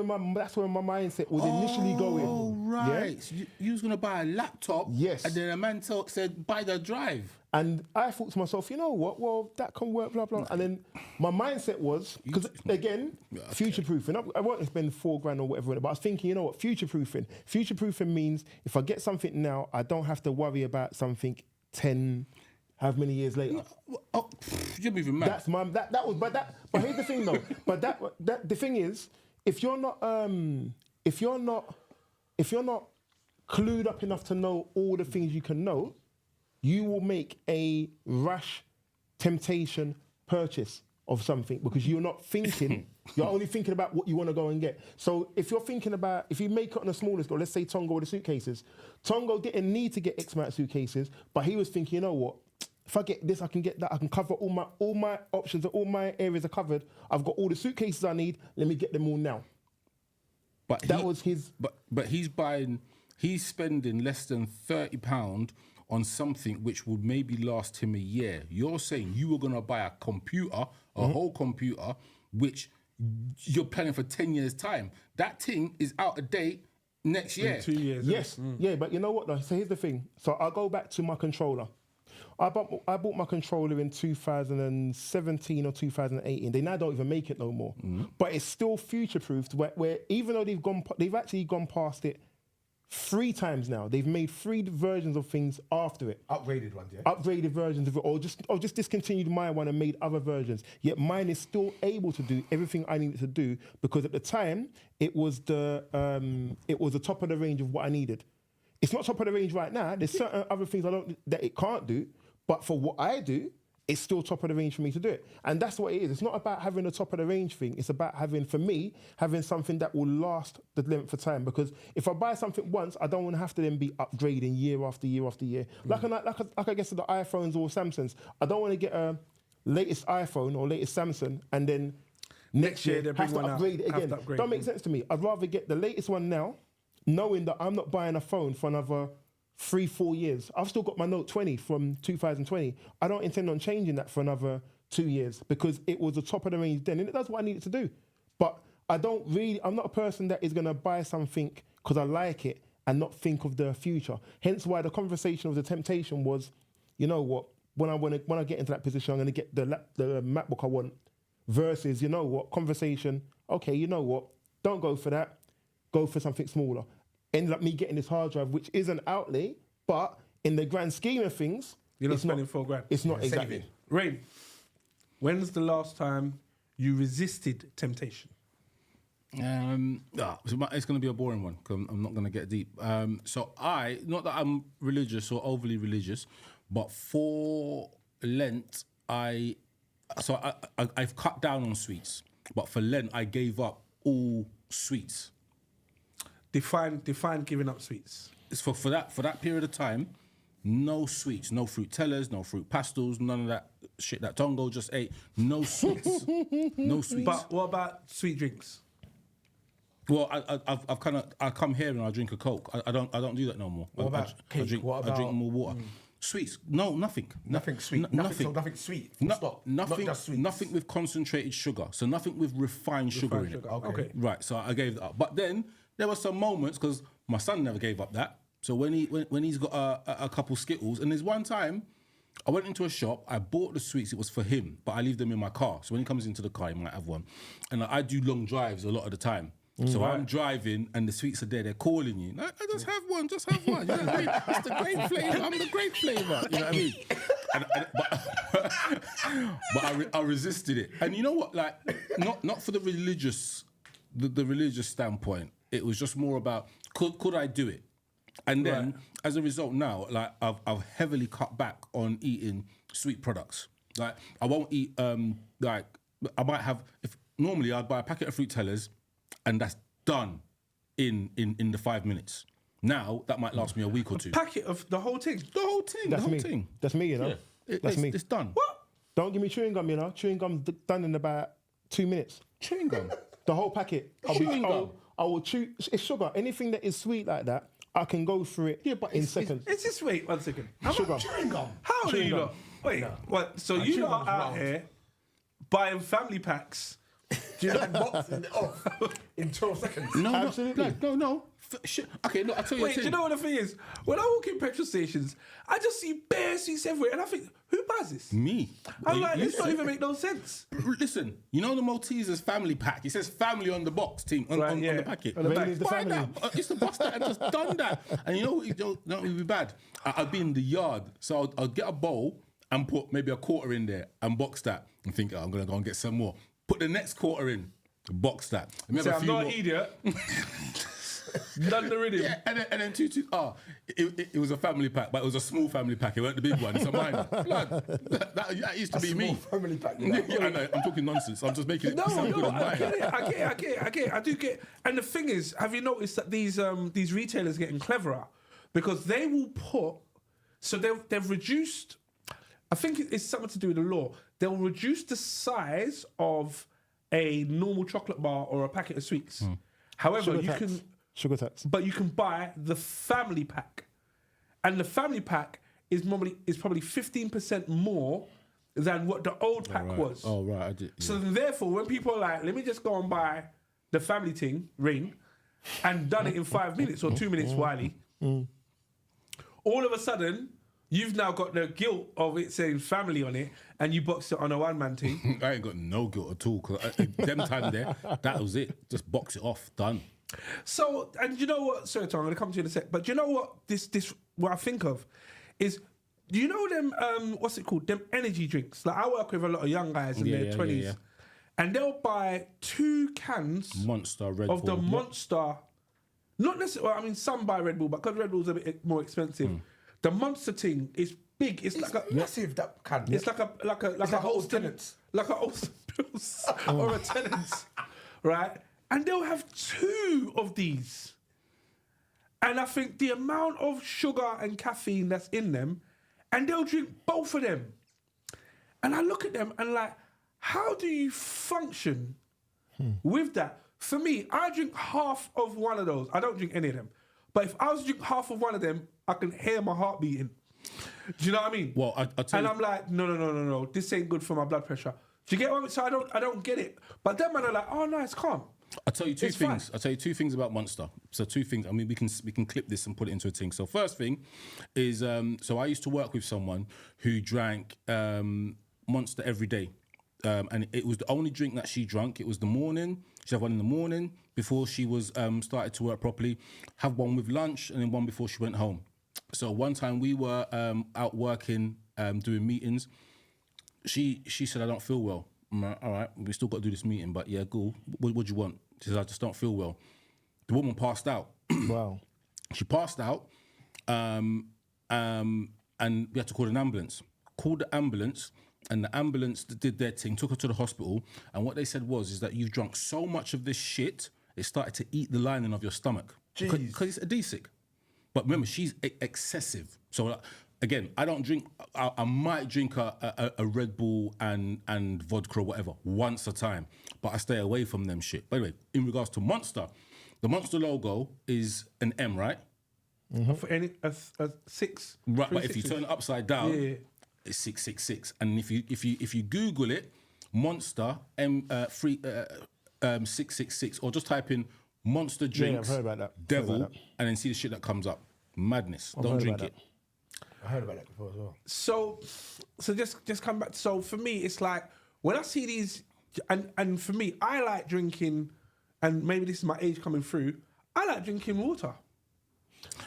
S1: my mindset was initially going.
S3: Oh, right.
S1: Yeah?
S3: So you was going to buy a laptop.
S1: Yes.
S3: And then a man said, buy the drive.
S1: And I thought to myself, you know what? Well, that can work, blah, blah. And then my mindset was, because again, future-proofing. I won't spend £4,000 or whatever, but I was thinking, you know what? Future-proofing. Future-proofing means if I get something now, I don't have to worry about something 10, how many years later.
S3: Oh, you're moving mad.
S1: That's but here's the thing though. But the thing is, if you're not clued up enough to know all the things you can know, you will make a rash temptation purchase of something because you're not thinking, you're only thinking about what you want to go and get. So if you're thinking about, if you make it on a smaller scale, let's say Tongo with the suitcases, Tongo didn't need to get X amount of suitcases, but he was thinking, you know what, if I get this, I can get that, I can cover all my options, all my areas are covered, I've got all the suitcases I need, let me get them all now.
S3: But
S1: that was his...
S3: But he's spending less than £30 on something which would maybe last him a year. You're saying you were going to buy a computer, a whole computer, which you're planning for 10 years' time. That thing is out of date next year.
S2: In 2 years.
S1: Yes, yeah, but you know what though? So here's the thing. So I'll go back to my controller. I bought my controller in 2017 or 2018. They now don't even make it no more. But it's still future-proofed where even though they've actually gone past it 3 times now. They've made 3 versions of things after it.
S4: Upgraded ones, yeah?
S1: Upgraded versions of it, or just discontinued my one and made other versions. Yet mine is still able to do everything I needed to do because at the time it was the top of the range of what I needed. It's not top of the range right now. There's certain other things that it can't do, but for what I do, it's still top of the range for me to do it. And that's what it is. It's not about having a top of the range thing. It's about having, for me, having something that will last the length of time. Because if I buy something once, I don't want to have to then be upgrading year after year after year. Like I guess with the iPhones or Samsungs, I don't want to get a latest iPhone or latest Samsung and then next year
S2: they
S1: have
S2: bring
S1: to
S2: one out,
S1: upgrade it
S2: have
S1: again.
S2: to upgrade.
S1: Don't make sense to me. I'd rather get the latest one now, knowing that I'm not buying a phone for another 3-4 years. I've still got my Note 20 from 2020. I don't intend on changing that for another 2 years because it was the top of the range then and it does what I need it to do. But I'm not a person that is going to buy something because I like it and not think of the future. Hence why the conversation of the temptation was, you know what, when I get into that position, I'm going to get the MacBook I want versus, you know what, conversation, okay, you know what, don't go for that, go for something smaller. Ended up me getting this hard drive, which is an outlay, but in the grand scheme of things,
S2: You're not spending $4,000.
S1: It's not exactly.
S2: Rain, when's the last time you resisted temptation?
S3: It's going to be a boring one because I'm not going to get deep. So not that I'm religious or overly religious, but for Lent, I've cut down on sweets. But for Lent, I gave up all sweets.
S2: Define giving up sweets.
S3: It's for that period of time, no sweets, no fruit tellers, no fruit pastels, none of that shit that Tongo just ate. No sweets, no sweets.
S2: But what about sweet drinks?
S3: Well, I come here and I drink a Coke. I don't do that no more.
S4: What about cake?
S3: I drink more water. Sweets? No, nothing.
S4: Nothing sweet. Nothing sweet. Stop.
S3: Nothing.
S4: Not just sweets.
S3: Nothing with concentrated sugar. So nothing with refined sugar in it.
S2: Okay.
S3: Right. So I gave that up. But then there were some moments because my son never gave up that. So when he's got a couple Skittles, and there's one time I went into a shop, I bought the sweets. It was for him, but I leave them in my car. So when he comes into the car, he might have one. And I do long drives a lot of the time. So I'm driving and the sweets are there. They're calling you. I just have one. Just have one. You know what I mean? It's the grape flavour. I'm the grape flavour. You know what I mean? But I resisted it. And you know what? Like, not for the religious standpoint. It was just more about could I do it? And then as a result, now like I've heavily cut back on eating sweet products. Like I won't eat like I might have normally I'd buy a packet of fruit tellers. And that's done in the 5 minutes. Now that might last me a week or two.
S2: Packet of the whole thing.
S3: The whole thing.
S1: That's
S3: the whole
S1: me.
S3: thing.
S1: That's me, you know.
S3: Yeah.
S1: That's me.
S3: It's done.
S2: What?
S1: Don't give me chewing gum, you know. Chewing gum's done in about 2 minutes.
S3: Chewing gum.
S1: The whole packet. I will chew. It's sugar. Anything that is sweet like that, I can go through it in seconds.
S2: It's just wait 1 second.
S1: Sugar.
S4: Chewing gum.
S2: How old are
S1: Chewing
S2: you
S1: gum.
S2: lot? Wait, what? So you
S4: chewing
S2: lot
S4: gum's
S2: out
S4: round.
S2: here buying family packs.
S4: Do you know boxing it off in 12 seconds?
S3: No,
S1: Absolutely.
S3: No. Shit. Okay, look, I'll tell you
S2: Wait, do you know what the thing is? When I walk in petrol stations, I just see bare sweets everywhere, and I think, who buys this?
S3: Me.
S2: I'm like, this
S3: Listen.
S2: don't even make no sense.
S3: Listen, you know the Maltesers family pack? It says family on the box, team, on the packet.
S1: On the back. It's the
S3: Buy
S1: family.
S3: that. It's the box that I just done that. And you know what would be bad? I'd be in the yard, so I'll get a bowl and put maybe a quarter in there and box that and think, I'm going to go and get some more. Put the next quarter in, box that.
S2: So I'm not an idiot. Done the rhythm.
S3: Yeah, and then it was a family pack, but it was a small family pack. It wasn't the big one. It's a minor. Blood. That used to be me.
S4: Family pack.
S3: Yeah, I know. I'm talking nonsense. I'm just making it sound good on
S2: I
S3: mine.
S2: get it. I do get. And the thing is, have you noticed that these retailers are getting cleverer because they will put. So they've reduced. I think it's something to do with the law. They'll reduce the size of a normal chocolate bar or a packet of sweets. However,
S1: Sugar tax.
S2: but you can buy the family pack, and the family pack is probably 15% more than what the old pack was.
S3: Oh right, I did. Yeah.
S2: So then therefore, when people are like, let me just go and buy the family thing ring, and done it in 5 minutes or 2 minutes, Wiley, all of a sudden you've now got the guilt of it saying family on it, and you boxed it on a one-man team.
S3: I ain't got no guilt at all. Cause them time there, that was it. Just box it off, done.
S2: So, and you know what? Sorry, Tom, I'm going to come to you in a sec. But do you know what? What I think of is, do you know them? What's it called? Them energy drinks. Like I work with a lot of young guys in their 20s, and they'll buy 2 cans
S3: Monster Red
S2: of
S3: Bull.
S2: the Monster. Not necessarily. I mean, some buy Red Bull, but because Red Bull's a bit more expensive, the Monster thing is big. It's like a
S4: massive. That can.
S2: It's like a
S4: like a
S2: Holston,
S4: tenants.
S2: like a Holston Pills or a Tenants, right? And they'll have 2 of these. And I think the amount of sugar and caffeine that's in them, and they'll drink both of them. And I look at them and like, how do you function with that? For me, I drink half of one of those. I don't drink any of them. But if I was to drink half of one of them, I can hear my heart beating. Do you know what I mean?
S3: Well, I'll tell you.
S2: I'm like, no. This ain't good for my blood pressure. Do you get what I mean? So I don't get it. But them man are like, oh no, it's calm.
S3: I'll tell you two
S2: It's
S3: things.
S2: fine.
S3: I'll tell you 2 things about Monster. So 2 things. I mean, we can clip this and put it into a thing. So first thing is, so I used to work with someone who drank Monster every day, and it was the only drink that she drank. It was the morning. She'd have one in the morning before she was started to work properly. Have one with lunch, and then one before she went home. So one time we were out working, doing meetings. She said, I don't feel well. I'm like, all right, we still got to do this meeting, but yeah, cool. What do you want? She said, I just don't feel well. The woman passed out.
S1: Wow.
S3: She passed out, and we had to call an ambulance. Called the ambulance, and the ambulance did their thing, took her to the hospital, and what they said is that you've drunk so much of this shit, it started to eat the lining of your stomach. Because it's adhesive. But remember, she's excessive. So again, I don't drink. I might drink a Red Bull and vodka or whatever once a time, but I stay away from them shit. By the way, in regards to Monster, the Monster logo is an M, right?
S2: For any a 6.
S3: Right, but if you turn it upside down,
S2: Yeah.
S3: it's 666. And if you Google it, Monster 666, or just type in Monster drinks,
S1: I've heard about that.
S3: devil,
S1: Heard about that.
S3: and then see the shit that comes up. Madness. Don't
S1: heard
S3: drink
S1: about
S3: it.
S4: I heard about that before as well.
S2: So just come back. So for me, it's like when I see these, and for me, I like drinking, and maybe this is my age coming through. I like drinking water.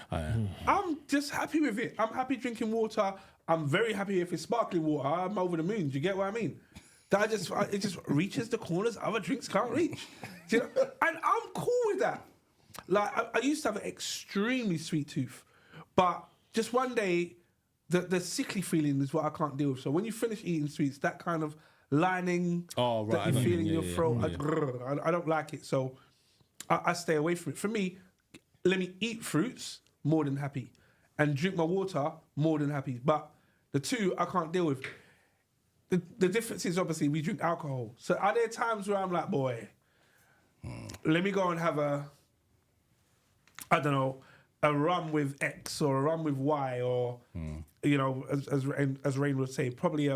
S2: I'm just happy with it. I'm happy drinking water. I'm very happy if it's sparkling water. I'm over the moon. Do you get what I mean? That it just reaches the corners other drinks can't reach. Do you know? And I'm cool with that. Like I used to have an extremely sweet tooth, but just one day, the sickly feeling is what I can't deal with. So when you finish eating sweets, that kind of lining
S3: Oh, right,
S2: that
S3: I
S2: you
S3: know what you
S2: feel in
S3: mean.
S2: your
S3: Yeah,
S2: throat,
S3: yeah.
S2: I don't like it. So I stay away from it. For me, let me eat fruits, more than happy, and drink my water, more than happy. But the 2 I can't deal with. The difference is obviously we drink alcohol. So are there times where I'm like, boy, let me go and have a rum with X or a rum with Y, or as Rain would say, probably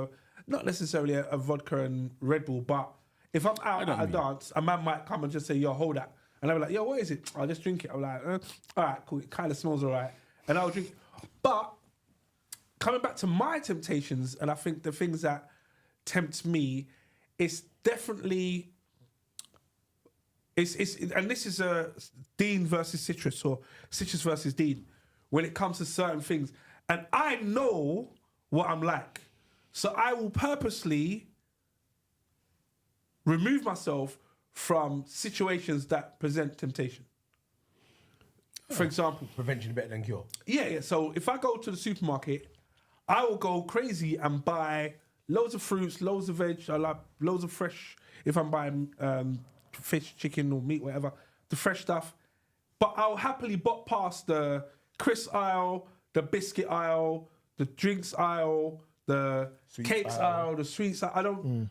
S2: not necessarily a vodka and Red Bull, but if I'm out at a dance, a man might come and just say, yo, hold that. And I'll be like, yo, what is it? I'll just drink it. I'm like, all right, cool. It kind of smells all right. And I'll drink it. But coming back to my temptations, and I think the things that tempt me, it's definitely... and this is a Dean versus citrus, or citrus versus Dean, when it comes to certain things. And I know what I'm like. So I will purposely remove myself from situations that present temptation. For example,
S4: Prevention better than cure.
S2: yeah. So if I go to the supermarket, I will go crazy and buy loads of fruits, loads of veg. I like loads of fresh. If I'm buying fish, chicken, or meat, whatever, the fresh stuff. But I'll happily bot past the crisp aisle, the biscuit aisle, the drinks aisle, the cakes aisle, the sweets aisle.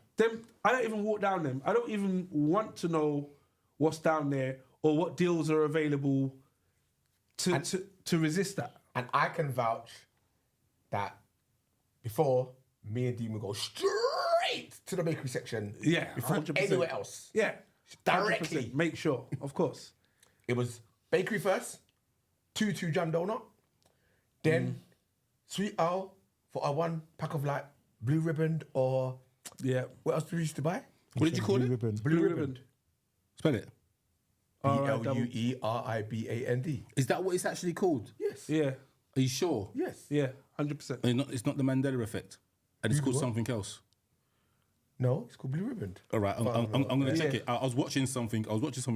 S2: I don't even walk down them. I don't even want to know what's down there or what deals are available to resist that.
S4: And I can vouch that before, me and Dean would go straight to the bakery section.
S2: Yeah,
S4: before
S2: 100%.
S4: anywhere else.
S2: Yeah.
S4: Directly.
S2: 100%. Make sure, of course.
S4: It was bakery first, 2 jam donut, then sweet owl for a 1 pack of like blue ribbon, or
S2: Yeah.
S4: what else do we used to buy?
S3: What did you call it?
S1: Ribbon.
S2: Blue ribbon.
S3: Spell it.
S4: BLUERIBAND.
S3: Is that what it's actually called?
S4: Yes.
S2: Yeah.
S3: Are you sure?
S4: Yes.
S2: Yeah. 100%.
S3: It's not the Mandela effect, and it's called something else.
S4: No, it's called blue ribbon.
S3: All right, I'm going to check it. I was watching something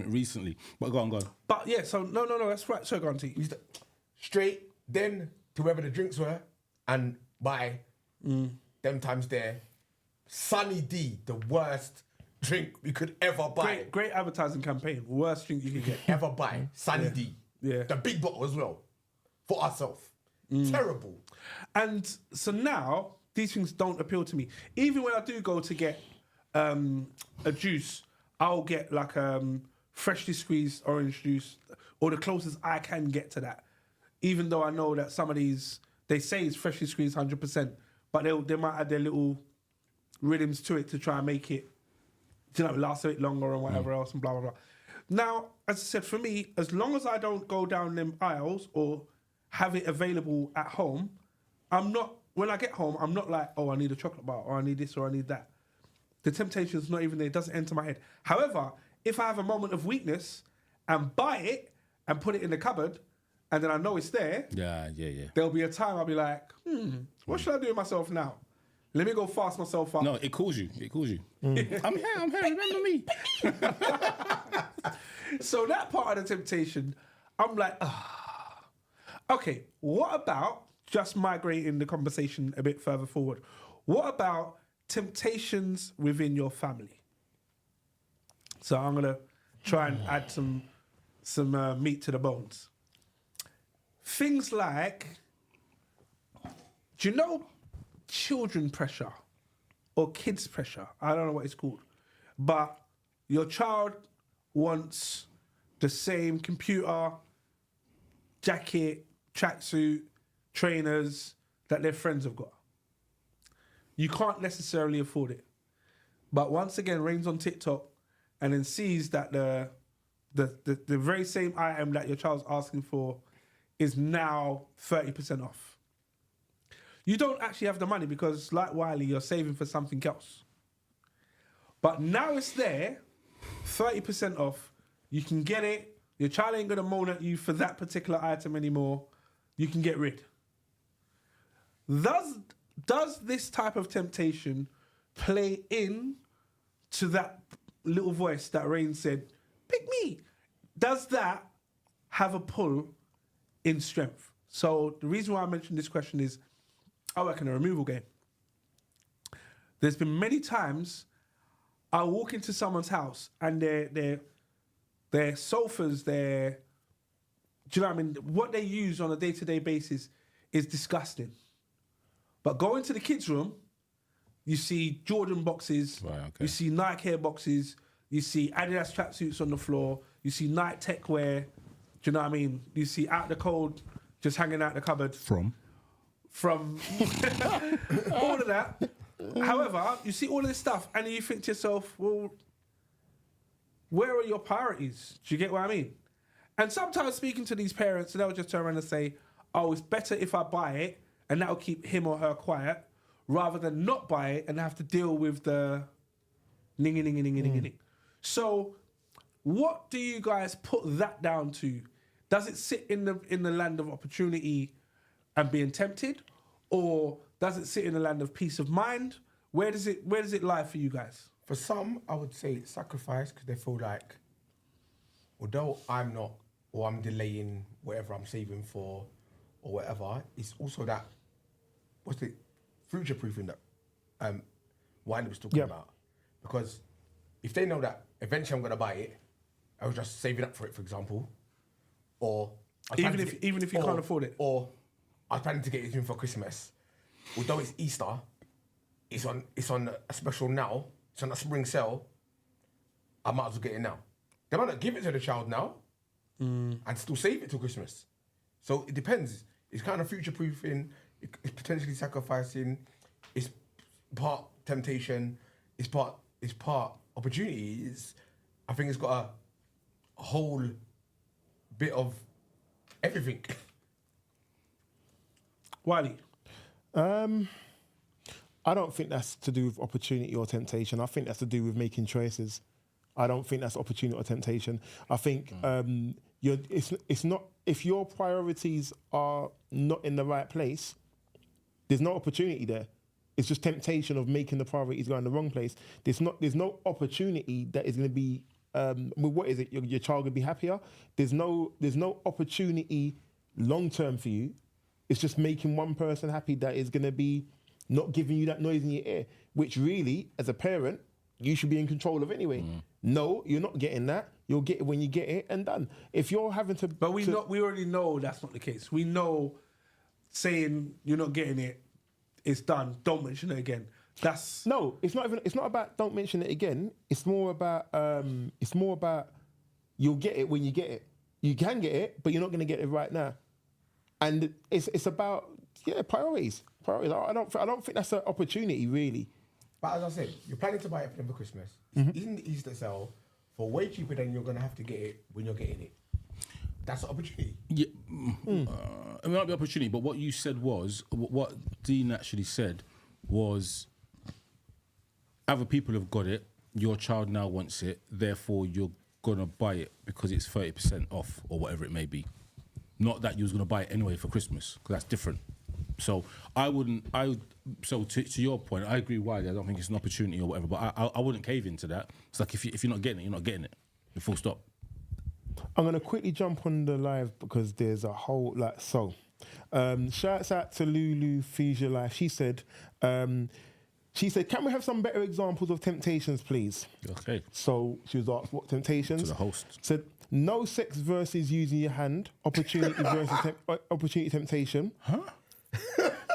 S3: recently, but go on.
S2: But yeah, so no, that's right. So go on, T.
S4: We used to straight then to wherever the drinks were, and buy them times there. Sunny D, the worst drink we could ever buy.
S2: Great advertising campaign. Worst drink you could get.
S4: Ever buy. Sunny D.
S2: Yeah.
S4: The big bottle as well. For ourselves. Terrible.
S2: And so now, these things don't appeal to me. Even when I do go to get a juice, I'll get like freshly squeezed orange juice, or the closest I can get to that. Even though I know that some of these, they say it's freshly squeezed 100%, but they might add their little rhythms to it to try and make it, last a bit longer or whatever else and blah, blah, blah. Now, as I said, for me, as long as I don't go down them aisles or have it available at home, when I get home, I'm not like, oh, I need a chocolate bar, or I need this, or I need that. The temptation's not even there, it doesn't enter my head. However, if I have a moment of weakness and buy it and put it in the cupboard, and then I know it's there, there'll be a time I'll be like, what should I do with myself now? Let me go fast myself up.
S3: No, it calls you. I'm here, remember me.
S2: So that part of the temptation, I'm like, okay, what about just migrating the conversation a bit further forward? What about temptations within your family? So I'm going to try and add some meat to the bones. Things like, do you know children pressure or kids pressure? I don't know what it's called. But your child wants the same computer, jacket, tracksuit, trainers that their friends have got. You can't necessarily afford it. But once again, Rain's on TikTok and then sees that the very same item that your child's asking for is now 30% off. You don't actually have the money because, like Wiley, you're saving for something else. But now it's there, 30% off. You can get it. Your child ain't going to moan at you for that particular item anymore. You can get rid. Does this type of temptation play in to that little voice that Rain said, pick me? Does that have a pull in strength? So the reason why I mentioned this question is I work in a removal game. There's been many times I walk into someone's house and their sofas, do you know what I mean? What they use on a day-to-day basis is disgusting. But go into the kids' room, you see Jordan boxes, you see Nike Air boxes, you see Adidas tracksuits on the floor, you see Nike tech wear, do you know what I mean? You see Out the Cold just hanging out the cupboard. From all of that. However, you see all of this stuff and you think to yourself, well, where are your priorities? Do you get what I mean? And sometimes speaking to these parents, they'll just turn around and say, oh, it's better if I buy it and that'll keep him or her quiet rather than not buy it and have to deal with the ning. So what do you guys put that down to? Does it sit in the land of opportunity and being tempted, or does it sit in the land of peace of mind? Where does it lie for you guys?
S4: For some, I would say sacrifice because they feel like, although I'm not, or I'm delaying whatever I'm saving for, or whatever, it's also that, what's the future-proofing that Wiley was talking about. Because if they know that eventually I'm going to buy it, I was just saving up for it, for example, or
S2: even if you can't afford it,
S4: or I was planning to get it in for Christmas. Although it's Easter, it's on a special now. It's on a spring sale. I might as well get it now. They might not give it to the child now and still save it till Christmas. So it depends. It's kind of future-proofing. It's potentially sacrificing. It's part temptation. It's part opportunity. I think it's got a whole bit of everything.
S2: Wiley?
S1: I don't think that's to do with opportunity or temptation. I think that's to do with making choices. I don't think that's opportunity or temptation. I think it's not, if your priorities are not in the right place, there's no opportunity there. It's just temptation of making the priorities go in the wrong place. There's no opportunity that is going to be. What is it? Your child will be happier. There's no opportunity long term for you It's just making one person happy that is going to be not giving you that noise in your ear, which really, as a parent, you should be in control of anyway. No, you're not getting that. You'll get it when you get it and done. If you're having to...
S2: But we already know that's not the case. We know saying you're not getting it, it's done, don't mention it again. That's...
S1: No, it's not about don't mention it again. It's more about you'll get it when you get it. You can get it, but you're not going to get it right now. And it's about priorities. I don't think that's an opportunity really.
S4: But as I said, you're planning to buy it for them for Christmas. It's in the Easter sale for way cheaper than you're going to have to get it when you're getting it. That's an opportunity.
S3: Yeah, it might be opportunity, but what you said was, what Dean actually said was, other people have got it, your child now wants it, therefore you're going to buy it because it's 30% off or whatever it may be. Not that you was going to buy it anyway for Christmas, because that's different. So so to your point, I agree widely. I don't think it's an opportunity or whatever, but I wouldn't cave into that. It's like if you're not getting it, you're not getting it. Full stop.
S1: I'm going to quickly jump on the live because there's a whole shouts out to Lulu Fusia Life. She said, can we have some better examples of temptations, please?
S3: Okay.
S1: So she was asked what temptations.
S3: To the host.
S1: Said no sex versus using your hand. Opportunity versus opportunity temptation.
S3: Huh?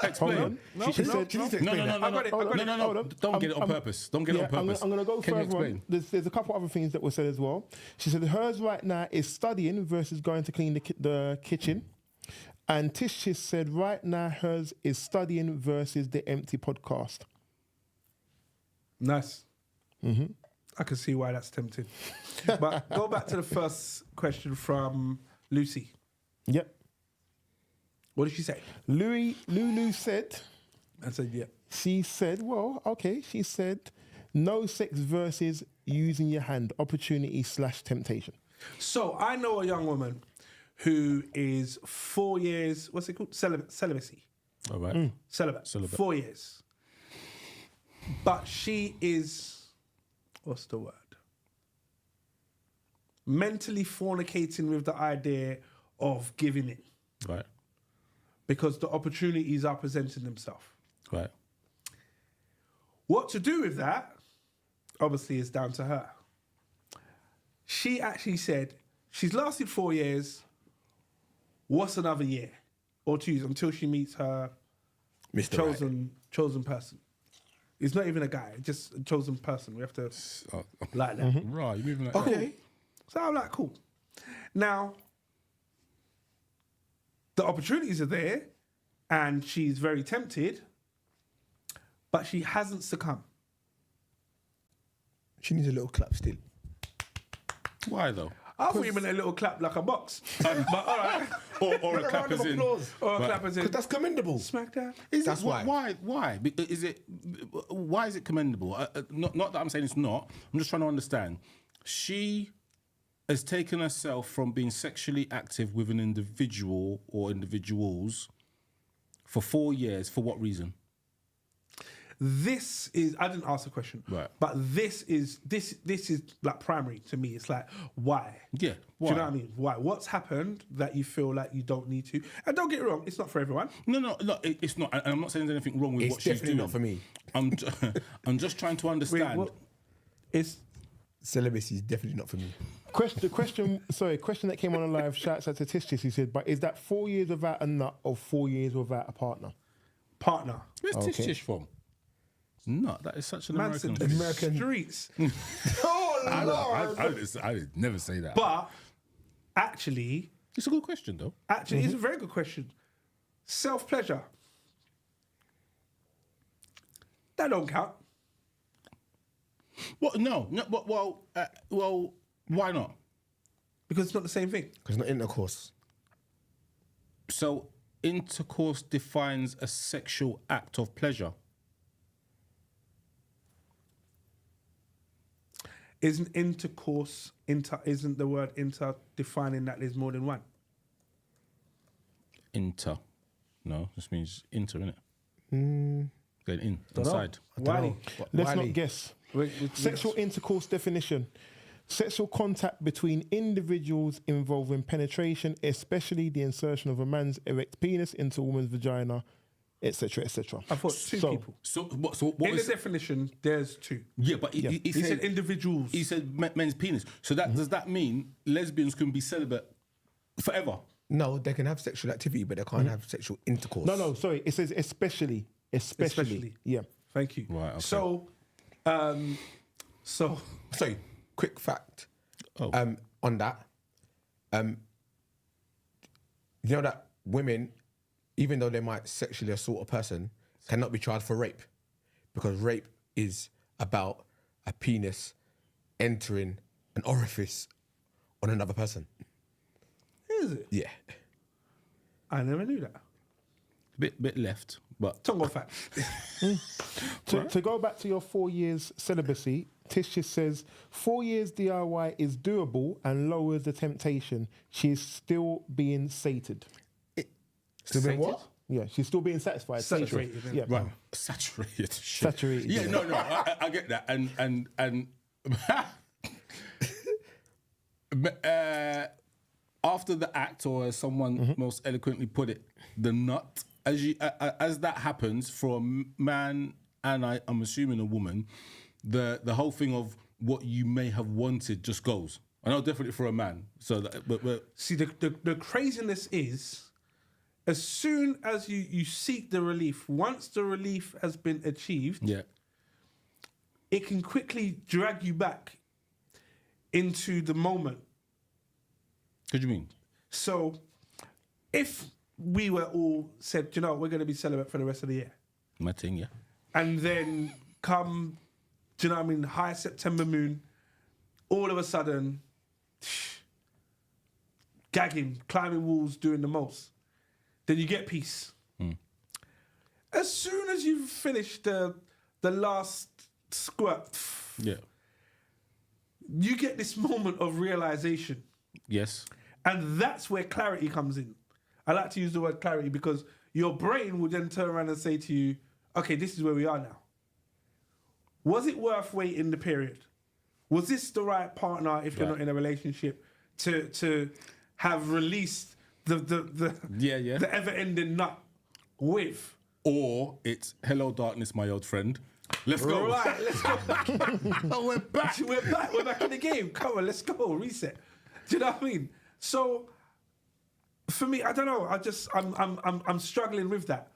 S3: Explain.
S1: No. She said,
S3: No. Don't get it on purpose. Don't get it on purpose.
S1: I'm going to go
S3: Can you
S1: further on.
S3: explain?
S1: There's a couple other things that were said as well. She said hers right now is studying versus going to clean the kitchen. And Tish said right now hers is studying versus the empty podcast.
S2: Nice. I can see why that's tempting. But go back to the first question from Lucy.
S1: Yep.
S2: What did she say?
S1: Lulu said...
S2: I said, yeah.
S1: She said, she said no sex versus using your hand, opportunity / temptation.
S2: So I know a young woman who is 4 years, what's it called? Celibacy.
S3: All right.
S2: Celibate. 4 years. But she is, what's the word? Mentally fornicating with the idea of giving in.
S3: Right.
S2: Because the opportunities are presenting themselves.
S3: Right.
S2: What to do with that, obviously, is down to her. She actually said she's lasted 4 years. What's another year or 2 until she meets her chosen person? It's not even a guy, just a chosen person. We have to like that.
S3: Right, you're moving like
S2: Okay. So I'm like, cool. Now, the opportunities are there and she's very tempted, but she hasn't succumbed.
S4: She needs a little clap still.
S3: Why though?
S2: I thought you meant a little clap like a box. But all right.
S3: Or a clap as in.
S2: Or a clap as in.
S4: Because that's commendable.
S2: Smack that.
S4: That's why.
S3: Why? Why is it commendable? Not that I'm saying it's not. I'm just trying to understand. She has taken herself from being sexually active with an individual or individuals for 4 years. For what reason?
S2: This is, I didn't ask the question,
S3: Right.
S2: but this is like primary to me. It's like, why?
S3: Yeah, why?
S2: Do you know what I mean? Why? What's happened that you feel like you don't need to? And don't get it wrong, it's not for everyone.
S3: No, it's not. And I'm not saying there's anything wrong with
S4: It's
S3: what she's
S4: definitely
S3: doing.
S4: not for me.
S3: I'm just trying to understand.
S2: Wait, it's
S4: Celibacy is definitely not for me.
S1: Question that came on the live, shouts out to Tish, who said, but is that 4 years without a nut or 4 years without a partner?
S2: partner.
S3: Where's Tish from? No, that is such an
S2: Man
S3: American
S2: said
S3: thing.
S4: American
S2: streets.
S4: Oh,
S3: I would never say that.
S2: But actually,
S3: It's a good question, though.
S2: it's a very good question. Self-pleasure. That don't count.
S3: Well, no. Well, why not?
S2: Because it's not the same thing.
S4: Because not intercourse.
S3: So, intercourse defines a sexual act of pleasure.
S2: Isn't intercourse, isn't the word inter defining that there's more than one?
S3: Inter. No, this means inter, innit? Going inside.
S2: Wiley.
S1: Let's
S4: Wiley.
S1: not guess. Sexual intercourse definition. sexual contact between individuals involving penetration, especially the insertion of a man's erect penis into a woman's vagina, etc., etc.
S2: I thought two people.
S3: So what
S2: In the
S3: is...
S2: definition, there's two.
S3: Yeah, but he
S2: He said individuals.
S3: He said men's penis. So that does that mean lesbians can be celibate forever?
S4: No, they can have sexual activity, but they can't have sexual intercourse.
S1: No, sorry. It says especially.
S2: Especially.
S1: Yeah.
S2: Thank you.
S3: Right, okay.
S2: So,
S4: Sorry, quick fact.
S3: Oh.
S4: On that, you know that women, even though they might sexually assault a person, cannot be charged for rape, because rape is about a penis entering an orifice on another person.
S2: is it?
S4: Yeah.
S2: I never knew that.
S3: Bit left, but
S2: Tongo fact.
S1: To go back to your 4 years celibacy, Tish says 4 years DIY is doable and lowers the temptation. She is still being sated.
S4: Still being what?
S1: Yeah, she's still being satisfied. sated.
S2: Saturated,
S1: Yeah,
S3: right, saturated. Shit.
S1: Saturated.
S3: Yeah, no, I get that, and after the act, or as someone most eloquently put it, the nut. As that happens for a man, and I'm assuming a woman, the whole thing of what you may have wanted just goes. I know definitely for a man. So, but
S2: See, the craziness is, as soon as you seek the relief, once the relief has been achieved,
S3: yeah,
S2: it can quickly drag you back into the moment.
S3: what do you mean?
S2: So, if we were all said, you know, we're going to be celibate for the rest of the year,
S3: My thing, yeah.
S2: and then come, do you know what I mean, high September moon, all of a sudden, gagging, climbing walls, doing the most, then you get peace. As soon as you've finished the last squirt,
S3: Yeah.
S2: you get this moment of realization.
S3: Yes.
S2: And that's where clarity comes in. I like to use the word clarity because your brain will then turn around and say to you, okay, this is where we are now. Was it worth waiting the period? Was this the right partner if you're not in a relationship to have released the ever-ending nut with?
S3: Or it's hello darkness, my old friend. Let's go.
S2: Right, let's go back. We're back. We're back. We're back in the game. Come on, let's go. Reset. Do you know what I mean? So, for me, I don't know. I'm struggling with that.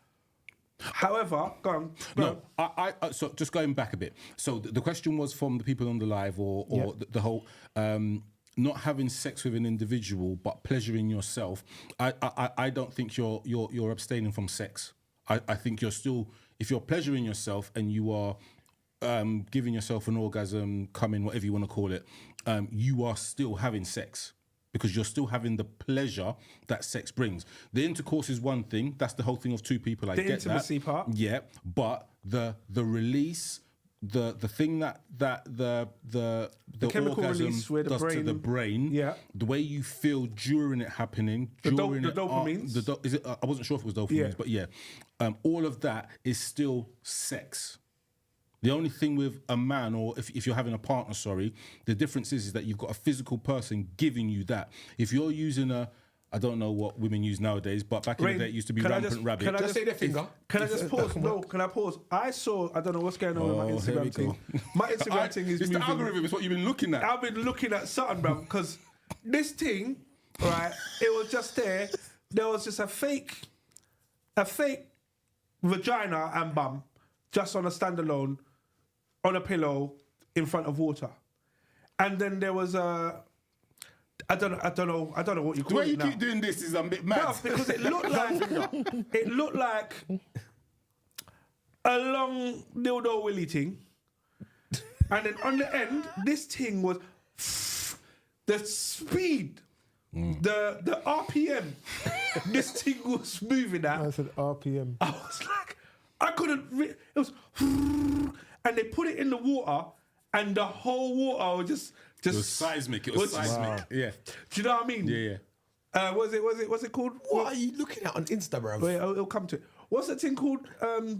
S2: However, go on.
S3: No, I so just going back a bit. So the question was from the people on the live, or the whole not having sex with an individual but pleasuring yourself. I don't think you're abstaining from sex. I think you're still, if you're pleasuring yourself and you are giving yourself an orgasm, coming, whatever you want to call it, you are still having sex. Because you're still having the pleasure that sex brings. The intercourse is one thing. That's the whole thing of two people. I get that.
S2: The intimacy part.
S3: Yeah, but the release, the thing that the
S2: chemical
S3: orgasm
S2: release where the
S3: does to
S2: brain-
S3: the brain.
S2: Yeah.
S3: The way you feel during it happening.
S2: The
S3: during
S2: dopamines?
S3: Is it? I wasn't sure if it was dopamines,
S2: Yeah.
S3: but yeah, all of that is still sex. The only thing with a man, or if you're having a partner, the difference is that you've got a physical person giving you that. If you're using I don't know what women use nowadays, but back in the day it used to be rampant rabbit.
S2: Can I
S4: Just say their finger.
S2: Can I just pause? No, can I pause? I don't know what's going on with my
S3: here we
S2: Instagram
S3: go.
S2: thing. My Instagram thing is
S3: it's the
S2: moving.
S3: algorithm. It's what you've been looking at.
S2: I've been looking at something, bro, because this thing, right, it was just there. There was just a fake vagina and bum just on a standalone, on a pillow in front of water. And then there was I don't know what you
S3: The
S2: call
S3: way
S2: it
S3: you
S2: now.
S3: keep doing this is a bit mad.
S2: No, because it looked like a long dildo willy thing. And then on the end, this thing was the speed, the RPM this thing was moving at.
S1: I said RPM.
S2: I was like, I couldn't. It was, and they put it in the water, and the whole water was just.
S3: It was seismic. It was seismic.
S1: Wow.
S3: Yeah.
S2: Do you know what I mean?
S3: Yeah.
S2: What's it called?
S4: What are you looking at on Instagram?
S2: Wait, it'll come to it. What's that thing called?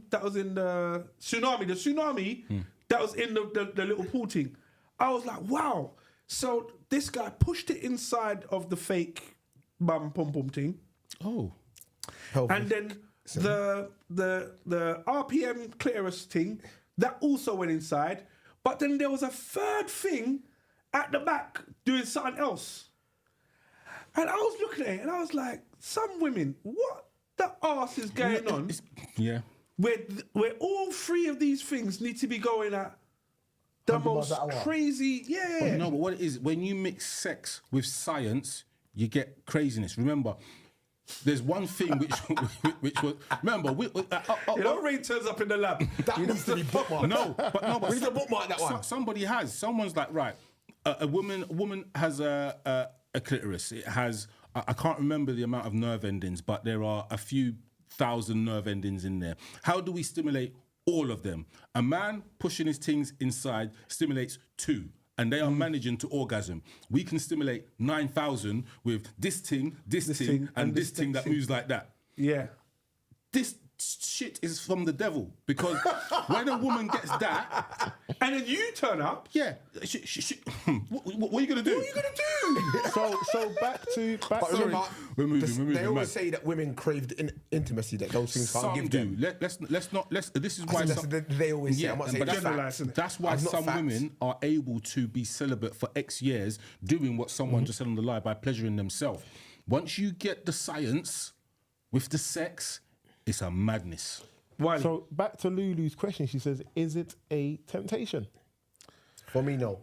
S2: That was in the tsunami. The tsunami that was in the little pool thing. I was like, wow. So this guy pushed it inside of the fake bum pum pum thing,
S3: Oh.
S2: and then the RPM clitoris thing that also went inside. But then there was a third thing at the back doing something else. And I was looking at it and I was like, some women, what the arse is going on?
S3: Yeah.
S2: Where all three of these things need to be going at the
S4: 100
S2: most
S4: miles an hour.
S2: crazy, yeah.
S3: No, but what it is, when you mix sex with science, you get craziness. Remember, there's one thing which was, remember,
S2: You know, Rain turns up in the lab.
S4: That needs to be bookmarked.
S3: but
S4: We need to bookmark that one.
S3: Somebody has. Someone's like, right, a woman has a clitoris. It has, I can't remember the amount of nerve endings, but there are a few thousand nerve endings in there. How do we stimulate all of them? A man pushing his things inside stimulates 2. And they are managing to orgasm. We can stimulate 9,000 with this thing, and this thing that moves like that.
S2: Yeah.
S3: This shit is from the devil, because when a woman gets that,
S2: And then you turn up.
S3: yeah, what are you gonna do?
S2: What are you going to do?
S1: So back to
S4: But remember,
S3: We're moving,
S4: they always
S3: man.
S4: say that women crave the intimacy that those things can't
S3: Some
S4: give
S3: do.
S4: them.
S3: Let's not. This is
S4: I
S3: why
S4: think
S3: some,
S4: they always say. I'm not saying
S3: but
S4: it's
S2: generalise,
S4: facts.
S2: innit?
S3: that's why
S4: It's not
S3: some
S4: facts.
S3: women are able to be celibate for X years, doing what someone just said on the lie by pleasuring themselves. Once you get the science with the sex, it's a madness.
S2: Wiley.
S1: So back to Lulu's question. She says, "Is it a temptation?"
S4: For me, no.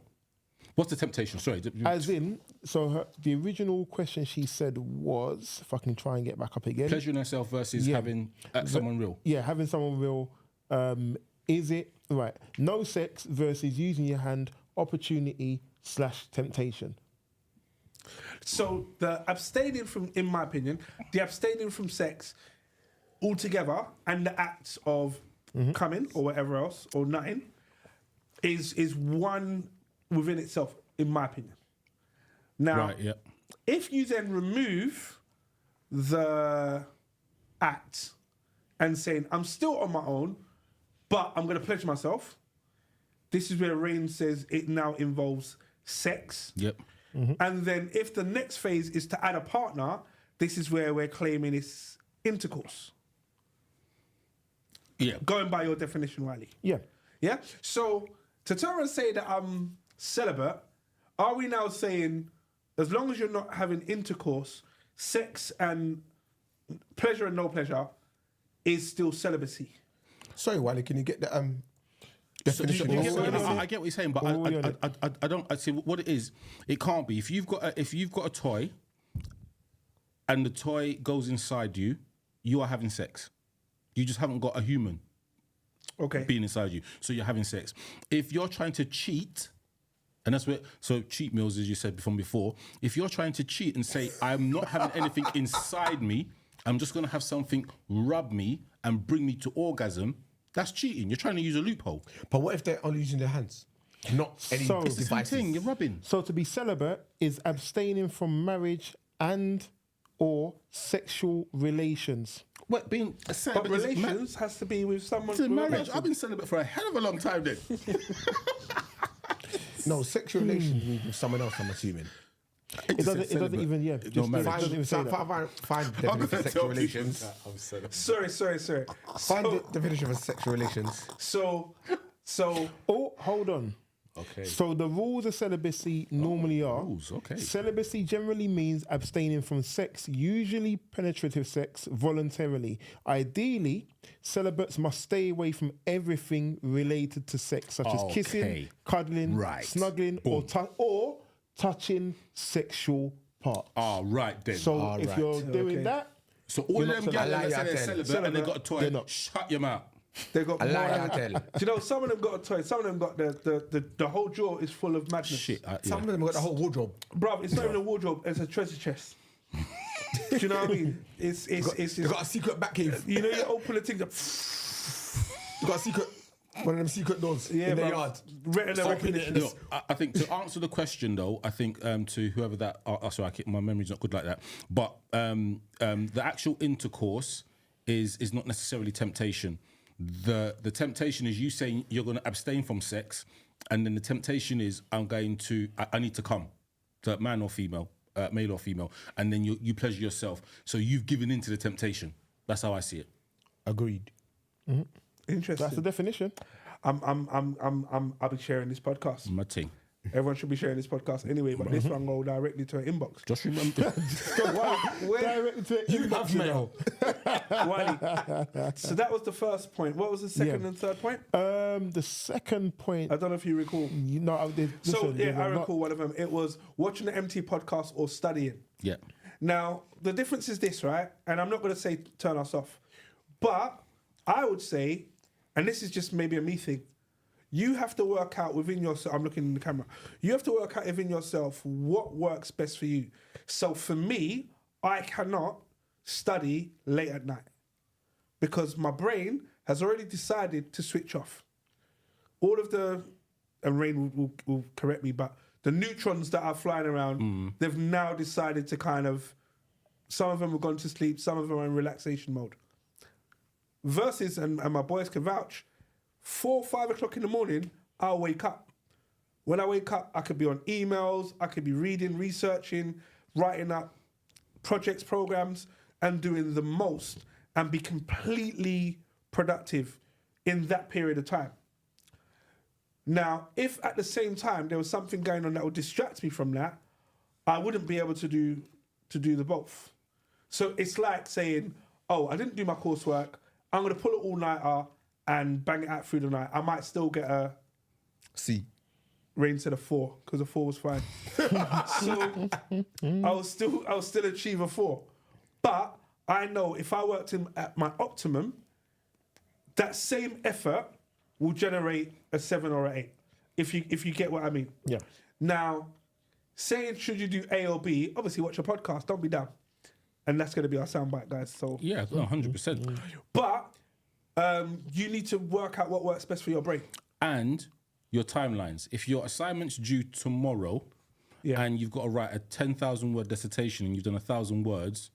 S3: What's the temptation? Sorry.
S1: As in, the original question she said was, if I can try and get back up again.
S3: Pleasuring herself versus
S1: Yeah.
S3: having someone real.
S1: Yeah, having someone real. Is it right? No sex versus using your hand. Opportunity / temptation.
S2: So the abstaining from, in my opinion, the abstaining from sex altogether and the act of coming or whatever else or nothing is one within itself, in my opinion. Now,
S3: Right, yeah.
S2: if you then remove the act and saying, I'm still on my own, but I'm going to pledge myself, this is where Rain says it now involves sex.
S3: Yep.
S2: And then if the next phase is to add a partner, this is where we're claiming it's intercourse.
S3: Yeah.
S2: Going by your definition, Wiley.
S1: Yeah.
S2: Yeah? So to turn and say that I'm celibate, are we now saying as long as you're not having intercourse, sex and pleasure and no pleasure is still celibacy?
S4: Sorry, Wiley, can you get the
S3: So
S4: definition?
S3: you
S1: What
S3: get
S1: were
S3: what-
S1: you gonna
S3: I get what you're saying, but
S1: What were you gonna
S3: I don't. I see what it is. It can't be if you've got a toy, and the toy goes inside you. You are having sex. You just haven't got a human
S2: Okay.
S3: being inside you, so you're having sex. If you're trying to cheat, and that's where cheat meals, as you said from before. If you're trying to cheat and say I'm not having anything inside me, I'm just gonna have something rub me and bring me to orgasm. That's cheating. You're trying to use a loophole.
S4: But what if they're only using their hands? Not any
S1: So-
S3: It's the same
S4: devices.
S3: thing. You're rubbing.
S1: So to be celibate is abstaining from marriage and or sexual relations.
S3: What being a celibate
S2: But
S3: is
S2: relations has to be with someone.
S3: It's in
S2: with a
S3: marriage.
S2: person.
S3: I've been celibate for a hell of a long time then.
S4: No, sexual relations with someone else, I'm assuming.
S1: It doesn't even, yeah. Just
S3: No marriage.
S1: it doesn't even say that.
S4: Find the definition of sexual relations.
S2: Sorry.
S4: Find the definition of sexual relations.
S2: So
S1: Oh, hold on.
S3: Okay.
S1: So the rules of celibacy normally are
S3: rules, okay.
S1: Celibacy generally means abstaining from sex, usually penetrative sex, voluntarily. Ideally, celibates must stay away from everything related to sex, such as kissing,
S3: Okay.
S1: cuddling,
S3: Right.
S1: snuggling, or touching sexual parts.
S3: Right then.
S1: So if
S4: right.
S1: you're doing
S2: Okay.
S1: that,
S3: So all
S1: You're
S3: of
S1: not
S3: them guys
S4: celibate.
S3: that say they're
S4: Celibate.
S3: celibate and they got a
S1: They're
S3: toy,
S1: not.
S3: shut your mouth.
S2: they got
S4: I lie,
S2: more-
S4: I tell.
S2: Do you know some of them got a toy? Some of them got the whole drawer is full of madness.
S3: Shit.
S4: Some of them got the whole wardrobe.
S2: Bruv, it's not even a wardrobe, it's a treasure chest. Do you know what I mean? It's
S4: They got a secret back cave.
S2: you know, you open the thing,
S4: They got a secret, one of them secret doors in their
S2: bruv.
S4: yard.
S2: Retina
S4: Open
S2: recognition.
S4: it and
S3: Look, I think to answer the question though, I think to whoever that, sorry, my memory's not good like that. But the actual intercourse is not necessarily temptation. The temptation is you saying you're going to abstain from sex, and then the temptation is I need to come, to man or female, male or female, and then you pleasure yourself. So you've given into the temptation. That's how I see it.
S4: Agreed.
S2: Interesting.
S1: That's the definition.
S2: I'll be sharing this podcast.
S3: My thing.
S2: Everyone should be sharing this podcast anyway, but this one go directly to an inbox.
S3: Just remember.
S1: Directly to the inbox mail.
S2: Wiley. So that was the first point. What was the second and third point?
S1: The second point.
S2: I don't know if you recall.
S1: You know,
S2: I recall one of them. It was watching the MT podcast or studying.
S3: Yeah.
S2: Now, the difference is this, right? And I'm not going to say turn us off, but I would say, and this is just maybe a me thing, you have to work out within yourself. I'm looking in the camera. You have to work out within yourself what works best for you. So for me, I cannot study late at night because my brain has already decided to switch off. All of the, and Rain will correct me, but the neutrons that are flying around, they've now decided to kind of, some of them have gone to sleep, some of them are in relaxation mode. Versus, and my boys can vouch, 4 or 5 o'clock in the morning, I'll wake up. When I wake up, I could be on emails, I could be reading, researching, writing up projects, programs, and doing the most and be completely productive in that period of time. Now, if at the same time there was something going on that would distract me from that, I wouldn't be able to do the both. So it's like saying, oh, I didn't do my coursework, I'm going to pull it all-nighter and bang it out through the night. I might still get a
S4: C.
S2: Rain said a 4 because a 4 was fine. So I'll still achieve a 4. But I know if I worked at my optimum, that same effort will generate a 7 or an 8. If you get what I mean.
S1: Yeah.
S2: Now, saying should you do A or B, obviously watch a podcast, don't be dumb. And that's going to be our soundbite, guys. So
S3: Yeah, 100%.
S2: But you need to work out what works best for your brain.
S3: And your timelines. If your assignment's due tomorrow and you've got to write a 10,000 word dissertation and you've done 1,000 words,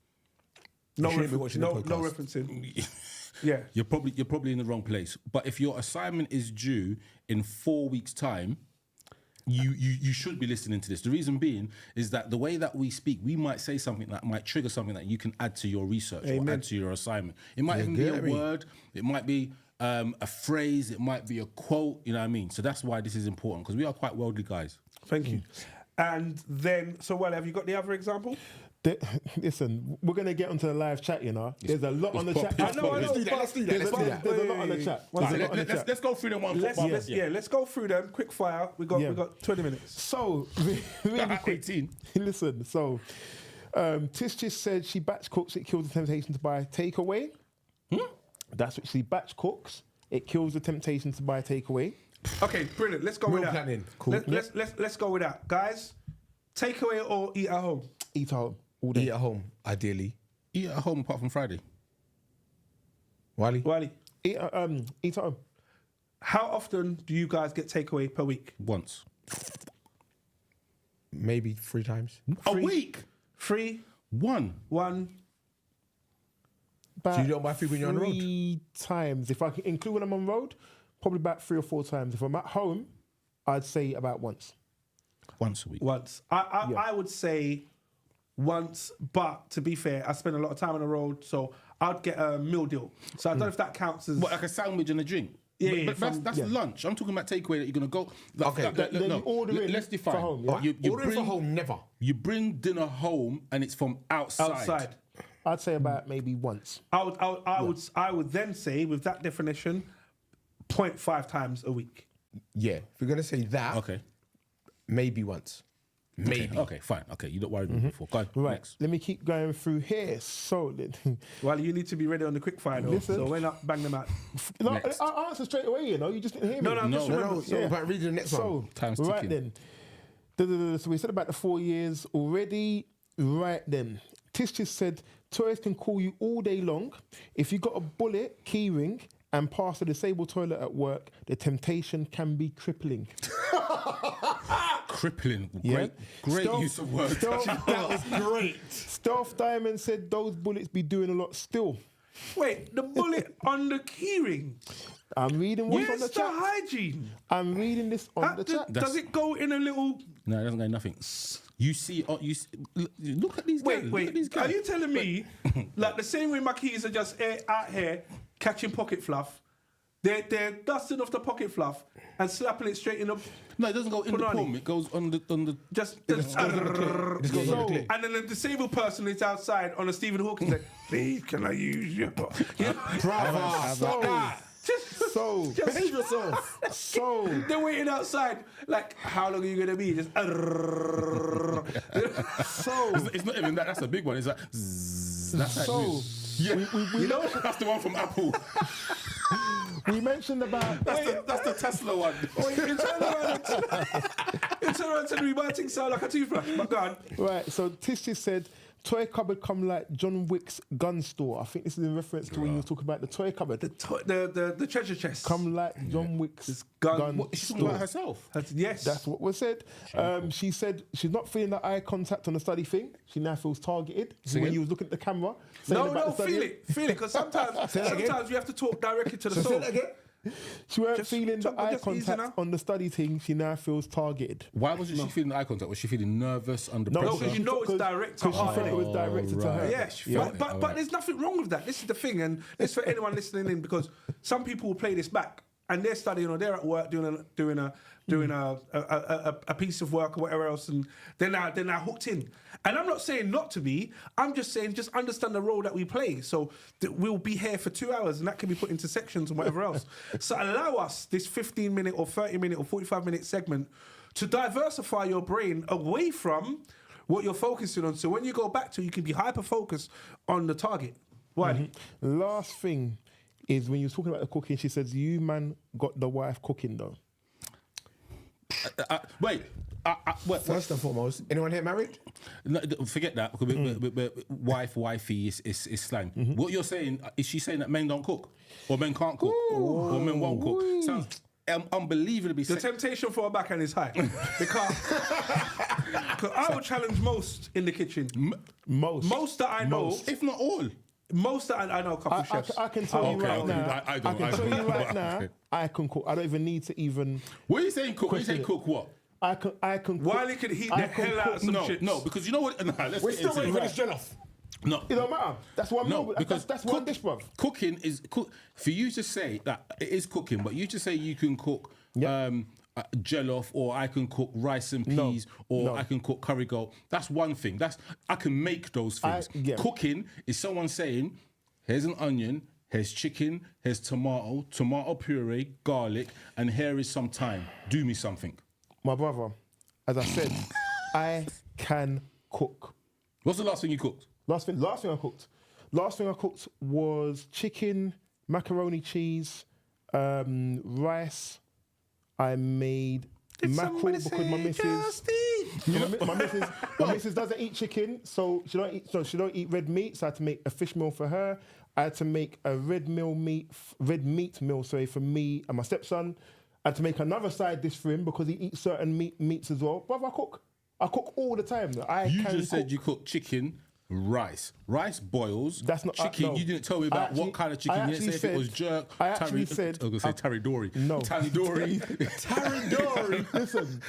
S2: No,
S4: shouldn't be watching the
S2: no
S4: podcast.
S2: referencing. Yeah.
S3: you're probably in the wrong place. But if your assignment is due in 4 weeks' time, you should be listening to this. The reason being is that the way that we speak, we might say something that might trigger something that you can add to your research or add to your assignment. It might even be a word, it might be a phrase, it might be a quote, you know what I mean? So that's why this is important, because we are quite worldly guys.
S2: Thank you. And then, so well, have you got the other example?
S1: Listen, we're going to get onto the live chat, you know. There's a lot on the chat.
S2: I know.
S4: Let's do that.
S1: There's a lot on the chat.
S3: Let's go through them one.
S2: Let's go through them. Quick fire. We got 20 minutes.
S1: So, really quick.
S3: 18.
S1: Listen, so Tish just said she batch cooks, it kills the temptation to buy takeaway. That's what she batch cooks. It kills the temptation to buy takeaway.
S2: Okay, brilliant. Let's go with that.
S4: planning. Cool.
S2: Let's go with that, guys. Takeaway or eat at home?
S1: Eat at home all day.
S4: Eat at home, ideally.
S3: Eat at home apart from Friday.
S4: Wiley?
S1: Eat at home.
S2: How often do you guys get takeaway per week?
S3: Once.
S4: Maybe 3 times.
S3: A week?
S2: 3,
S3: One.
S2: 1.
S1: About
S4: So you don't buy food when you're on the road?
S1: 3 times. If I can include when I'm on road, probably about 3 or 4 times. If I'm at home, I'd say about once.
S3: Once a week.
S2: Once. I would say once, but to be fair, I spend a lot of time on the road, so I'd get a meal deal. So I don't know if that counts as...
S3: What, like a sandwich and a drink?
S2: Yeah,
S3: but that's lunch. I'm talking about takeaway that you're going to go...
S4: Okay.
S1: Then you order it
S3: let's define.
S1: for home, yeah?
S3: You
S4: Ordering for home, never.
S3: You bring dinner home and it's from outside.
S1: I'd say about maybe once.
S2: I would then say, with that definition, 0.5 times a week.
S4: Yeah. If you're going to say that,
S3: Okay.
S4: maybe once. Maybe.
S3: Okay, fine. Okay, you don't worry about before. Go on,
S1: Right,
S3: next.
S1: let me keep going through here. So,
S2: Well, you need to be ready on the quick fire, though.
S1: Listen.
S2: So when I bang them out.
S1: no,
S3: Next.
S1: I answered straight away, you know. You just didn't hear me.
S2: No, just remember.
S4: No, so about reading the next one.
S1: So,
S3: Time's
S1: right
S3: ticking.
S1: then. So we said about the 4 years already. Right then. Tish just said, tourists can call you all day long. If you got a bullet, key ring, and pass a disabled toilet at work, the temptation can be crippling.
S3: Crippling.
S1: Yeah.
S3: Great
S1: Stealth-
S3: use of words.
S1: Stealth-
S4: That was great.
S1: Stealth Diamond said those bullets be doing a lot still.
S2: Wait, the bullet on the keyring.
S1: I'm reading what's on
S2: Where's
S1: the
S2: the
S1: chat.
S2: hygiene?
S1: I'm reading this on the chat.
S2: Does it go in a little?
S3: No, it doesn't go nothing. You see, look at these guys. Look
S2: Wait.
S3: at these guys.
S2: Are you telling me, like the same way my keys are just out here catching pocket fluff? They're dusting off the pocket fluff and slapping it straight in the.
S3: No, it doesn't go in the
S2: Punani.
S3: palm. It goes on the.
S2: Just
S4: goes on the clip.
S2: and then the disabled person is outside on a Stephen Hawking like, please, can I use your? Yeah.
S1: So,
S4: Behave yourself.
S1: so
S2: They're waiting outside. Like, how long are you gonna be? Just.
S1: so
S3: It's not even that. That's a big one. It's like. Zzz, that's how it
S1: so
S3: moves. Yeah,
S2: You know,
S3: that's the one from Apple.
S1: we mentioned about
S3: That's the Tesla one.
S2: you turn around and me, my thing sound like a toothbrush. My God.
S1: right. So Tish said toy cupboard come like John Wick's gun store. I think this is in reference to when you were talking about the toy cupboard.
S2: The treasure chest.
S1: Come like John Wick's
S2: gun-
S1: gun
S2: What,
S3: She's talking
S1: store.
S3: about herself.
S2: Yes.
S1: That's what was said. She said she's not feeling the eye contact on the study thing. She now feels targeted. So when
S3: again?
S1: you was looking at the camera, saying
S2: No,
S1: about the study,
S2: feel it, because sometimes we have to talk directly to the soul.
S1: she weren't
S2: Just
S1: feeling the
S2: talk-
S1: eye
S2: just easy
S1: contact
S2: now.
S1: on the study thing. She now feels targeted.
S3: Why wasn't she feeling the eye contact? Was she feeling nervous under
S1: No,
S3: pressure?
S2: because you know it's direct to
S1: Because she
S2: her,
S1: felt it
S2: innit?
S1: was directed to her.
S2: Yes,
S1: Yeah.
S2: but there's nothing wrong with that. This is the thing, and this for anyone listening in, because some people will play this back and they're studying or they're at work doing a piece of work or whatever else, and they're now hooked in. And I'm not saying not to be. I'm just saying just understand the role that we play. So we'll be here for 2 hours, and that can be put into sections and whatever else. So allow us this 15-minute or 30-minute or 45-minute segment to diversify your brain away from what you're focusing on. So when you go back to, you can be hyper focused on the target. Why?
S1: Last thing is when you were talking about the cooking, she says, you man got the wife cooking though.
S3: Wait.
S4: First and foremost, anyone here married?
S3: No, forget that. Because wifey is slang. What you're saying, is she saying that men don't cook? Or men can't cook? Or men won't cook? Sounds unbelievably
S2: The temptation for a backhand is high. Because I would challenge most in the kitchen. Most that I know,
S3: if not all.
S2: most that I know a couple of chefs.
S1: I can tell you right now.
S3: I
S1: can tell you right now.
S3: Okay.
S1: I can cook. I don't even need to even.
S3: What are you saying cook? When you say
S1: Question
S3: cook what?
S1: I can. Cook.
S2: Wiley could heat the
S1: I can
S2: hell out of
S1: cook-
S2: some chips.
S3: No, because you know what? Nah, let's
S4: We're
S3: get
S4: still
S3: into
S4: waiting
S3: it.
S4: for this jollof.
S3: No,
S1: It don't matter. That's one
S3: no,
S1: meal.
S3: because
S1: That's one dish, bruv.
S3: Cooking is for you to say that it is cooking, but you to say you can cook jollof, or I can cook rice and peas, or I can cook curry goat. That's one thing. I can make those things. Cooking is someone saying, here's an onion, here's chicken, here's tomato puree, garlic, and here is some thyme. Do me something.
S1: My brother, as I said, I can cook.
S3: What's the last thing you cooked?
S1: Last thing I cooked. Last thing I cooked was chicken, macaroni cheese, rice. I made mackerel because my missus. My missus doesn't eat chicken, so she don't eat red meat. So I had to make a fish meal for her. I had to make a red meat meal, for me and my stepson. I had to make another side dish for him because he eats certain meats as well. Brother, I cook. I cook all the time.
S3: You just said you cook chicken, rice. Rice boils.
S1: That's not
S3: chicken.
S1: no.
S3: You didn't tell me about what kind of chicken. You didn't say if it was jerk. I was going to say taridori.
S1: No.
S3: Taridori.
S1: Taridori. Listen,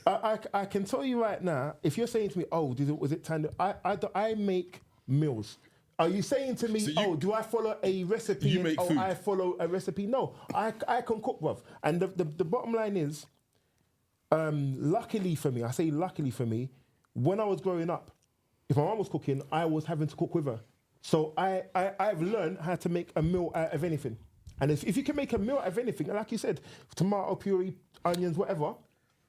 S1: I can tell you right now, if you're saying to me, oh, was it taridori? I make meals. Are you saying to me, do I follow a recipe?
S3: You make food.
S1: I follow a recipe? No, I can cook, bruv. And the bottom line is, luckily for me, when I was growing up, if my mum was cooking, I was having to cook with her. So I've learned how to make a meal out of anything. And if you can make a meal out of anything, like you said, tomato puree, onions, whatever.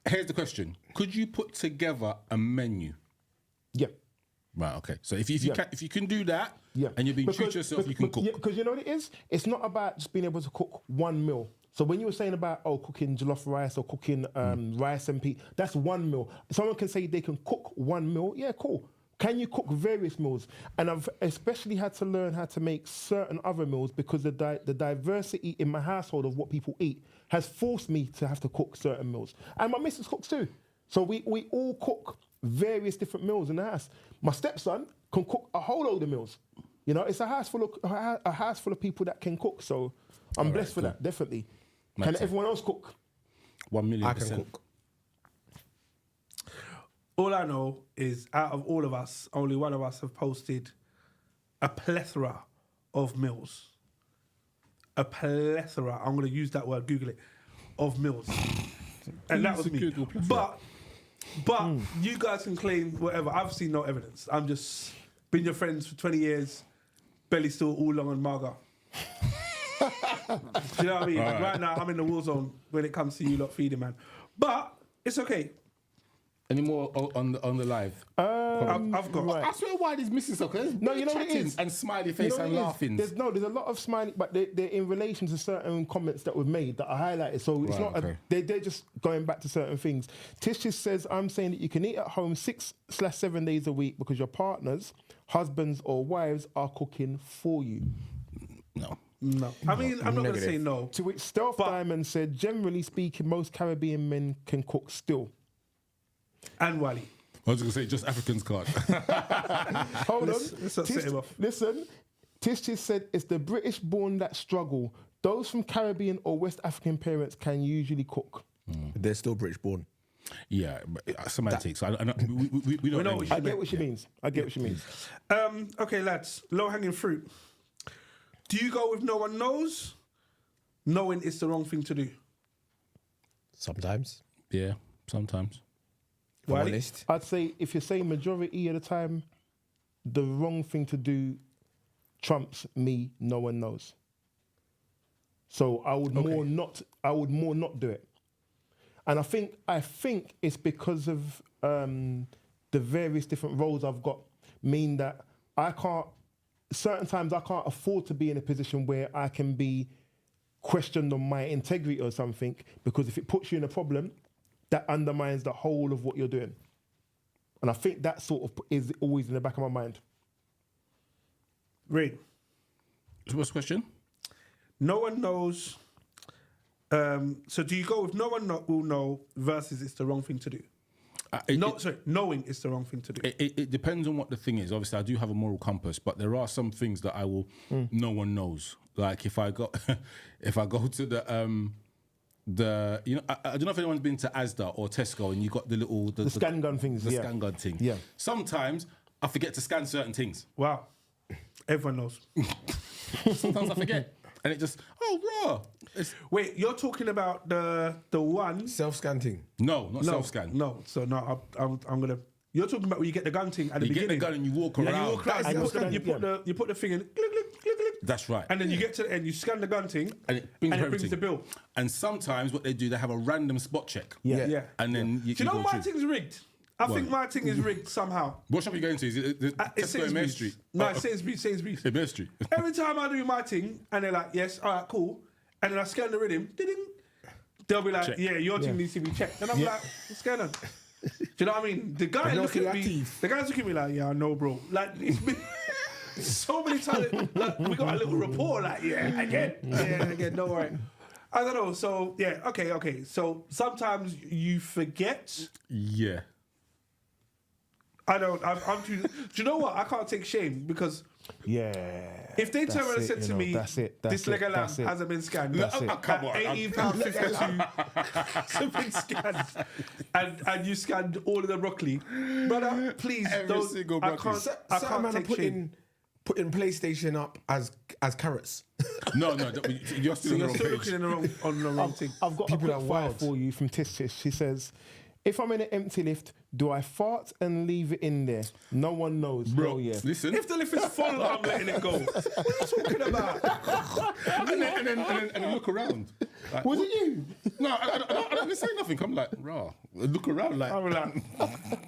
S3: Here's the question: could you put together a menu?
S1: Yeah.
S3: Right. Okay. So if you can do that, and you're being true to yourself, you can cook.
S1: Because you know what it is? It's not about just being able to cook one meal. So when you were saying about cooking jollof rice or cooking rice and peas, that's one meal. Someone can say they can cook one meal. Yeah, cool. Can you cook various meals? And I've especially had to learn how to make certain other meals because the diversity in my household of what people eat has forced me to have to cook certain meals. And my missus cooks too. So we all cook various different meals in the house. My stepson can cook a whole load of meals. You know, it's a house full of people that can cook. So I'm blessed for that, definitely. Can everyone else cook?
S3: 1 million%.
S4: I can cook.
S2: All I know is out of all of us, only one of us have posted a plethora of meals. A plethora. I'm going to use that word, Google it, of meals. And that was me. But you guys can claim whatever. I've seen no evidence. I'm just been your friends for 20 years, belly still all long and mager. Do you know what I mean? Like right now, I'm in the war zone when it comes to you lot feeding, man. But it's okay.
S3: Any more on the live?
S2: I've got.
S3: I swear, Wiley's missing something.
S1: No, you know what it is?
S3: And smiley face and laughing.
S1: There's a lot of smiley, but they're in relation to certain comments that were made that are highlighted. So it's not. They're just going back to certain things. Tish just says, "I'm saying that you can eat at home 6/7 days a week because your partners, husbands or wives are cooking for you."
S3: No.
S2: I mean, I'm not going to say no.
S1: To which Stealth Diamond said, "Generally speaking, most Caribbean men can cook still."
S2: And Wally.
S3: I was going to say, just Africans can't.
S1: Hold on.
S2: Let's not set him off.
S1: Listen, Tish said it's the British born that struggle. Those from Caribbean or West African parents can usually cook.
S4: They're still British born.
S3: Yeah, but semantics. We don't know.
S1: I get what she means.
S2: Okay, lads, low-hanging fruit. Do you go with no one knows, knowing it's the wrong thing to do?
S4: Sometimes.
S3: Yeah, sometimes.
S4: If I'm honest.
S1: I'd say if you're saying majority of the time, the wrong thing to do trumps me. No one knows. So I would more not do it. And I think it's because of the various different roles I've got. Mean that certain times I can't afford to be in a position where I can be questioned on my integrity or something, because if it puts you in a problem, that undermines the whole of what you're doing. And I think that sort of is always in the back of my mind.
S2: Ray.
S3: What's the question?
S2: No one knows. So do you go with no one will know versus it's the wrong thing to do? Knowing it's the wrong thing to do.
S3: It depends on what the thing is. Obviously, I do have a moral compass, but there are some things that I will. No one knows. Like if I go to the I don't know if anyone's been to Asda or Tesco and you got the little the
S1: scan gun things.
S3: The scan gun thing.
S1: Yeah.
S3: Sometimes I forget to scan certain things.
S2: Wow. Everyone knows.
S3: Sometimes I forget, and it just raw.
S2: Wait, you're talking about the one
S4: Self-scan thing.
S3: No, not self-scan.
S2: No, so no, I'm gonna. You're talking about where you get the gun thing at the beginning.
S3: You get the gun and you walk around.
S2: And you walk around. You put the thing in. Click, click, click, click.
S3: That's right.
S2: And then you get to the end. You scan the gun thing,
S3: and it brings
S2: the bill.
S3: And sometimes what they do, they have a random spot check.
S2: Yeah.
S3: And then you.
S2: Do you know my thing's rigged? I think my thing is rigged somehow.
S3: What shop are you going to? Is it Tesco in Main Street?
S2: No, it's Sainsbury's.
S3: In Main Street.
S2: Every time I do my thing, and they're like, yes, all right, cool. And then I scan the rhythm, ding, they'll be like, yeah, your thing needs to be checked. And I'm like, what's going on? Do you know what I mean? The guys look at me like, yeah, I know, bro. Like, it's been so many times, like, we got a little rapport, like, again, don't worry. I don't know, so, yeah, okay. So, sometimes you forget.
S3: Yeah.
S2: I'm too, do you know what? I can't take shame because if they turn around and said to me, this leg of lamb hasn't been scanned, £18.52 has been scanned, and you scanned all of the broccoli, brother, please don't.
S3: Single broccoli.
S2: I can't take shame.
S4: Putting PlayStation up as carrots.
S3: No, you're still
S2: looking on the wrong thing.
S1: I've got people a quick fire for you from Tish. She says, if I'm in an empty lift, do I fart and leave it in there? No one knows.
S3: Bro,
S1: yeah.
S3: Listen.
S2: If the lift is full, I'm letting it go. What are you talking about?
S3: and then look around. Like,
S1: was it you?
S3: No, I didn't say nothing. I'm like, raw. Look around like.
S2: I'm like,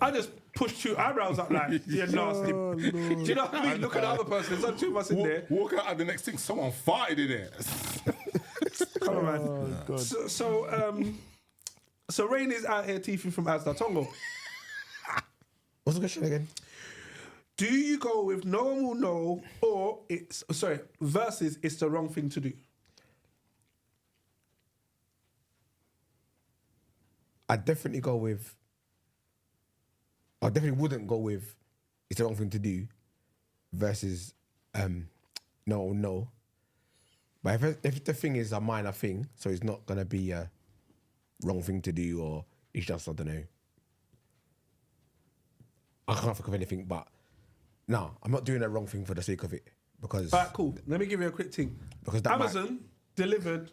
S2: I just pushed 2 eyebrows up like, you're nasty. Do you know what I mean? Look at the other person. There's only 2 of us in there.
S3: Walk out and the next thing, someone farted in there.
S2: Come on, man. God. So Rain is out here teething from Asda Tongo.
S4: What's the question again?
S2: Do you go with no one will know or versus it's the wrong thing to do?
S4: I definitely wouldn't go with it's the wrong thing to do versus No. But if the thing is a minor thing, so it's not gonna be a wrong thing to do, or it's just, I don't know. I can't think of anything, but no, I'm not doing a wrong thing for the sake of it, because
S2: All right, cool. Let me give you a quick thing.
S4: Because that
S2: Amazon delivered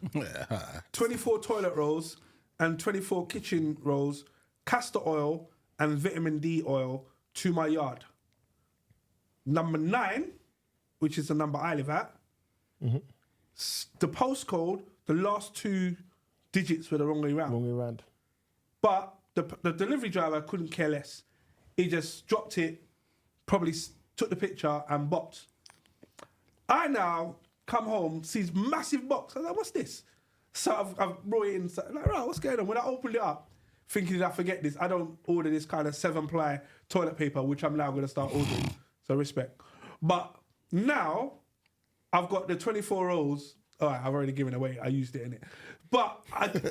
S2: 24 toilet rolls and 24 kitchen rolls, castor oil and vitamin D oil to my yard. Number 9, which is the number I live at, the postcode, the last 2 digits were the wrong way round.
S1: Wrong way around.
S2: But the delivery driver couldn't care less. He just dropped it, probably took the picture and bopped. I now come home, sees massive box. I was like, what's this? So I've brought it in. So I'm like, right, what's going on? When I opened it up, thinking I forget this, I don't order this kind of 7-ply toilet paper, which I'm now going to start ordering. So respect. But now I've got the 24 rolls. All right, I've already given away. I used it in it. But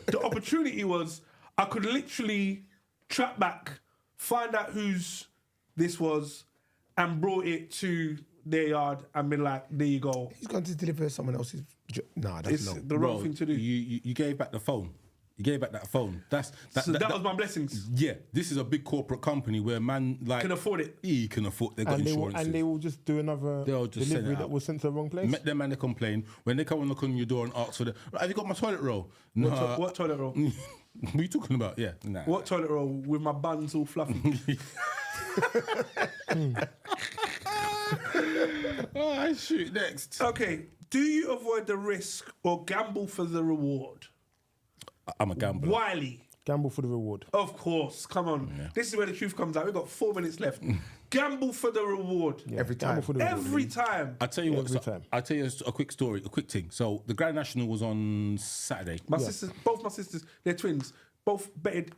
S2: the opportunity was I could literally track back, find out whose this was, and brought it to their yard and been like, there you go.
S4: he's going to deliver someone else's. Nah, that's
S2: It's
S4: low.
S2: the wrong thing to do.
S3: You gave back the phone. You gave back that phone. That
S2: was my blessings.
S3: Yeah, this is a big corporate company where man like
S2: Can afford it.
S3: He can afford. They got insurance.
S1: And they will just do another
S3: They'll just send
S1: delivery
S3: it
S1: that
S3: out.
S1: was sent to the wrong place.
S3: Met them and they complain when they come and knock on your door and ask for the. Have you got my toilet roll? No.
S2: What toilet roll?
S3: What are you talking about? Yeah, nah.
S2: What toilet roll with my buns all fluffy?
S3: Oh, shoot, next.
S2: Okay. Do you avoid the risk or gamble for the reward?
S3: I'm a gambler.
S2: Wiley.
S1: Gamble for the reward.
S2: Of course. Come on. This is where the truth comes out. We've got 4 minutes left. Gamble for the reward.
S1: Yeah,
S4: Every time.
S1: Gamble for the reward.
S2: Every time.
S3: I tell you what.
S1: Every time.
S3: I tell you a quick story, a quick thing. So the Grand National was on Saturday.
S2: Both my sisters, they're twins. Both betted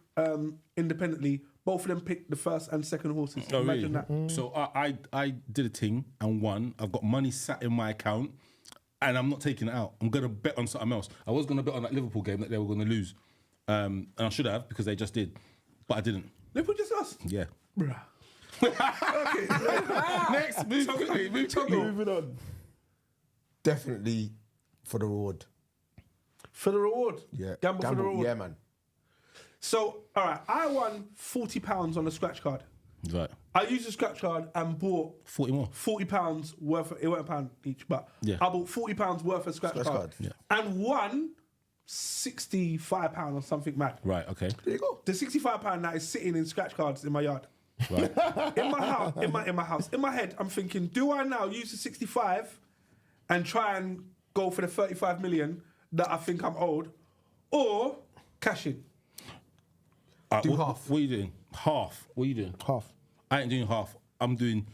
S2: independently. Both of them picked the first and second horses.
S3: Oh,
S2: Imagine
S3: really?
S2: that.
S3: So I did a thing and won. I've got money sat in my account, and I'm not taking it out. I'm gonna bet on something else. I was gonna bet on that Liverpool game that they were gonna lose, and I should have because they just did, but I didn't.
S2: Liverpool just lost.
S3: Yeah.
S2: Bruh. Okay.
S3: Next, move quickly.
S1: Moving on.
S4: Definitely for the reward.
S2: For the reward.
S4: Yeah.
S2: Gamble for the reward.
S4: Yeah, man.
S2: So, all right, I won £40 on a scratch card.
S3: Right.
S2: I used the scratch card and bought
S3: 40 more.
S2: £40 worth of, it wasn't a pound each, but
S3: Yeah.
S2: I bought £40 worth of scratch card.
S3: Yeah.
S2: And won £65 or something mad.
S3: Right. Okay.
S4: There you go.
S2: The £65 that is sitting in scratch cards in my yard.
S3: Right.
S2: In my house, in my house. In my head, I'm thinking, do I now use the 65 and try and go for the 35 million that I think I'm owed, or cash in?
S4: Do half.
S3: What are you doing? Half. What are you doing?
S1: Half.
S3: I ain't doing half. I'm doing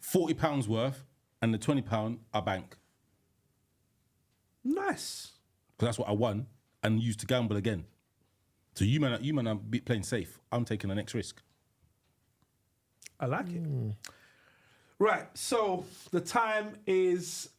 S3: £40 worth, and the £20 I bank.
S2: Nice.
S3: Because that's what I won and used to gamble again. So you man are playing safe. I'm taking the next risk.
S2: I like it. Right, so the time is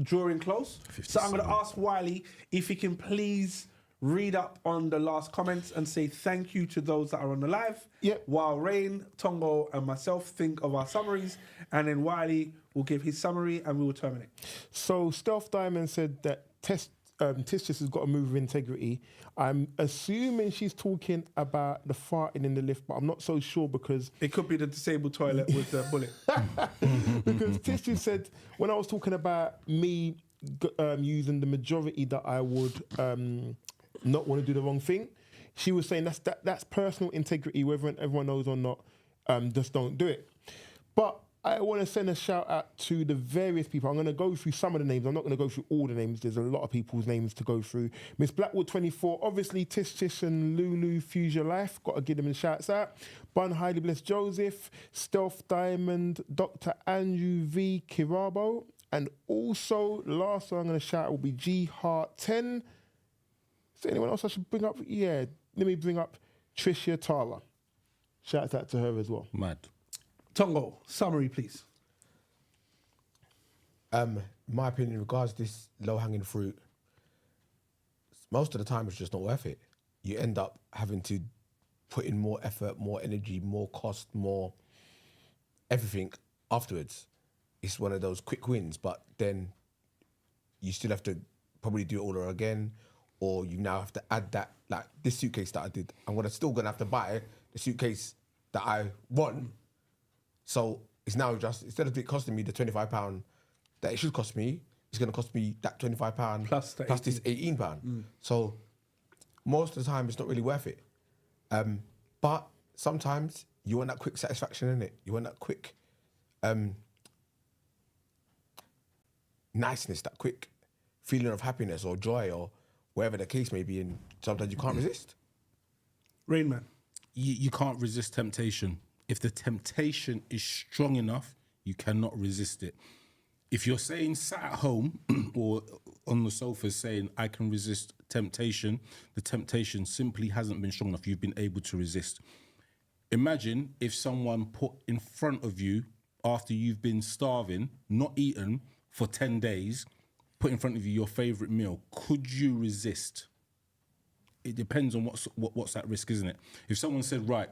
S2: drawing close. So I'm going to ask Wiley if he can please read up on the last comments and say thank you to those that are on the live.
S1: Yep.
S2: While Rain, Tongo, and myself think of our summaries, and then Wiley will give his summary and we will terminate.
S1: So Stealth Diamond said that Tish has got to move with integrity. I'm assuming she's talking about the farting in the lift, but I'm not so sure because
S2: It could be the disabled toilet with the bullet.
S1: because Tish said when I was talking about me using the majority that I would not want to do the wrong thing, she was saying that's personal integrity, whether everyone knows or not. Just don't do it. But I want to send a shout out to the various people. I'm going to go through some of the names. I'm not going to go through all the names. There's a lot of people's names to go through. Miss Blackwood 24, obviously Tish and Lulu Fusion Life. Got to give them a shouts out. Bun Highly Blessed Joseph, Stealth Diamond, Dr. Andrew V. Kirabo, and also last one I'm going to shout out will be G Heart 10. Is there anyone else I should bring up? Yeah, let me bring up Tricia Tala. Shout out to her as well.
S3: Mad.
S2: Tongo, summary, please.
S4: My opinion in regards to this low-hanging fruit, most of the time it's just not worth it. You end up having to put in more effort, more energy, more cost, more everything afterwards. it's one of those quick wins, but then you still have to probably do it all over again, or you now have to add that, like this suitcase that I did, still gonna have to buy the suitcase that I want. So it's now just, instead of it costing me the £25 that it should cost me, it's gonna cost me that £25 plus this £18. So most of the time it's not really worth it. But sometimes you want that quick satisfaction, innit? You want that quick niceness, that quick feeling of happiness or joy or whatever the case may be, and sometimes you can't resist.
S2: Rain Man.
S3: You can't resist temptation. If the temptation is strong enough, you cannot resist it. If you're saying sat at home or on the sofa saying, I can resist temptation, the temptation simply hasn't been strong enough. You've been able to resist. Imagine if someone put in front of you, after you've been starving, not eaten for 10 days, put in front of you your favourite meal. Could you resist? It depends on what's at risk, isn't it? If someone said, right,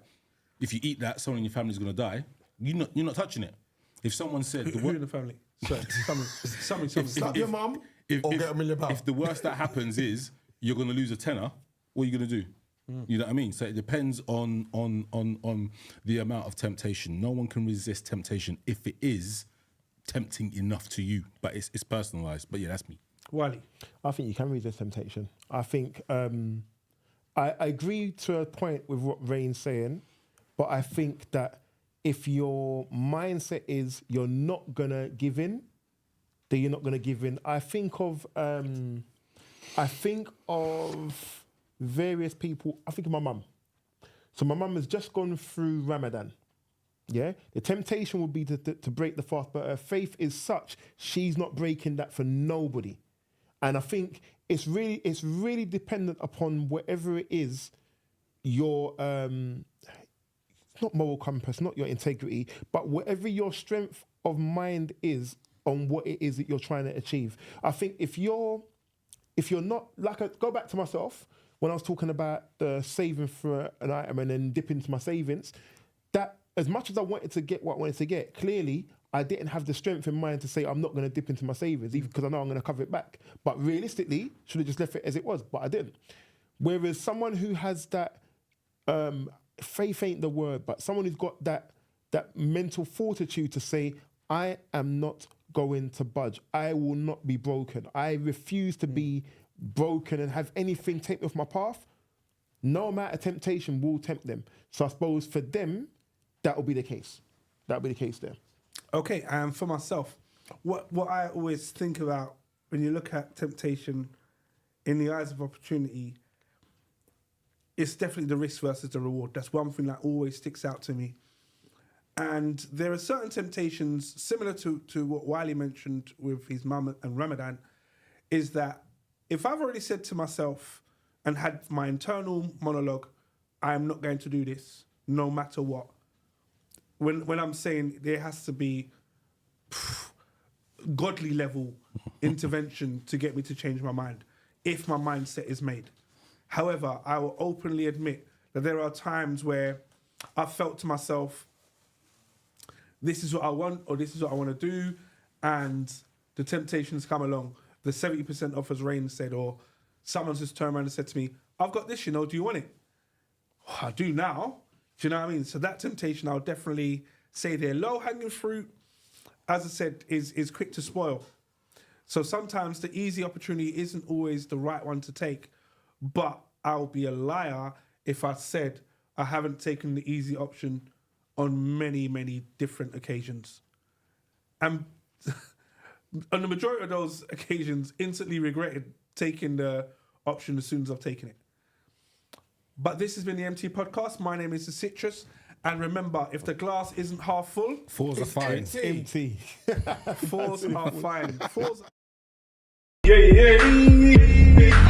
S3: if you eat that, someone in your family is going to die, you're not touching it. If someone said...
S2: Who in the family? Sorry, somebody.
S4: Slap your mum or get £1 million.
S3: If the worst that happens is you're going to lose a tenner, what are you going to do? You know what I mean? So it depends on the amount of temptation. No one can resist temptation if it is tempting enough to you, but it's personalised. But yeah, that's me.
S2: Wiley.
S1: I think you can resist temptation. I think I agree to a point with what Rain's saying, but I think that if your mindset is you're not gonna give in, then you're not gonna give in. I think of various people. I think of my mum. So my mum has just gone through Ramadan. Yeah, the temptation would be to break the fast, but her faith is such she's not breaking that for nobody. And I think it's really dependent upon whatever it is, your not moral compass, not your integrity, but whatever your strength of mind is on what it is that you're trying to achieve. I think if you're not, go back to myself when I was talking about the saving for an item and then dipping into my savings, that as much as I wanted to get what I wanted to get, clearly I didn't have the strength in mind to say I'm not going to dip into my savings, even because I know I'm going to cover it back. But realistically, should have just left it as it was, but I didn't. Whereas someone who has that, faith ain't the word, but someone who's got that mental fortitude to say, I am not going to budge. I will not be broken. I refuse to be broken and have anything take me off my path. No amount of temptation will tempt them. So I suppose for them, that will be the case. That will be the case there.
S2: Okay, and for myself, what I always think about when you look at temptation in the eyes of opportunity, it's definitely the risk versus the reward. That's one thing that always sticks out to me. And there are certain temptations, similar to what Wiley mentioned with his mum and Ramadan, is that if I've already said to myself and had my internal monologue, I am not going to do this, no matter what. When I'm saying there has to be godly level intervention to get me to change my mind, if my mindset is made. However, I will openly admit that there are times where I felt to myself, this is what I want, or this is what I want to do, and the temptations come along. The 70% off, as Rain said, or someone's just turned around and said to me, I've got this, do you want it? Oh, I do now. Do you know what I mean? So that temptation, I'll definitely say there. Low-hanging fruit, as I said, is quick to spoil. So sometimes the easy opportunity isn't always the right one to take, but I'll be a liar if I said I haven't taken the easy option on many, many different occasions. And on the majority of those occasions, instantly regretted taking the option as soon as I've taken it. But this has been the eMpTy podcast. My name is The Citrus. And remember, if the glass isn't half full,
S3: Fours are fine.
S1: Empty.
S2: fours are fine. Fours.
S5: Yeah.